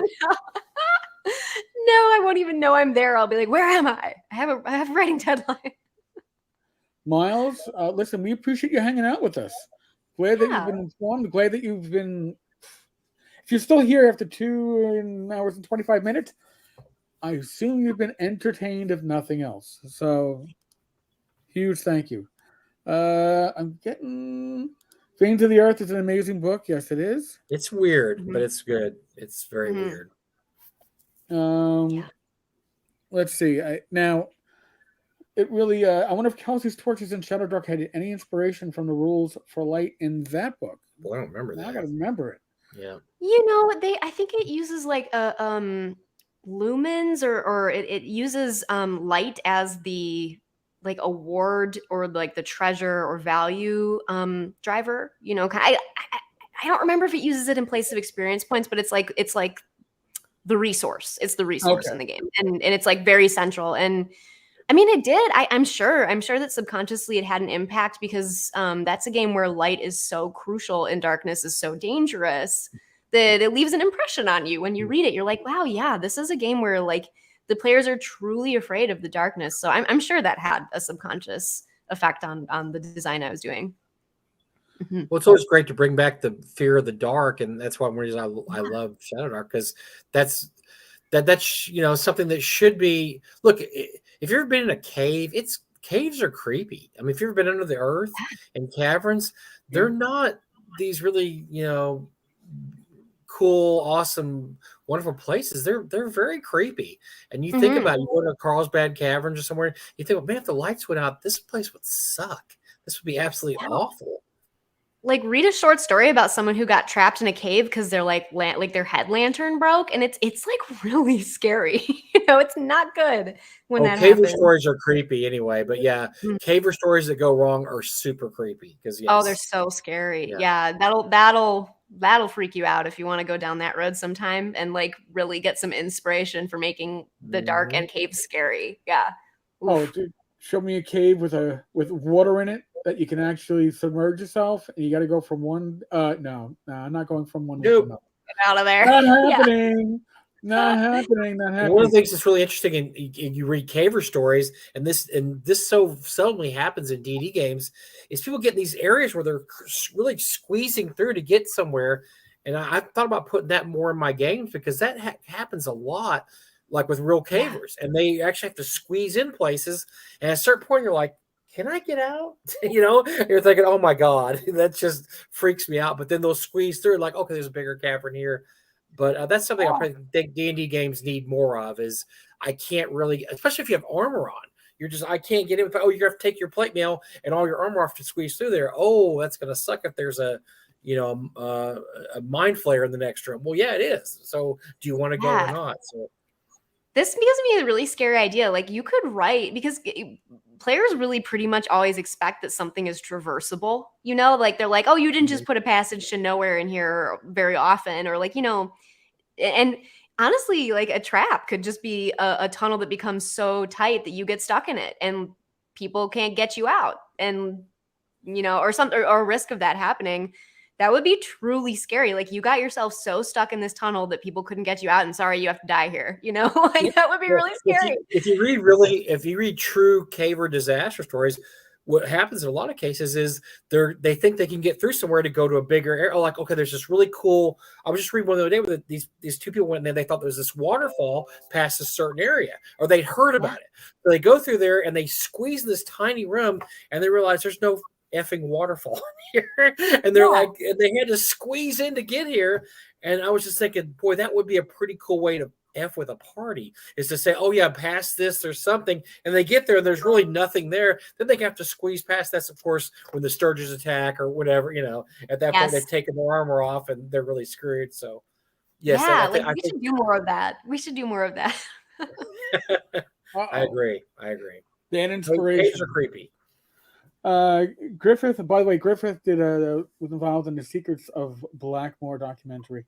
No, I won't even know I'm there. I'll be like, where am I? I have a writing deadline. Miles, listen, we appreciate you hanging out with us. Glad that you've been informed. Glad that you've been. If you're still here after 2 hours and 25 minutes, I assume you've been entertained, if nothing else. So, huge thank you. I'm getting Veins of the Earth is an amazing book. Yes, it is. It's weird, but it's good. It's very weird. Let's see. Now, it really. I wonder if Kelsey's Torches in Shadowdark had any inspiration from the rules for light in that book. Well, I don't remember that. I gotta remember it. Yeah. I think it uses like lumens or it uses light as the like award or like the treasure or value driver. I don't remember if it uses it in place of experience points, but it's like the resource. It's the resource in the game, and it's like very central. And I mean, it did. I'm sure that subconsciously it had an impact because that's a game where light is so crucial and darkness is so dangerous that it leaves an impression on you when you read it. You're like, wow, yeah, this is a game where like the players are truly afraid of the darkness. So I'm sure that had a subconscious effect on the design I was doing. Well, it's always great to bring back the fear of the dark, and that's one reason I love Shadowdark, because that's something that should be. Look, if you've ever been in a cave, caves are creepy. I mean, if you've ever been under the earth in caverns, they're not these really cool, awesome, wonderful places. They're very creepy. And you think about it, you go to Carlsbad Caverns or somewhere, you think, well, man, if the lights went out, this place would suck. This would be absolutely awful. Like, read a short story about someone who got trapped in a cave because their their head lantern broke, and it's like really scary. It's not good when that happens. Caver stories are creepy anyway, but yeah, caver stories that go wrong are super creepy because they're so scary. Yeah, that'll freak you out if you want to go down that road sometime and like really get some inspiration for making the dark and cave scary. Yeah. Oof. Oh, dude, show me a cave with water in it that you can actually submerge yourself, and you got to go from one. No, I'm not going from one. Nope. Get out of there. Not happening. Not happening. Not happening. One of the things that's really interesting, and you read caver stories, and this so seldomly happens in D&D games, is people get in these areas where they're really squeezing through to get somewhere. And I thought about putting that more in my games because that happens a lot, like with real cavers, and they actually have to squeeze in places. And at a certain point, you're like, can I get out? You're thinking, oh my God, that just freaks me out. But then they'll squeeze through, like, okay, there's a bigger cavern here. But that's something I probably think D&D games need more of. Is I can't really, especially if you have armor on, I can't get in. You're gonna have to take your plate mail and all your armor off to squeeze through there. Oh, that's gonna suck if there's a a mind flayer in the next room. Well, yeah, it is. So do you want to go or not? So this gives me a really scary idea. Like you could write, because players really pretty much always expect that something is traversable, like they're like, oh, you didn't just put a passage to nowhere in here very often, or like, and honestly, like a trap could just be a tunnel that becomes so tight that you get stuck in it and people can't get you out, and or a risk of that happening. That would be truly scary. Like you got yourself so stuck in this tunnel that people couldn't get you out, and sorry, you have to die here. Like that would be really scary. If you read true cave or disaster stories, what happens in a lot of cases is they think they can get through somewhere to go to a bigger area. Like, okay, there's this really cool. I was just reading one the other day where these two people went in there. They thought there was this waterfall past a certain area, or they'd heard about it. So they go through there and they squeeze this tiny room, and they realize there's no effing waterfall here, and they're like, and they had to squeeze in to get here. And I was just thinking, boy, that would be a pretty cool way to F with a party, is to say, oh yeah, past this there's something, and they get there and there's really nothing there. Then they have to squeeze past. That's of course when the Sturges attack or whatever, at that point they've taken their armor off and they're really screwed. So yes, we should do more of that. We should do more of that. I agree. Dan inspiration. Caves are creepy. Griffith, by the way, Griffith was involved in the Secrets of Blackmore documentary.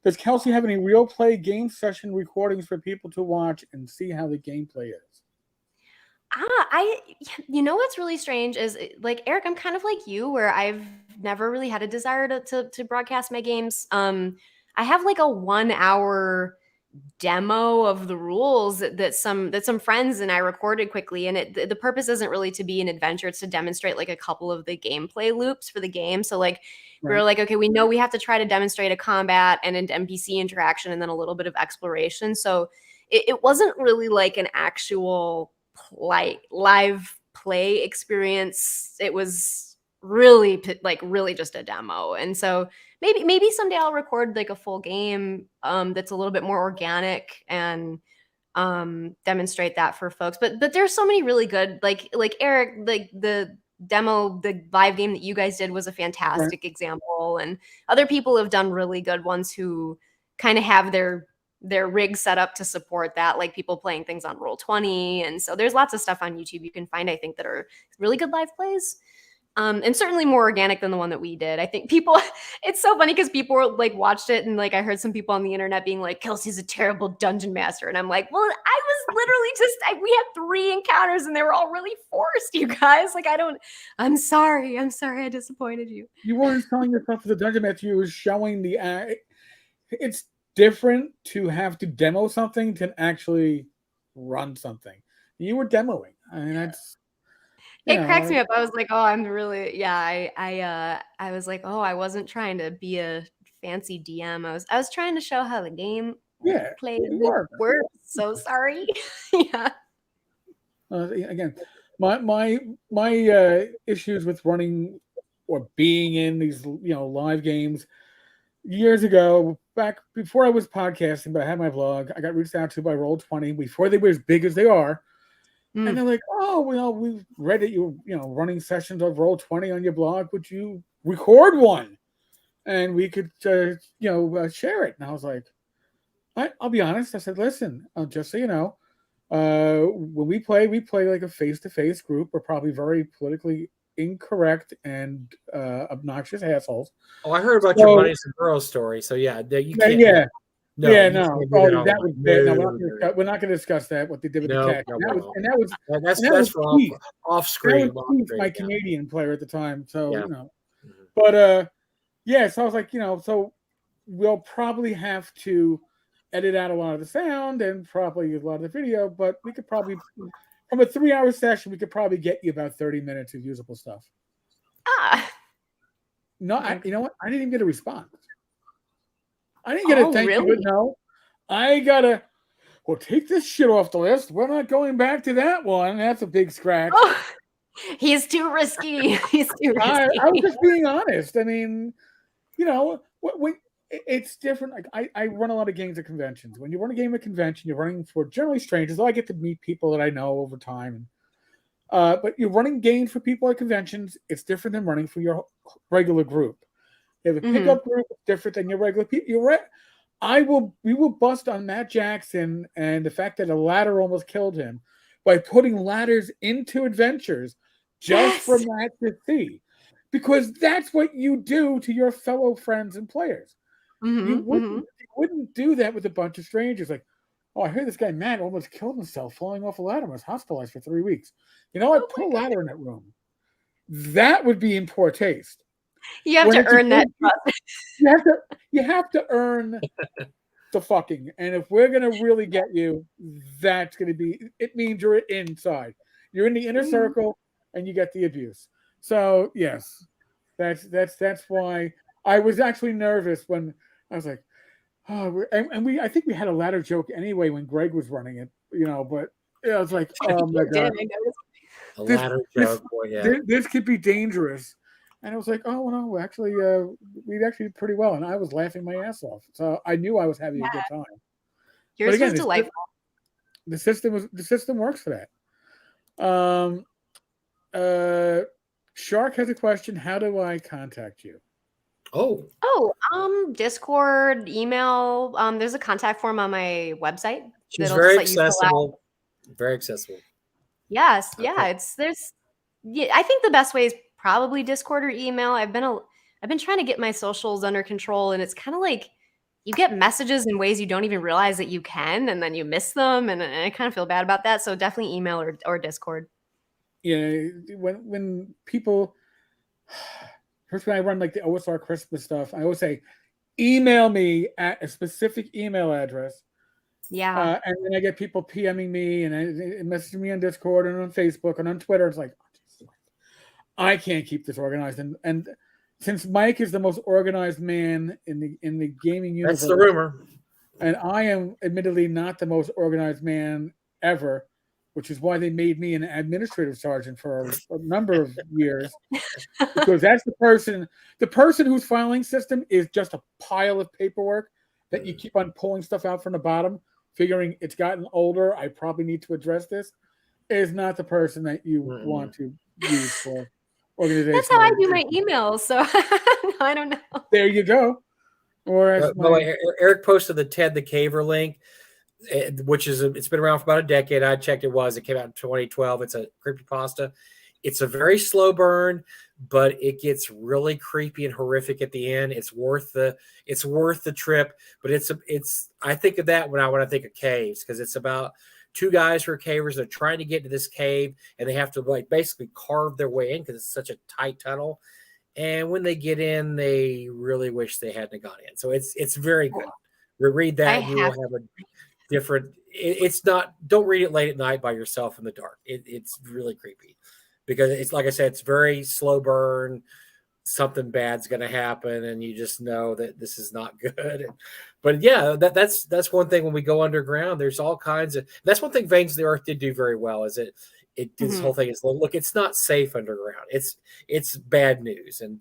Does Kelsey have any real play game session recordings for people to watch and see how the gameplay is? What's really strange is, like, Eric, I'm kind of like you, where I've never really had a desire to broadcast my games. I have like a 1 hour demo of the rules that some friends and I recorded quickly, and the purpose isn't really to be an adventure. It's to demonstrate like a couple of the gameplay loops for the game. So like we were like, okay, we know we have to try to demonstrate a combat and an NPC interaction and then a little bit of exploration. So it wasn't really like an actual live play experience. It was really just a demo. And so maybe someday I'll record like a full game that's a little bit more organic and demonstrate that for folks. But there's so many really good, like Eric, like the demo, the live game that you guys did was a fantastic example, and other people have done really good ones who kind of have their rig set up to support that, like people playing things on Roll20. And so there's lots of stuff on YouTube you can find, I think, that are really good live plays. And certainly more organic than the one that we did. I think it's so funny because people were like watched it, and like I heard some people on the internet being like, Kelsey's a terrible dungeon master. And I'm like, well, I was literally we had 3 encounters and they were all really forced, you guys. Like, I'm sorry I disappointed you. You weren't telling yourself as a dungeon master, you were showing it's different to have to demo something to actually run something. You were demoing. I mean, that's... It cracks me up. I was like, oh, I'm really, I was like, oh, I wasn't trying to be a fancy DM. I was trying to show how the game played works. So sorry. Again, my issues with running or being in these live games years ago, back before I was podcasting, but I had my blog. I got reached out to by Roll20 before they were as big as they are. And they're like, oh, we've read that you're running sessions of Roll20 on your blog. Would you record one? And we could, share it. And I was like, I'll be honest. I said, listen, just so you know, when we play like a face-to-face group. We're probably very politically incorrect and obnoxious assholes. Oh, I heard about your Bunnies and Girls story. So yeah, you can't. Yeah. No, that was bad. No, we're not going to discuss that. What they did with the cat. That's for off screen. That was my Canadian player at the time. So but so I was like, so we'll probably have to edit out a lot of the sound and probably a lot of the video, but we could probably, from a 3-hour session, we could probably get you about 30 minutes of usable stuff. No, you know what? I didn't even get a response. I didn't get a thank you, but no. I gotta, take this shit off the list. We're not going back to that one. That's a big scratch. Oh, he's too risky. He's too risky. I was just being honest. I mean, when it's different. Like I run a lot of games at conventions. When you run a game at convention, you're running for generally strangers. I get to meet people that I know over time. But you're running games for people at conventions. It's different than running for your regular group. You have a pickup group different than your regular people. We will bust on Matt Jackson and the fact that a ladder almost killed him by putting ladders into adventures just for Matt to see. Because that's what you do to your fellow friends and players. You wouldn't do that with a bunch of strangers. Like, oh, I hear this guy Matt almost killed himself falling off a ladder and was hospitalized for 3 weeks. You know what? Put a ladder in that room. That would be in poor taste. You have to earn that trust. You have to earn the fucking. And if we're gonna really get you, that's gonna be. It means you're inside. You're in the inner circle, and you get the abuse. So yes, that's why I was actually nervous when I was like, oh, I think we had a ladder joke anyway when Greg was running it, but I was like, oh my god, a ladder joke, boy, yeah. This could be dangerous. And I was like, oh no, actually, we actually did pretty well, and I was laughing my ass off. So I knew I was having a good time. Yours was delightful. The system works for that. Shark has a question. How do I contact you? Discord, email. There's a contact form on my website. She's very accessible. Very accessible. Yes, yeah. I think the best way is probably Discord or email. I've been trying to get my socials under control, and it's kind of like you get messages in ways you don't even realize that you can, and then you miss them, and I kind of feel bad about that. So definitely email or Discord. Yeah, when people, first when I run like the OSR Christmas stuff, I always say, email me at a specific email address. Yeah. And then I get people PMing me and messaging me on Discord and on Facebook and on Twitter. It's like, I can't keep this organized. And since Mike is the most organized man in the gaming universe, that's the rumor. And I am admittedly not the most organized man ever, which is why they made me an administrative sergeant for a number of years, because that's the person whose filing system is just a pile of paperwork that you keep on pulling stuff out from the bottom, figuring it's gotten older, I probably need to address this, is not the person that you want to use for organization. That's how I do my emails, so I don't know. There you go. Or Eric posted the Ted the Caver link, which it's been around for about a decade. I checked it came out in 2012. It's a creepypasta. It's a very slow burn, but it gets really creepy and horrific at the end. It's worth the trip, but I think of that when I think of caves, because it's about two guys who are cavers that are trying to get to this cave, and they have to like basically carve their way in because it's such a tight tunnel. And when they get in, they really wish they hadn't gone in. So it's very good. Read that, you will have a different. It's not. Don't read it late at night by yourself in the dark. It's really creepy, because it's like I said, it's very slow burn. Something bad's going to happen, and you just know that this is not good. But yeah, that's one thing when we go underground. There's all kinds of. That's one thing Veins of the Earth did do very well. Is it this whole thing is look, it's not safe underground. It's bad news, and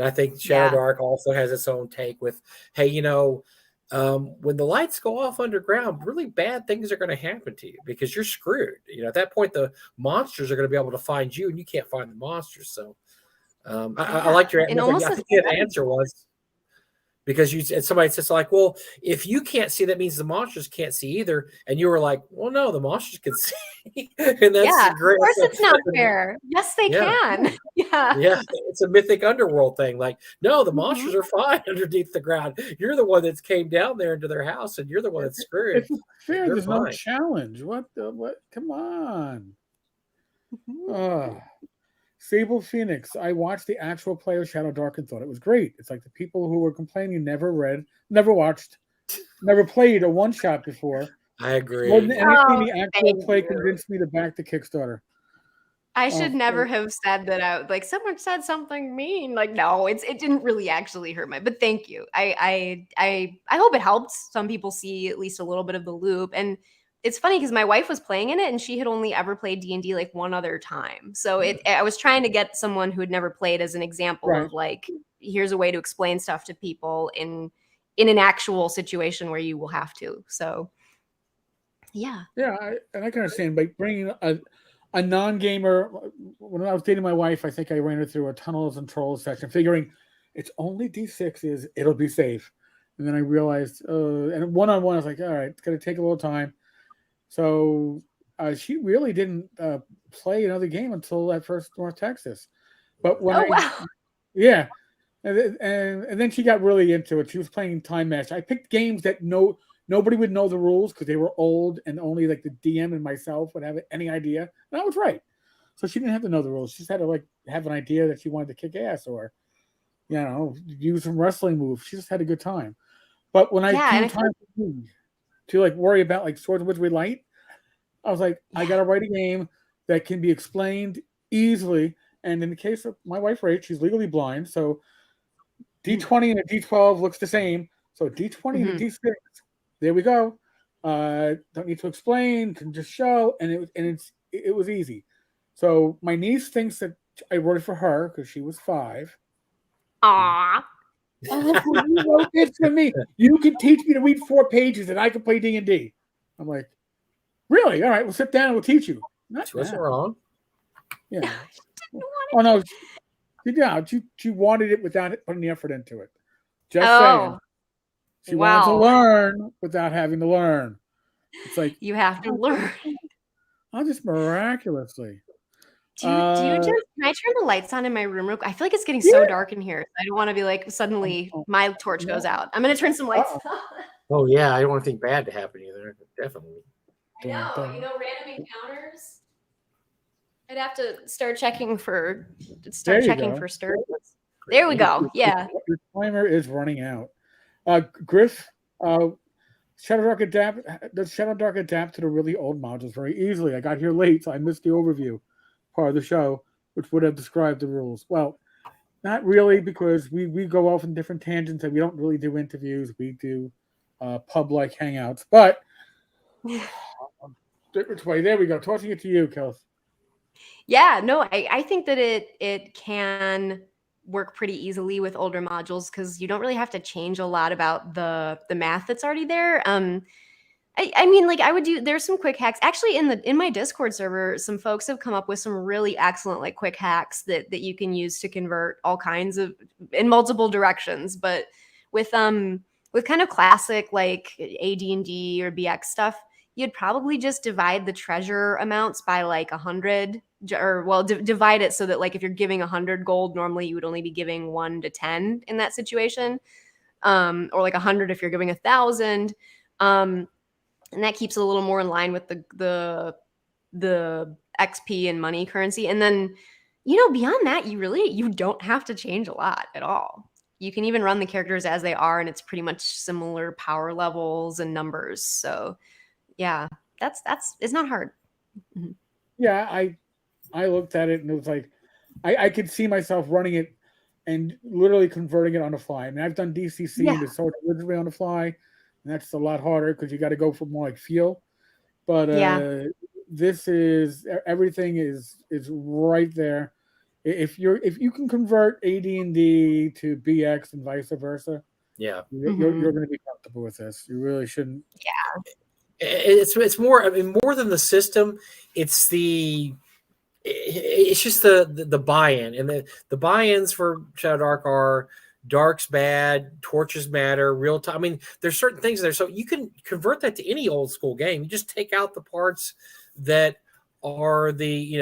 I think Shadowdark also has its own take with, hey, when the lights go off underground, really bad things are going to happen to you because you're screwed. At that point, the monsters are going to be able to find you, and you can't find the monsters. So I liked your answer. I think the answer was because somebody says like, well, if you can't see, that means the monsters can't see either. And you were like, well, no, the monsters can see. And that's great. Of course, it's not fair. Yes, they can. Yeah, it's a mythic underworld thing. Like, no, the monsters are fine underneath the ground. You're the one that came down there into their house, and you're the one that's screwed. It's fair. There's no challenge. What? Come on. Sable Phoenix. I watched the actual play of Shadowdark and thought it was great. It's like the people who were complaining never read, never watched, never played a one-shot before. I agree. More than anything, the actual play convinced me to back the Kickstarter. I should never have said that. Like, someone said something mean. Like, no, it didn't really actually hurt but thank you. I hope it helps some people see at least a little bit of the loop. And it's funny because my wife was playing in it, and she had only ever played D&D like one other time. So I was trying to get someone who had never played as an example of like, here's a way to explain stuff to people in an actual situation where you will have to. So, yeah. Yeah, I can understand. By bringing a non-gamer, when I was dating my wife, I think I ran her through a Tunnels and Trolls section, figuring it's only D6s. It'll be safe. And then I realized, and one-on-one, I was like, all right, it's going to take a little time. So she really didn't play another game until that first North Texas. But when wow. yeah, and then she got really into it. She was playing Time Master. I picked games that nobody would know the rules because they were old, and only like the DM and myself would have any idea. And I was right. So she didn't have to know the rules. She just had to like have an idea that she wanted to kick ass or, you know, use some wrestling moves. She just had a good time. But when I came time to like worry about like Swords of Wizardry Light, I was like, I gotta write a game that can be explained easily. And in the case of my wife, Rach, she's legally blind, so D20 and a D12 looks the same. So D20 and a D6, there we go. Don't need to explain, can just show, and it was easy. So my niece thinks that I wrote it for her because she was 5. Aww. Oh, you wrote this for me. You can teach me to read 4 pages and I can play D&D. I'm like, really? All right, we'll sit down and we'll teach you. Not wrong. Yeah. Oh no, she wanted it without putting the effort into it. Just saying. She wanted to learn without having to learn. It's like you have to learn. I'll just miraculously. Do you just? Can I turn the lights on in my room real quick? I feel like it's getting so dark in here. I don't want to be like suddenly my torch goes out. I'm gonna turn some lights on. Oh yeah, I don't want anything bad to happen either. Definitely. I know. Random encounters. I'd have to start checking for stir. There we go. Yeah. Your timer is running out. Griff, Shadowdark does Shadowdark adapt to the really old modules very easily? I got here late, so I missed the overview part of the show, which would have described the rules. Well, not really, because we go off in different tangents and we don't really do interviews. We do pub-like hangouts. But which way? There we go. Tossing it to you, Kelsey. Yeah, no, I think that it can work pretty easily with older modules because you don't really have to change a lot about the math that's already there. I mean, like there's some quick hacks. Actually, in my Discord server, some folks have come up with some really excellent like quick hacks that you can use to convert all kinds of in multiple directions. But with kind of classic like AD&D or BX stuff, you'd probably just divide the treasure amounts by like 100, or divide it so that like if you're giving 100 gold, normally you would only be giving 1 to 10 in that situation, or like 100 if you're giving 1,000, and that keeps it a little more in line with the XP and money currency. And then, you know, beyond that, you don't have to change a lot at all. You can even run the characters as they are, and it's pretty much similar power levels and numbers. So yeah, that's it's not hard. Mm-hmm. Yeah, I looked at it and it was like I could see myself running it and literally converting it on the fly. I mean, I've done DCC and the Sword of Wizardry on the fly, and that's a lot harder because you got to go for more like feel. But this is everything is right there. If you can convert AD&D to BX and vice versa, you're going to be comfortable with this. You really shouldn't. Yeah. It's more, I mean, more than the system. It's just the buy-in, and the buy-ins for Shadowdark are dark's bad, torches matter, real time. I mean, there's certain things there, so you can convert that to any old school game. You just take out the parts that are the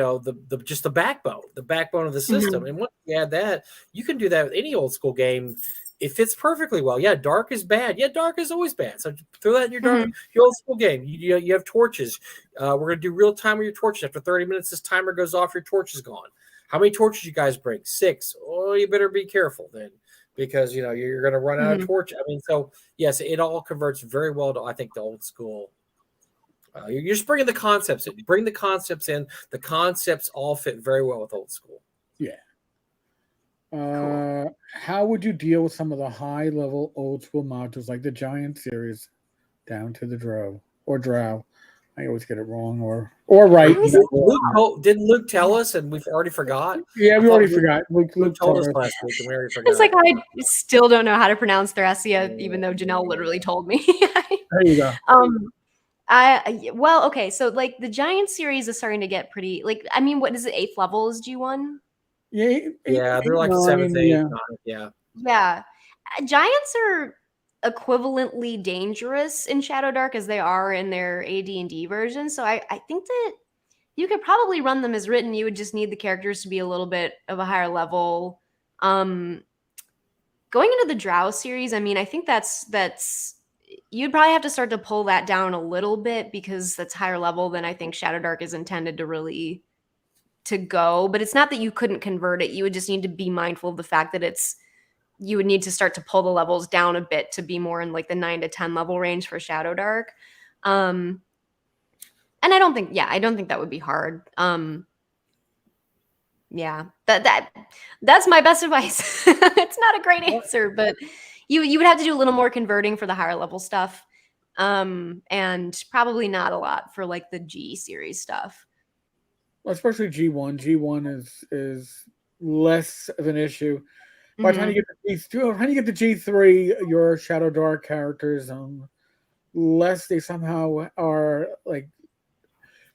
just the backbone of the system, and once you add that, you can do that with any old school game. It fits perfectly well. Yeah, dark is bad. Yeah, dark is always bad. So throw that in your old school game. You have torches. We're going to do real time with your torches. After 30 minutes, this timer goes off. Your torch is gone. How many torches you guys bring? 6. Oh, you better be careful then, because you're going to run out of torch. I mean, so yes, it all converts very well to, I think, the old school. You're just bringing the concepts in. Bring the concepts in. The concepts all fit very well with old school. Yeah. Cool. How would you deal with some of the high-level old-school modules like the Giant series down to the Drow or Drow? I always get it wrong or right. Didn't Luke tell us, and we've already forgot? Yeah, we already forgot. Luke told us last week, and we already forgot. It's like I still don't know how to pronounce Thracia, even though Janelle literally told me. There you go. Okay, so like the Giant series is starting to get pretty, like, I mean, what is it, 8th level is G1? Yeah, they're like 7th, 8th, 9th, yeah. Yeah. Giants are equivalently dangerous in Shadowdark as they are in their AD&D version. So I think that you could probably run them as written. You would just need the characters to be a little bit of a higher level. Going into the Drow series, I mean, I think that's you'd probably have to start to pull that down a little bit because that's higher level than I think Shadowdark is intended to really to go. But it's not that you couldn't convert it. You would just need to be mindful of the fact that you would need to start to pull the levels down a bit to be more in like the 9 to 10 level range for Shadowdark. And I don't think that would be hard. Yeah, that's my best advice. It's not a great answer, but you would have to do a little more converting for the higher level stuff, and probably not a lot for like the G series stuff. Well, especially G1. G1 is less of an issue. By the time you get to G3, your Shadowdark characters, less they somehow are like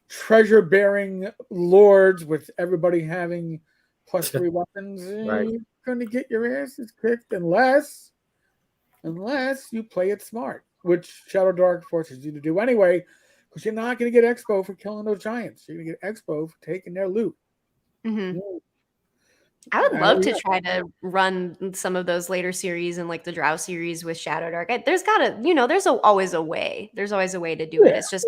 treasure-bearing lords with everybody having +3 weapons, Right. you're going to get your asses kicked unless you play it smart, which Shadowdark forces you to do anyway, because you're not going to get expo for killing those giants. You're going to get expo for taking their loot. I would love to try to run some of those later series and like the Drow series with Shadowdark. There's always a way. There's always a way to do it. It's just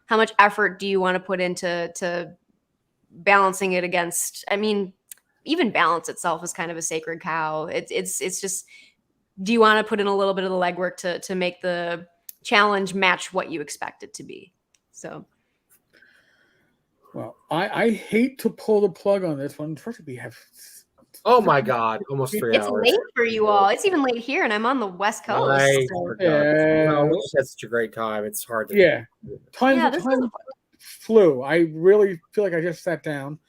how much effort do you want to put into balancing it against? I mean, even balance itself is kind of a sacred cow. It's just, do you want to put in a little bit of the legwork to make the challenge match what you expect it to be? So. Well, I hate to pull the plug on this one. First, we have. Oh my God! Almost 3 hours. It's late for you all. It's even late here, and I'm on the West Coast. So. No, we just had such a great time. It's hard to. Yeah, time flew. I really feel like I just sat down.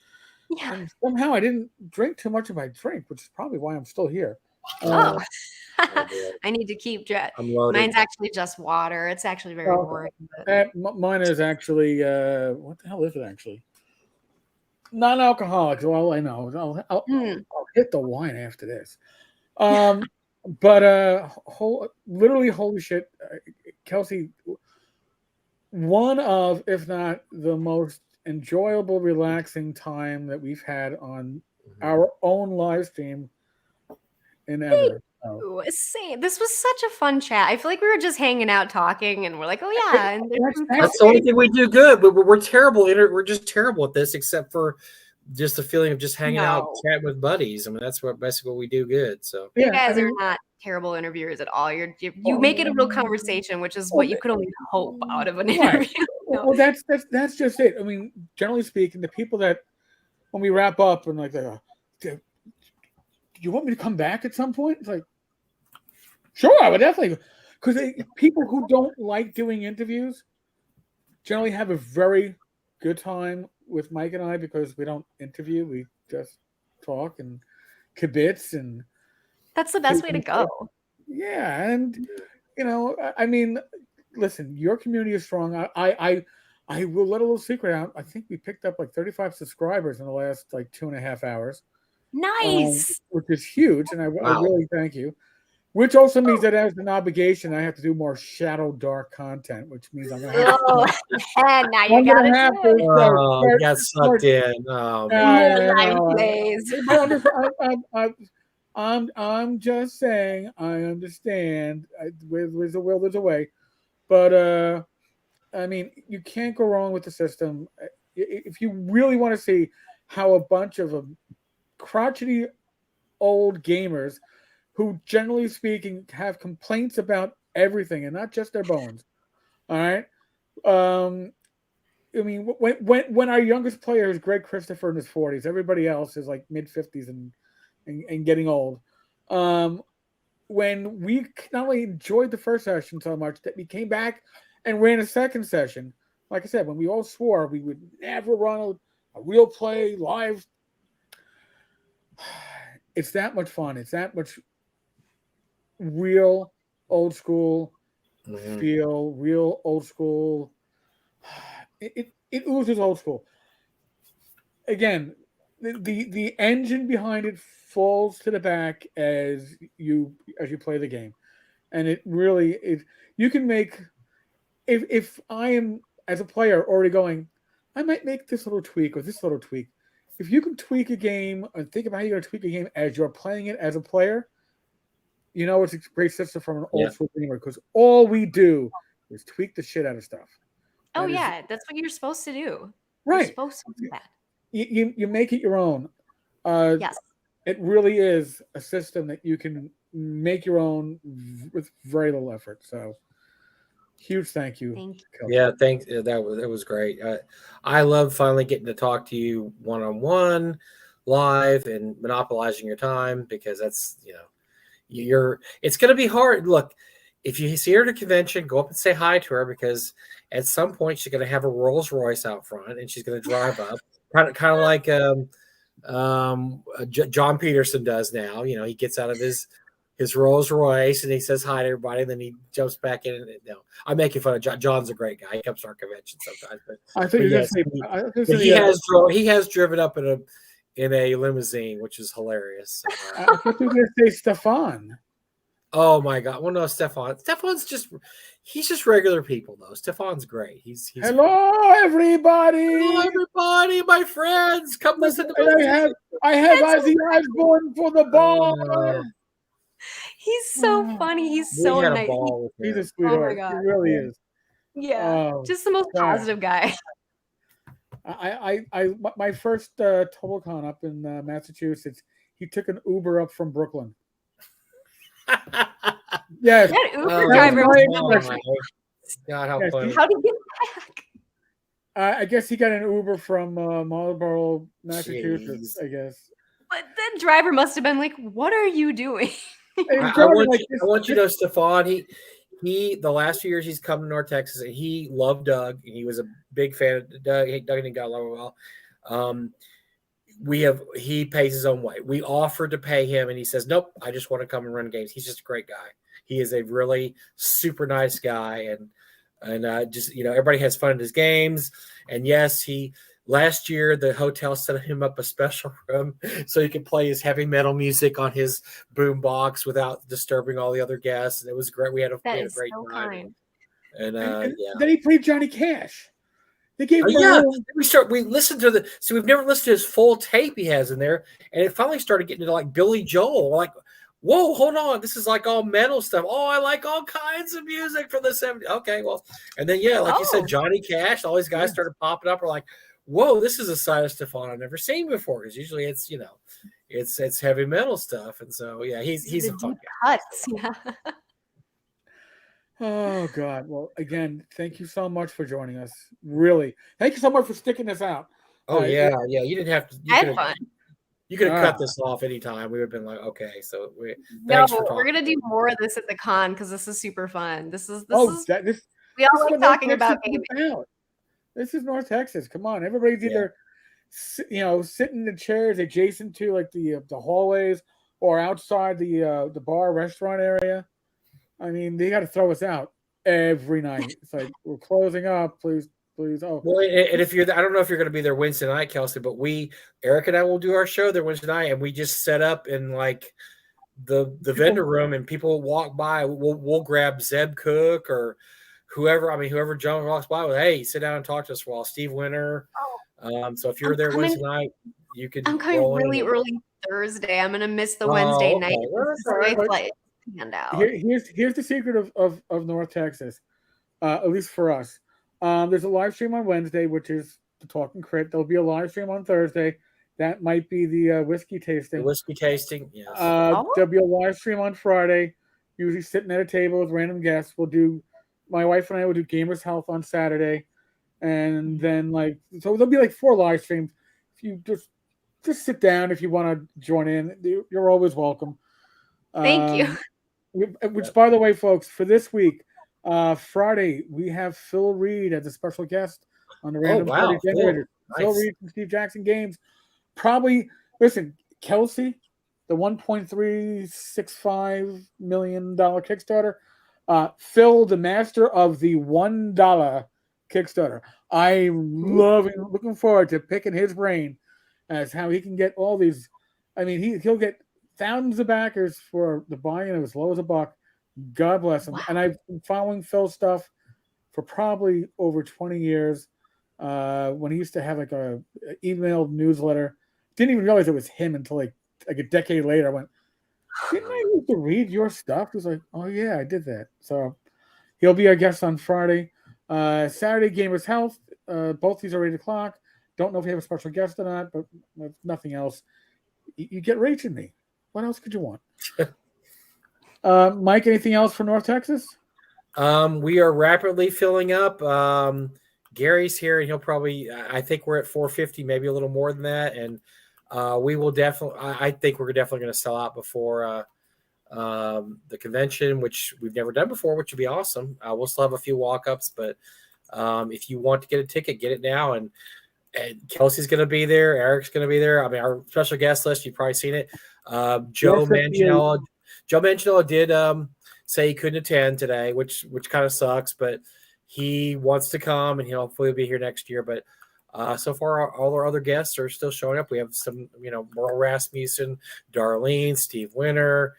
Yeah. And somehow I didn't drink too much of my drink, which is probably why I'm still here. I need to keep mine's actually just water. It's actually very boring. Mine is actually what the hell is it actually? Non-alcoholic. Well, I know. I'll hit the wine after this. But literally, holy shit, Kelsey. One of, if not the most enjoyable, relaxing time that we've had on our own live stream in ever. Same. This was such a fun chat. I feel like we were just hanging out talking, and we're like, "Oh yeah." And that's the only thing we do good. But we're terrible. We're just terrible at this, except for just the feeling of just hanging out, chatting with buddies. I mean, that's basically what we do good. So you guys are not terrible interviewers at all. You make it a real conversation, which is what you could only hope out of an interview. Well, that's just it. I mean, generally speaking, the people that when we wrap up and like, do you want me to come back at some point? It's like, sure, I would definitely. Because people who don't like doing interviews generally have a very good time with Mike and I because we don't interview. We just talk and kibitz, and that's the best way to go. Yeah, and I mean, listen, your community is strong. I will let a little secret out. I think we picked up like 35 subscribers in the last like 2.5 hours. Nice, which is huge, and I really thank you. Which also means that as an obligation, I have to do more Shadowdark content, which means I'm going to have to. Now you got to got sucked in. I'm just saying. I understand. There's a will, there's a way, but I mean, you can't go wrong with the system. If you really want to see how a bunch of crotchety old gamers who, generally speaking, have complaints about everything and not just their bones. All right. I mean, when our youngest player is Greg Christopher in his 40s, everybody else is like mid 50s and getting old. When we not only enjoyed the first session so much that we came back and ran a second session, like I said, when we all swore we would never run a real play live. It's that much fun. It's that much real old school feel, real old school. It oozes old school. Again, the engine behind it falls to the back as you play the game, and it really you can make if I am as a player already going, I might make this little tweak or this little tweak. If you can tweak a game and think about how you're going to tweak a game as you're playing it as a player, it's a great system from an old school gamer because all we do is tweak the shit out of stuff. Oh yeah, that's what you're supposed to do. Right. You're supposed to do that. You make it your own. Yes. It really is a system that you can make your own with very little effort. So, huge thank you. Thank you. Kelsey. Yeah, thanks. That was great. I love finally getting to talk to you one-on-one, live, and monopolizing your time because that's it's going to be hard. Look, if you see her at a convention, go up and say hi to her because at some point she's going to have a Rolls Royce out front and she's going to drive up, kind of like John Peterson does now. He gets out of his Rolls Royce and he says hi to everybody, and then he jumps back in. I'm making fun of John. John's a great guy. He comes to our convention sometimes. But I think he has driven up in a limousine, which is hilarious. I thought you were going to say Stefan. Oh my God! Well, no, Stefan's he's just regular people though. Stefan's great. He's hello everybody, my friends. Come listen to me. I have Ozzy Osbourne for the ball. He's so funny. He's so nice. He's a sweetheart. Oh my God. He really is. Yeah, just the most positive guy. My first TotalCon up in Massachusetts, he took an Uber up from Brooklyn. Yes. That Uber driver was God, how funny. How did he get back? I guess he got an Uber from Marlborough, Massachusetts. Jeez. I guess. But the driver must have been like, "What are you doing?" I want you to know, Stefan. He the last few years he's come to North Texas and he loved Doug. He was a big fan of Doug. Doug and got along well. He pays his own way. We offered to pay him and he says, nope, I just want to come and run games. He's just a great guy. He is a really super nice guy. And just, everybody has fun at his games. And yes, last year the hotel set him up a special room so he could play his heavy metal music on his boom box without disturbing all the other guests. And it was great. We had a great so time. Kind. And then he played Johnny Cash. They gave we listened to so we've never listened to his full tape he has in there, and it finally started getting into like Billy Joel. Like, whoa, hold on, this is like all metal stuff. Oh, I like all kinds of music from the 70s. Okay, well, and then you said, Johnny Cash, all these guys started popping up. We're like, whoa, this is a side of Stefan I've never seen before, because usually it's it's heavy metal stuff. And so he's a fun guy. Yeah. Oh God! Well, again, thank you so much for joining us. Really, thank you so much for sticking this out. Oh yeah. You didn't have to. Fun. You could have cut this off anytime. We would have been like, okay. So we're gonna do more of this at the con because this is super fun. We all like talking about gaming. This is North Texas. Come on, everybody's either sitting in the chairs adjacent to like the hallways or outside the bar restaurant area. I mean, they got to throw us out every night. It's like, we're closing up, please. Oh, well, and if I don't know if you're going to be there Wednesday night, Kelsey, but Eric and I will do our show there Wednesday night, and we just set up in like the vendor room, and people walk by. We'll grab Zeb Cook or whoever John walks by with. Hey, sit down and talk to us for a while. Steve Winter. So if you're there Wednesday night, you could. I'm coming really early Thursday. I'm going to miss the Wednesday night. Here's the secret of North Texas, at least for us. There's a live stream on Wednesday, which is the Talking Crit. There'll be a live stream on Thursday. That might be the whiskey tasting. The whiskey tasting, yes. There'll be a live stream on Friday, usually sitting at a table with random guests. My wife and I will do Gamers Health on Saturday. And then so there'll be like 4 live streams. If you just sit down if you want to join in, you're always welcome. Thank you. Which, by the way, folks, for this week, Friday, we have Phil Reed as a special guest on the Random Party Generator. Nice. Phil Reed from Steve Jackson Games. Probably, listen, Kelsey, the $1.365 million Kickstarter. Phil, the master of the $1 Kickstarter. I'm looking forward to picking his brain as how he can get all these. I mean, he'll get thousands of backers for the buy-in as low as $1. God bless him. Wow. And I've been following Phil's stuff for probably over 20 years. When he used to have like a email newsletter, didn't even realize it was him until like a decade later. I went, didn't I used to read your stuff? He was like, oh yeah, I did that. So he'll be our guest on Friday. Saturday, Gamers Health. Both these are 8 o'clock. Don't know if we have a special guest or not, but if nothing else, you get Rach and me. What else could you want? Mike, anything else for North Texas? We are rapidly filling up. Gary's here, and he'll probably, I think we're at 450, maybe a little more than that. And we will definitely, I think we're definitely going to sell out before the convention, which we've never done before, which would be awesome. We'll still have a few walk-ups, but if you want to get a ticket, get it now. And Kelsey's going to be there. Eric's going to be there. I mean, our special guest list, you've probably seen it. Joe Manganiello did say he couldn't attend today, which kind of sucks, but he wants to come, and he'll hopefully be here next year. But so far, all our other guests are still showing up. We have some, Merle Rasmussen, Darlene, Steve Winter,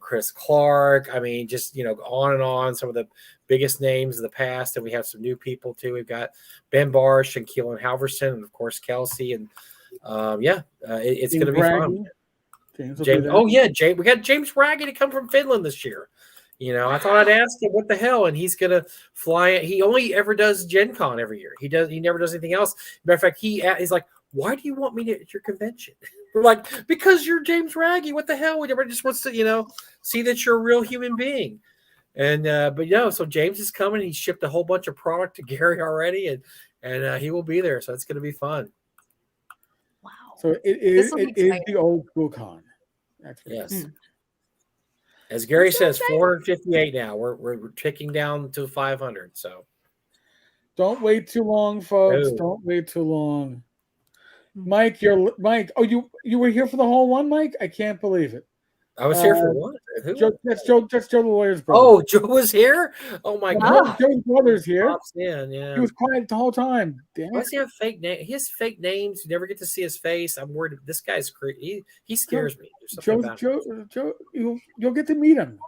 Chris Clark. I mean, just, on and on, some of the biggest names of the past. And we have some new people too. We've got Ben Barsh and Keelan Halverson, and of course, Kelsey. And it's going to be fun. James, we got James Raggy to come from Finland this year. I thought I'd ask him what the hell, and he's gonna fly. He only ever does Gen Con every year. He never does anything else. Matter of fact, he's like, why do you want me at your convention? We're like, because you're James Raggy. What the hell? Everybody just wants to, see that you're a real human being. And so James is coming. He shipped a whole bunch of product to Gary already, and he will be there. So it's gonna be fun. Wow. So it is the old school con. That's yes. Mm. As Gary says, 458 now. We're ticking down to 500. So don't wait too long, folks. No. Don't wait too long. Mike, Mike. Oh, you were here for the whole one, Mike? I can't believe it. I was here for what? That's Joe the lawyer's brother. Oh, Joe was here? Oh my God. Joe's brother's here. Pops in, yeah. He was quiet the whole time. Damn. Why does he have fake name? He has fake names. You never get to see his face. I'm worried. This guy's crazy. He scares me. Joe, you'll get to meet him.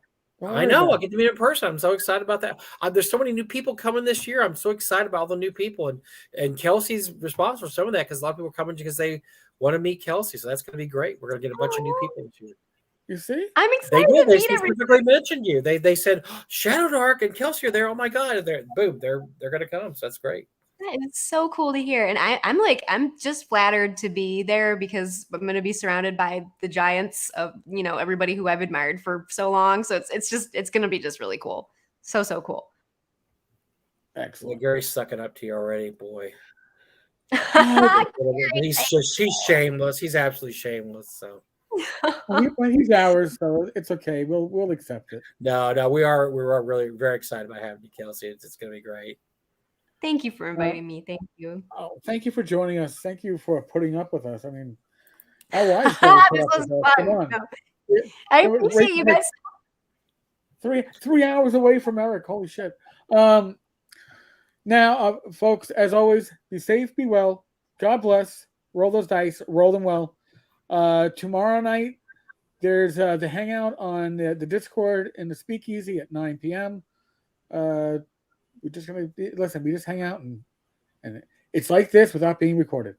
I know. I'll get to meet him in person. I'm so excited about that. There's so many new people coming this year. I'm so excited about all the new people. And Kelsey's responsible for some of that because a lot of people are coming because they want to meet Kelsey. So that's going to be great. We're going to get a bunch of new people this year. You see? I'm excited to meet everybody. They specifically mentioned you. They said, Shadowdark and Kelsey are there. Oh my God. They're going to come. So that's great. It's so cool to hear. And I'm just flattered to be there because I'm going to be surrounded by the giants of, everybody who I've admired for so long. So it's going to be just really cool. So cool. Excellent. Well, Gary's sucking up to you already, boy. He's shameless. He's absolutely shameless. So. He's ours, so it's okay. We'll accept it. No, we're really very excited about having you, Kelsey. It's going to be great. Thank you for inviting me. Thank you. Oh, thank you for joining us. Thank you for putting up with us. I mean, how wise this was fun. Come on. No. I appreciate you guys. 3 hours away from Eric. Holy shit. Now, folks, as always, be safe, be well. God bless. Roll those dice. Roll them well. Tomorrow night, there's the hangout on the Discord in the Speakeasy at 9 p.m. We're just gonna we just hang out and it's like this without being recorded,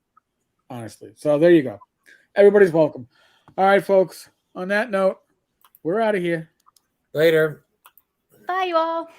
honestly. So there you go. Everybody's welcome. All right, folks. On that note, we're out of here. Later. Bye, you all.